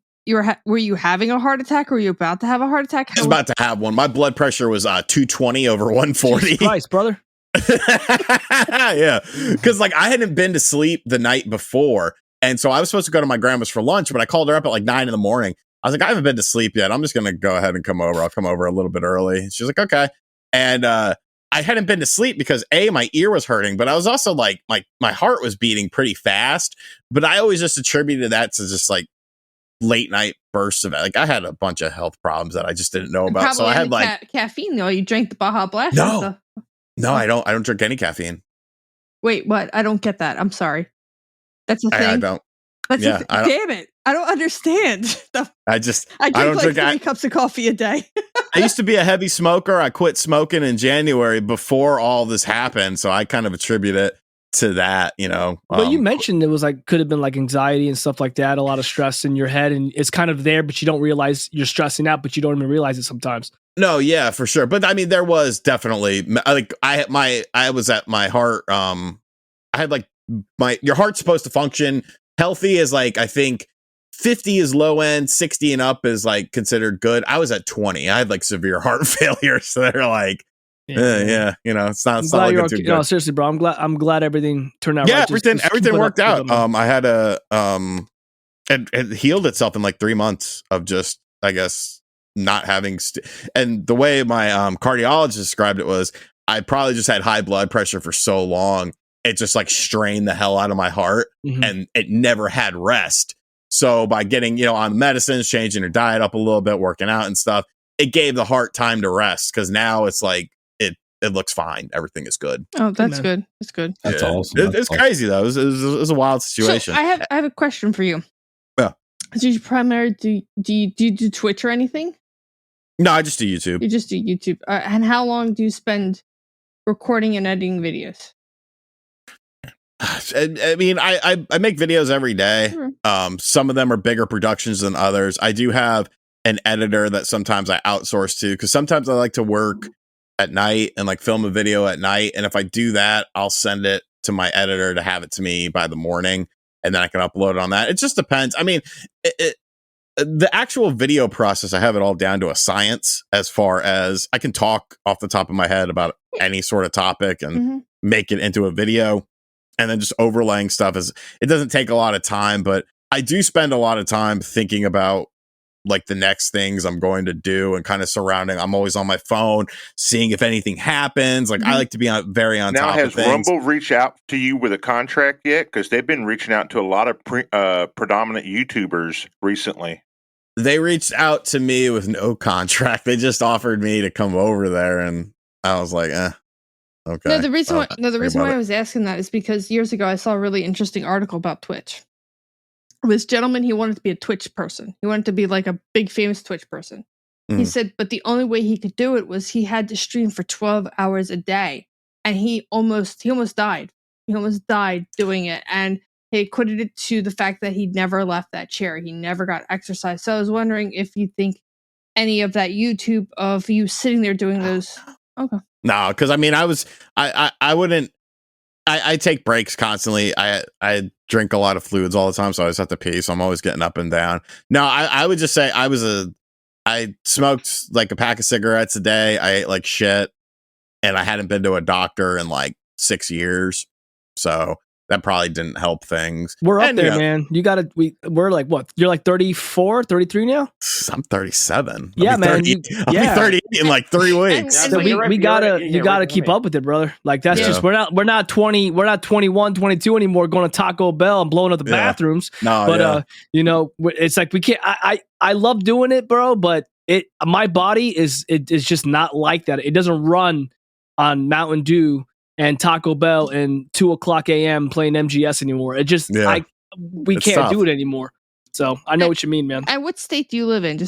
were you having a heart attack, or were you about to have a heart attack? I was about to have one. My blood pressure was 220 over 140. Jesus Christ, brother. Yeah, because like I hadn't been to sleep the night before, and so I was supposed to go to my grandma's for lunch, but I called her up at like 9 a.m. I was like, I haven't been to sleep yet. I'm just gonna go ahead and come over. I'll come over a little bit early. She's like, okay. And I hadn't been to sleep because my ear was hurting, but I was also like my heart was beating pretty fast. But I always just attributed that to just like late night bursts of it. Like I had a bunch of health problems that I just didn't know about. So I had like caffeine though. You drank the Baja Blast. No, I don't drink any caffeine. Wait, what? I don't get that. I'm sorry. That's a thing. I don't. Damn it! I don't understand. I drink like 3 cups of coffee a day. I used to be a heavy smoker. I quit smoking in January before all this happened, so I kind of attribute it to that. You know. But you mentioned it was like could have been like anxiety and stuff like that. A lot of stress in your head, and it's kind of there, but you don't realize you're stressing out, but you don't even realize it sometimes. No, yeah, for sure. But I mean, there was definitely like I was at my heart. I had like your heart's supposed to function healthy is like, I think 50 is low end, 60 and up is like considered good. I was at 20. I had like severe heart failure. So they're like, yeah, you know, it's not looking too good. No, seriously, bro. I'm glad everything turned out. Yeah, right. everything worked out. I had it healed itself in like 3 months of just, I guess, not having and the way my cardiologist described it was I probably just had high blood pressure for so long it just like strained the hell out of my heart, and it never had rest. So by getting, you know, on medicines, changing your diet up a little bit, working out and stuff, it gave the heart time to rest, because now it's like it looks fine, everything is good. Oh, that's good. That's good. That's awesome. It's crazy though. It was a wild situation. So I have a question for you. Yeah. Do you primarily do you do Twitch or anything? No, I just do YouTube. You just do YouTube. And how long do you spend recording and editing videos? I mean, I make videos every day. Sure. Some of them are bigger productions than others. I do have an editor that sometimes I outsource to, because sometimes I like to work at night and like film a video at night. And if I do that, I'll send it to my editor to have it to me by the morning, and then I can upload it on that. It just depends. I mean, the actual video process, I have it all down to a science, as far as I can talk off the top of my head about any sort of topic and make it into a video. And then just overlaying stuff it doesn't take a lot of time, but I do spend a lot of time thinking about like the next things I'm going to do and kind of surrounding. I'm always on my phone, seeing if anything happens. Like I like to be very on now, top has of things. Rumble reached out to you with a contract yet? Because they've been reaching out to a lot of predominant YouTubers recently. They reached out to me with no contract. They just offered me to come over there, and I was like, okay. No, the reason why I it. was asking that is because years ago I saw a really interesting article about Twitch. This gentleman, he wanted to be a Twitch person. He wanted to be like a big famous Twitch person. He said, but the only way he could do it was he had to stream for 12 hours a day. And he almost died. He almost died doing it. And he equated it to the fact that he never left that chair. He never got exercise. So I was wondering if you think any of that YouTube of you sitting there doing those. Okay. No, because I mean, I wouldn't. I take breaks constantly. I drink a lot of fluids all the time, so I always have to pee. So I'm always getting up and down. No, I would just say I smoked like a pack of cigarettes a day. I ate like shit, and I hadn't been to a doctor in like 6 years. So that probably didn't help things. We're up there, man. We're like, what? You're like 34, 33 now? I'm 37. Yeah, man. I'll be 30 in like 3 weeks. So you gotta keep up with it, brother. Like that's just we're not 21, 22 anymore going to Taco Bell and blowing up the bathrooms. No, but it's like we can't. I love doing it, bro. But my body is just not like that. It doesn't run on Mountain Dew and Taco Bell and 2:00 a.m. playing MGS anymore. It just we can't tough. do it anymore. So I know what you mean, man. And what state do you live in?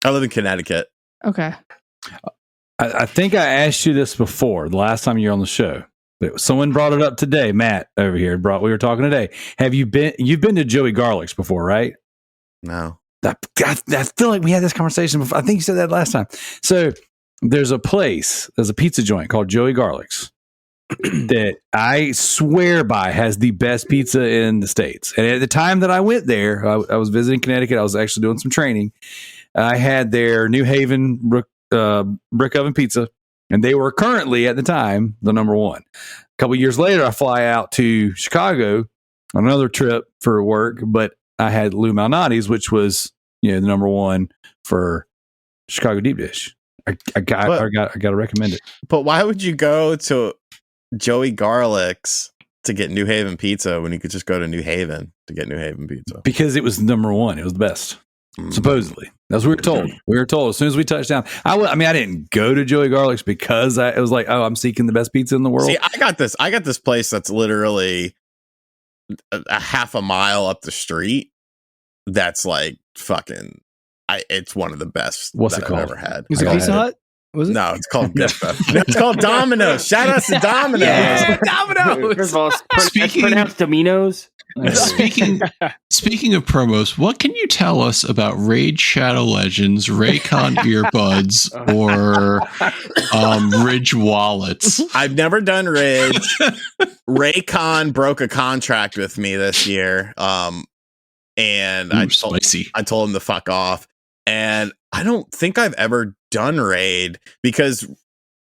I live in Connecticut. Okay. I think I asked you this before, the last time you were on the show. But someone brought it up today. Matt over here we were talking today. You've been to Joey Garlic's before, right? No. I feel like we had this conversation before. I think you said that last time. So there's a pizza joint called Joey Garlic's that I swear by has the best pizza in the States. And at the time that I went there, I was visiting Connecticut. I was actually doing some training. I had their New Haven brick oven pizza, and they were currently at the time the number one. A couple years later, I fly out to Chicago on another trip for work, but I had Lou Malnati's, which was the number one for Chicago deep dish. I got to recommend it. But why would you go to Joey Garlic's to get New Haven pizza when you could just go to New Haven to get New Haven pizza? Because it was number one. It was the best. Supposedly. That's what we were told. We were told as soon as we touched down. I didn't go to Joey Garlic's because it was like, I'm seeking the best pizza in the world. See, I got this place that's literally a half a mile up the street. That's like fucking. It's one of the best. What's that it called? I've ever had. Is it Pizza Hut? Was it? No, it's called it's called Domino's. Shout out to Domino's. Yeah, Domino's. First of all, it's pronounced Domino's. Speaking of promos, what can you tell us about Raid Shadow Legends, Raycon earbuds, or Ridge wallets? I've never done Ridge. Raycon broke a contract with me this year, and I told him to fuck off. And I don't think I've ever done Raid because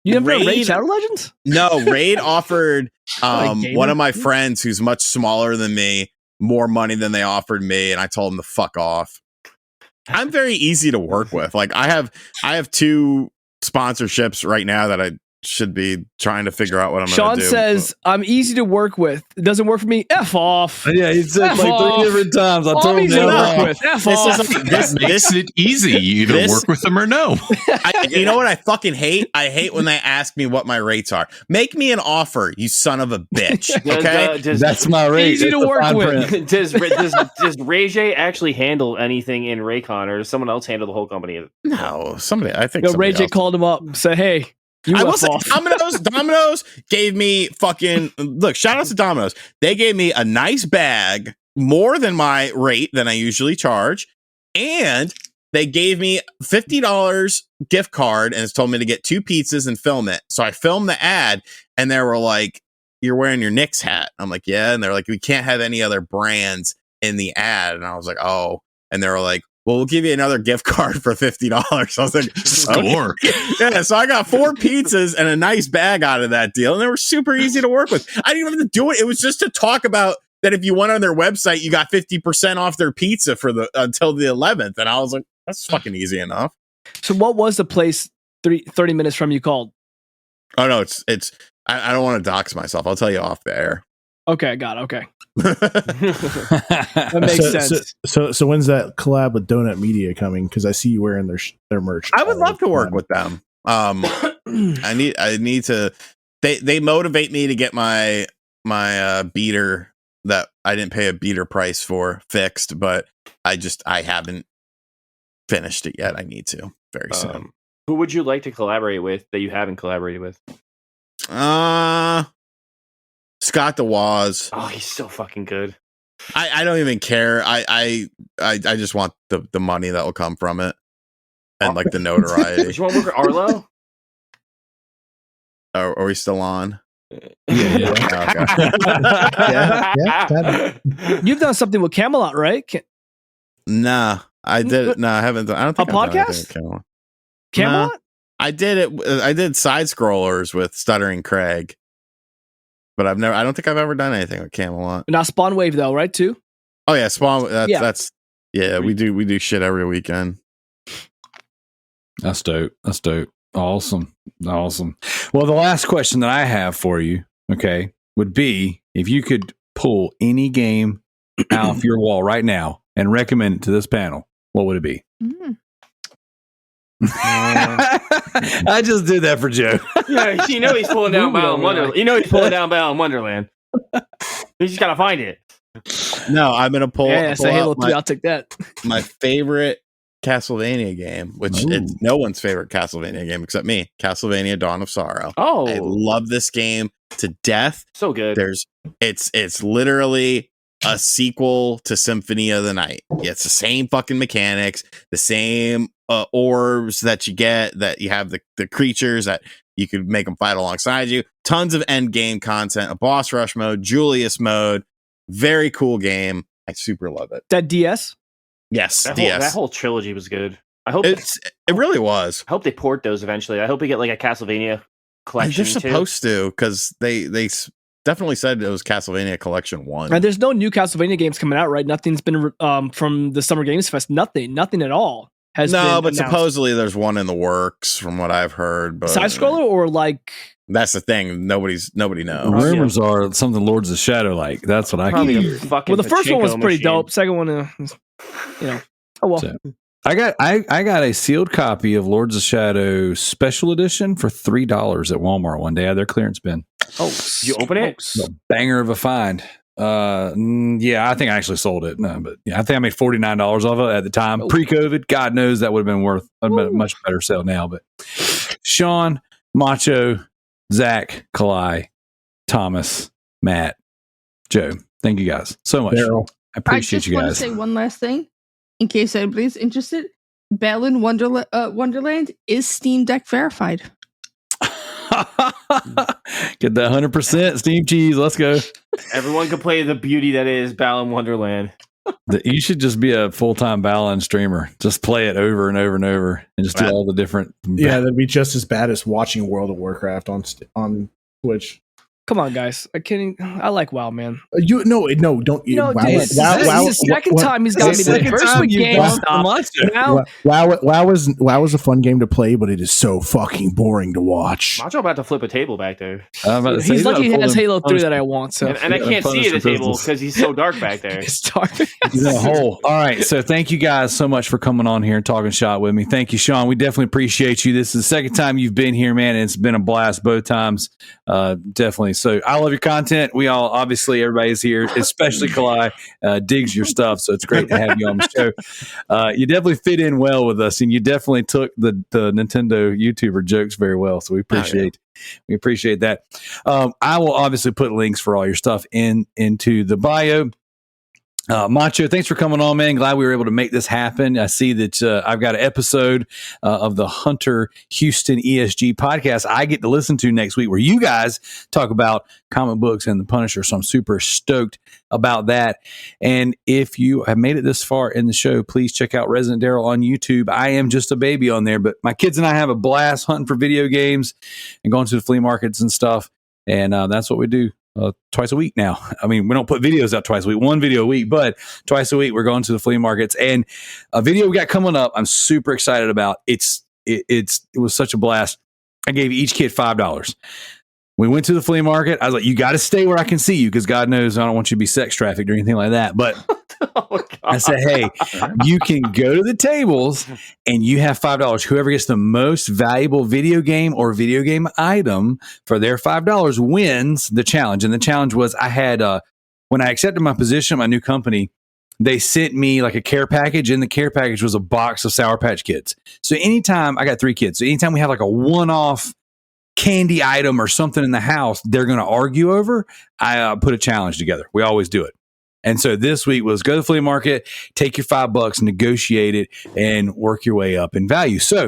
you never done Raid Shadow Legends? No, Raid offered one of my friends who's much smaller than me more money than they offered me, and I told him to fuck off. I'm very easy to work with. Like I have 2 sponsorships right now that I should be trying to figure out what I'm going to do. Sean says, I'm easy to work with. It doesn't work for me. F off. Yeah, he said like 3 different times. I told him to work with. F off. This makes it easy. You either work with them or no. You know what I fucking hate? I hate when they ask me what my rates are. Make me an offer, you son of a bitch. Okay? That's my rate. Easy to work with. Does Ray J actually handle anything in Raycon, or does someone else handle the whole company? No, I think Ray J called him up and said, hey, I will say Domino's gave me shout out to Domino's. They gave me a nice bag, more than my rate than I usually charge. And they gave me $50 gift card and it's told me to get 2 pizzas and film it. So I filmed the ad and they were like, you're wearing your Knicks hat. I'm like, yeah. And they're like, we can't have any other brands in the ad. And I was like, oh. And they were like, well, we'll give you another gift card for $50. I was like, score. Yeah, so I got 4 pizzas and a nice bag out of that deal, and they were super easy to work with. I didn't even have to do it. It was just to talk about that if you went on their website, you got 50% off their pizza for until the 11th. And I was like, that's fucking easy enough. So what was the place 30 minutes from you called? Oh no, I don't want to dox myself. I'll tell you off the air. Okay, got it. Okay. That makes sense. So when's that collab with Donut Media coming? Because I see you wearing their merch. I would love to work with them. I need to. They motivate me to get my beater that I didn't pay a beater price for fixed, but I haven't finished it yet. I need to very soon. Who would you like to collaborate with that you haven't collaborated with? Scott DeWaz. Oh, he's so fucking good. I don't even care. I just want the money that will come from it and like the notoriety. Do you want to work with Arlo? Are we still on? Yeah. You've done something with Camelot, right? Nah, I did. No, I haven't. I don't think A I've done anything podcast? with Camelot. Camelot? Nah, I did it. I did side scrollers with Stuttering Craig, but I don't think I've ever done anything with Camelot. Now Spawn Wave though, right? Too. Oh yeah, Spawn. Yeah. That's we do shit every weekend. That's dope. Awesome. Well, the last question that I have for you, okay, would be if you could pull any game out of your wall right now and recommend it to this panel, what would it be? I just did that for Joe. Yeah, you know he's pulling down Battle in Wonderland. You know he's pulling down Battle in Wonderland. You just gotta find it. No, I'm gonna pull. Yeah, pull so Halo out 3, I'll take that. my favorite Castlevania game, which it's no one's favorite Castlevania game except me. Castlevania: Dawn of Sorrow. Oh, I love this game to death. So good. It's literally a sequel to Symphony of the Night. Yeah, it's the same fucking mechanics, the same orbs that you get, that you have the creatures that you could make them fight alongside you. Tons of end game content, a boss rush mode, Julius mode. Very cool game. I super love it. That DS? Yes, that whole trilogy was good. I hope it really was. I hope they port those eventually. I hope we get like a Castlevania collection. They're supposed to, because they definitely said it was Castlevania Collection 1. And there's no new Castlevania games coming out, right? Nothing's been from the Summer Games Fest. Nothing at all has been but announced. supposedly there's one in the works from what I've heard. But side scroller or like that's the thing. Nobody knows. Rumors are something Lords of Shadow like. That's what I Probably can a hear. fucking well, the first one was pachinko pretty machine. dope. Second one, oh well. So, I got a sealed copy of Lords of Shadow Special Edition for $3 at Walmart one day out of their clearance bin. Oh, you open it? A banger of a find. Yeah, I think I actually sold it. No, but yeah, I think I made $49 off of it at the time. Pre-COVID, God knows that would have been worth a much better sale now. But Sean, Macho, Zach, Kalai, Thomas, Matt, Joe, thank you guys so much. Daryl. I appreciate you I guys. just want to say one last thing, in case anybody's interested. Battle in Wonderland is Steam Deck verified. Get that 100% Steam cheese. Let's go. Everyone can play the beauty that is Battle in Wonderland. You should just be a full-time Balan streamer. Just play it over and over and over, and just do all the different. Yeah, that'd be just as bad as watching World of Warcraft on Twitch. Come on, guys. I like WoW, man. Don't. No, WoW, dude, this is the second time he's got me there. First with GameStop. WoW is a fun game to play, but it is so fucking boring to watch. Macho about to flip a table back there. He's lucky he has Halo 3 that I want. So, and I can't see the table because he's so dark back there. It's dark. He's in a hole. All right. So thank you guys so much for coming on here and talking shop with me. Thank you, Sean. We definitely appreciate you. This is the second time you've been here, man, and it's been a blast both times. Definitely. So I love your content. We all, obviously, everybody's here, especially Kalai, digs your stuff. So it's great to have you on the show. You definitely fit in well with us, and you definitely took the Nintendo YouTuber jokes very well. So we appreciate that. I will obviously put links for all your stuff into the bio. Macho, thanks for coming on, man. Glad we were able to make this happen. I see that I've got an episode of the Hunter Houston ESG podcast I get to listen to next week where you guys talk about comic books and the Punisher. So I'm super stoked about that. And if you have made it this far in the show, please check out Residentdarrell on YouTube. I am just a baby on there, but my kids and I have a blast hunting for video games and going to the flea markets and stuff. And that's what we do twice a week now. I mean, we don't put videos out twice a week, one video a week, but twice a week we're going to the flea markets. And a video we got coming up, I'm super excited about. It was such a blast. I gave each kid $5. We went to the flea market. I was like, you got to stay where I can see you because God knows I don't want you to be sex trafficked or anything like that. But I said, hey, you can go to the tables and you have $5. Whoever gets the most valuable video game or video game item for their $5 wins the challenge. And the challenge was I had, when I accepted my position at my new company, they sent me like a care package, and the care package was a box of Sour Patch Kids. So anytime, I got 3 kids. So anytime we have like a one-off candy item or something in the house they're going to argue over, I put a challenge together. We always do it. And so this week was go to the flea market, take your $5, negotiate it, and work your way up in value. So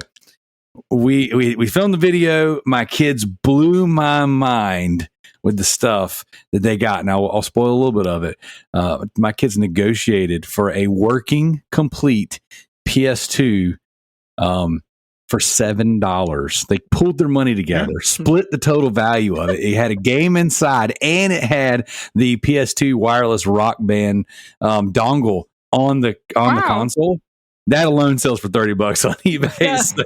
we filmed the video. My kids blew my mind with the stuff that they got. Now I'll spoil a little bit of it. My kids negotiated for a working, complete PS2 for $7. They pulled their money together, split the total value of it. It had a game inside, and it had the PS2 wireless Rock Band dongle on the console. That alone sells for $30 on eBay. So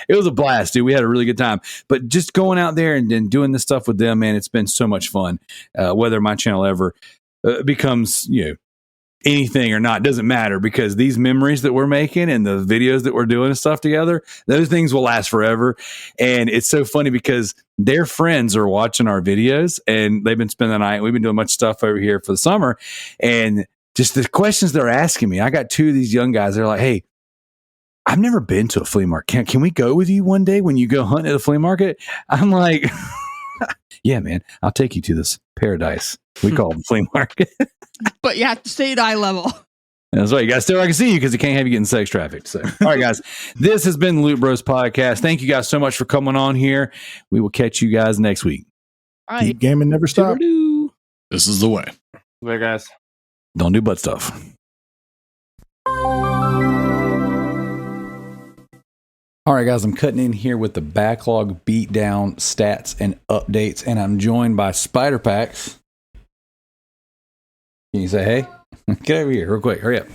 it was a blast, dude. We had a really good time. But just going out there and doing this stuff with them, man, it's been so much fun. Whether my channel ever becomes, anything or not, doesn't matter, because these memories that we're making and the videos that we're doing and stuff together, those things will last forever. And it's so funny because their friends are watching our videos and they've been spending the night. We've been doing much stuff over here for the summer, and just the questions they're asking me. I got 2 of these young guys. They're like, hey, I've never been to a flea market. Can we go with you one day when you go hunting at a flea market? I'm like, yeah, man, I'll take you to this paradise we call the flea market. But you have to stay at eye level. That's right. You got to stay where I can see you because they can't have you getting sex trafficked. So, all right, guys, this has been the Loot Bros Podcast. Thank you guys so much for coming on here. We will catch you guys next week. All right. Keep gaming, never stop. This is the way. Later, guys. Don't do butt stuff. All right, guys, I'm cutting in here with the backlog beatdown stats and updates, and I'm joined by Spider Packs. Can you say hey? Get over here real quick. Hurry up.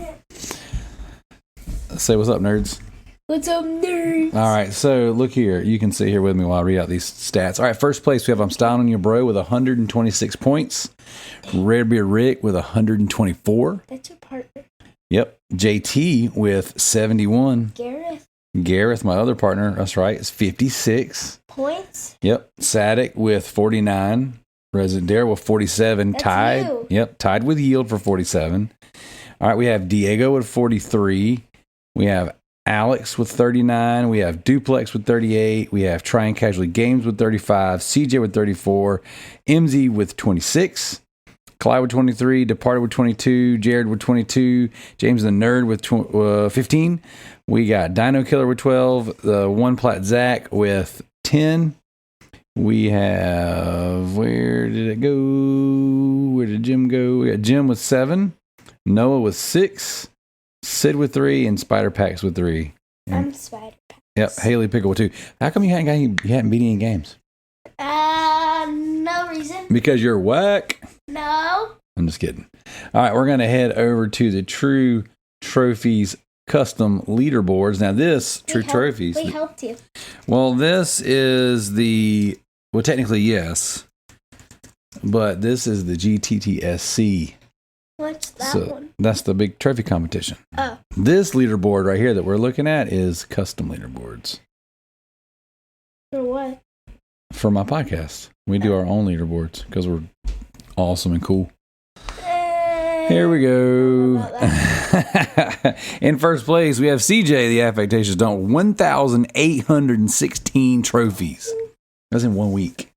Say what's up, nerds. What's up, nerds? All right, so look here. You can sit here with me while I read out these stats. All right, first place we have I'm Styling on Your Bro with 126 points. Redbeard Rick with 124. That's your partner. Yep. JT with 71. Gareth, my other partner, that's right, is 56 points. Yep. Sadik with 49. Residentdarrell with 47. That's tied. you. Yep. Tied with Yield for 47. All right. We have Diego with 43. We have Alex with 39. We have Duplex with 38. We have Trying Casually Games with 35. CJ with 34. MZ with 26. Kalai with 23. Departed with 22. Jared with 22. James the Nerd with 15. We got Dino Killer with 12. The One Plat Zach with 10. We have, where did it go? Where did Jim go? We got Jim with 7. Noah with 6. Sid with 3. And Spider Packs with 3. I'm Spider Packs. Yep. Haley Pickle with 2. How come you hadn't beat any games? No reason. Because you're whack. No. I'm just kidding. All right, we're going to head over to the True Trophies custom leaderboards. Now this True Trophies. We helped you. Well, this is well, technically yes, but this is the GTTSC. What's that one? That's the big trophy competition. Oh. This leaderboard right here that we're looking at is custom leaderboards. For what? For my podcast. We do our own leaderboards because we're awesome and cool. Here we go. In first place, we have CJ, the Affectations Don't, 1,816 trophies. That's in 1 week.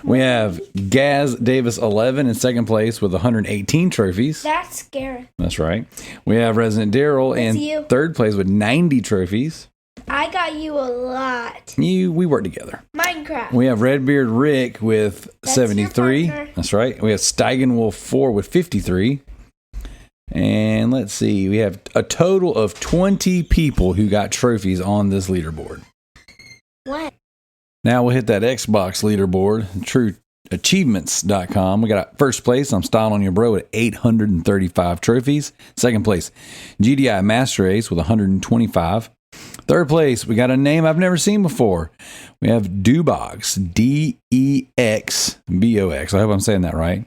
We have Gaz Davis 11 in second place with 118 trophies. That's scary. That's right. We have Residentdarrell in third place with 90 trophies. I got you a lot. We work together. Minecraft. We have Redbeard Rick with 73. That's right. We have Steigenwolf 4 with 53. And let's see, we have a total of 20 people who got trophies on this leaderboard. What? Now we'll hit that Xbox leaderboard, True achievements.com. We got first place. I'm styling your bro at 835 trophies. Second place, GDI Master Ace with 125. Third place, we got a name I've never seen before. We have Debox, Dexbox. I hope I'm saying that right.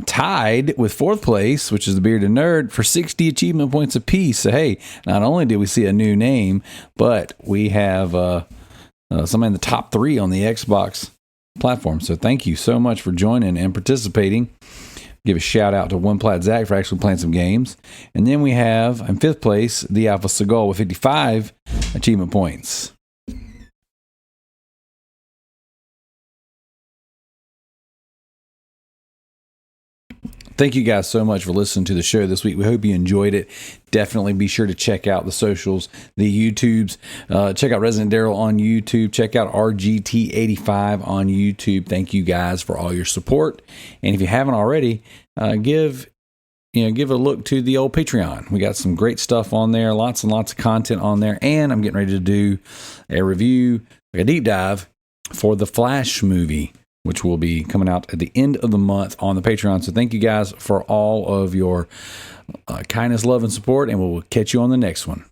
Tied with fourth place, which is the Bearded Nerd, for 60 achievement points apiece. So, hey, not only did we see a new name, but we have somebody in the top 3 on the Xbox platform. So, thank you so much for joining and participating. Give a shout out to One Plat Zach for actually playing some games. And then we have, in fifth place, the Alpha Seagull with 55 achievement points. Thank you guys so much for listening to the show this week. We hope you enjoyed it. Definitely be sure to check out the socials, the YouTubes. Check out Resident Darrell on YouTube. Check out RGT85 on YouTube. Thank you guys for all your support. And if you haven't already, give a look to the old Patreon. We got some great stuff on there, lots and lots of content on there. And I'm getting ready to do a review, a deep dive for the Flash movie, which will be coming out at the end of the month on the Patreon. So thank you guys for all of your kindness, love, and support, and we'll catch you on the next one.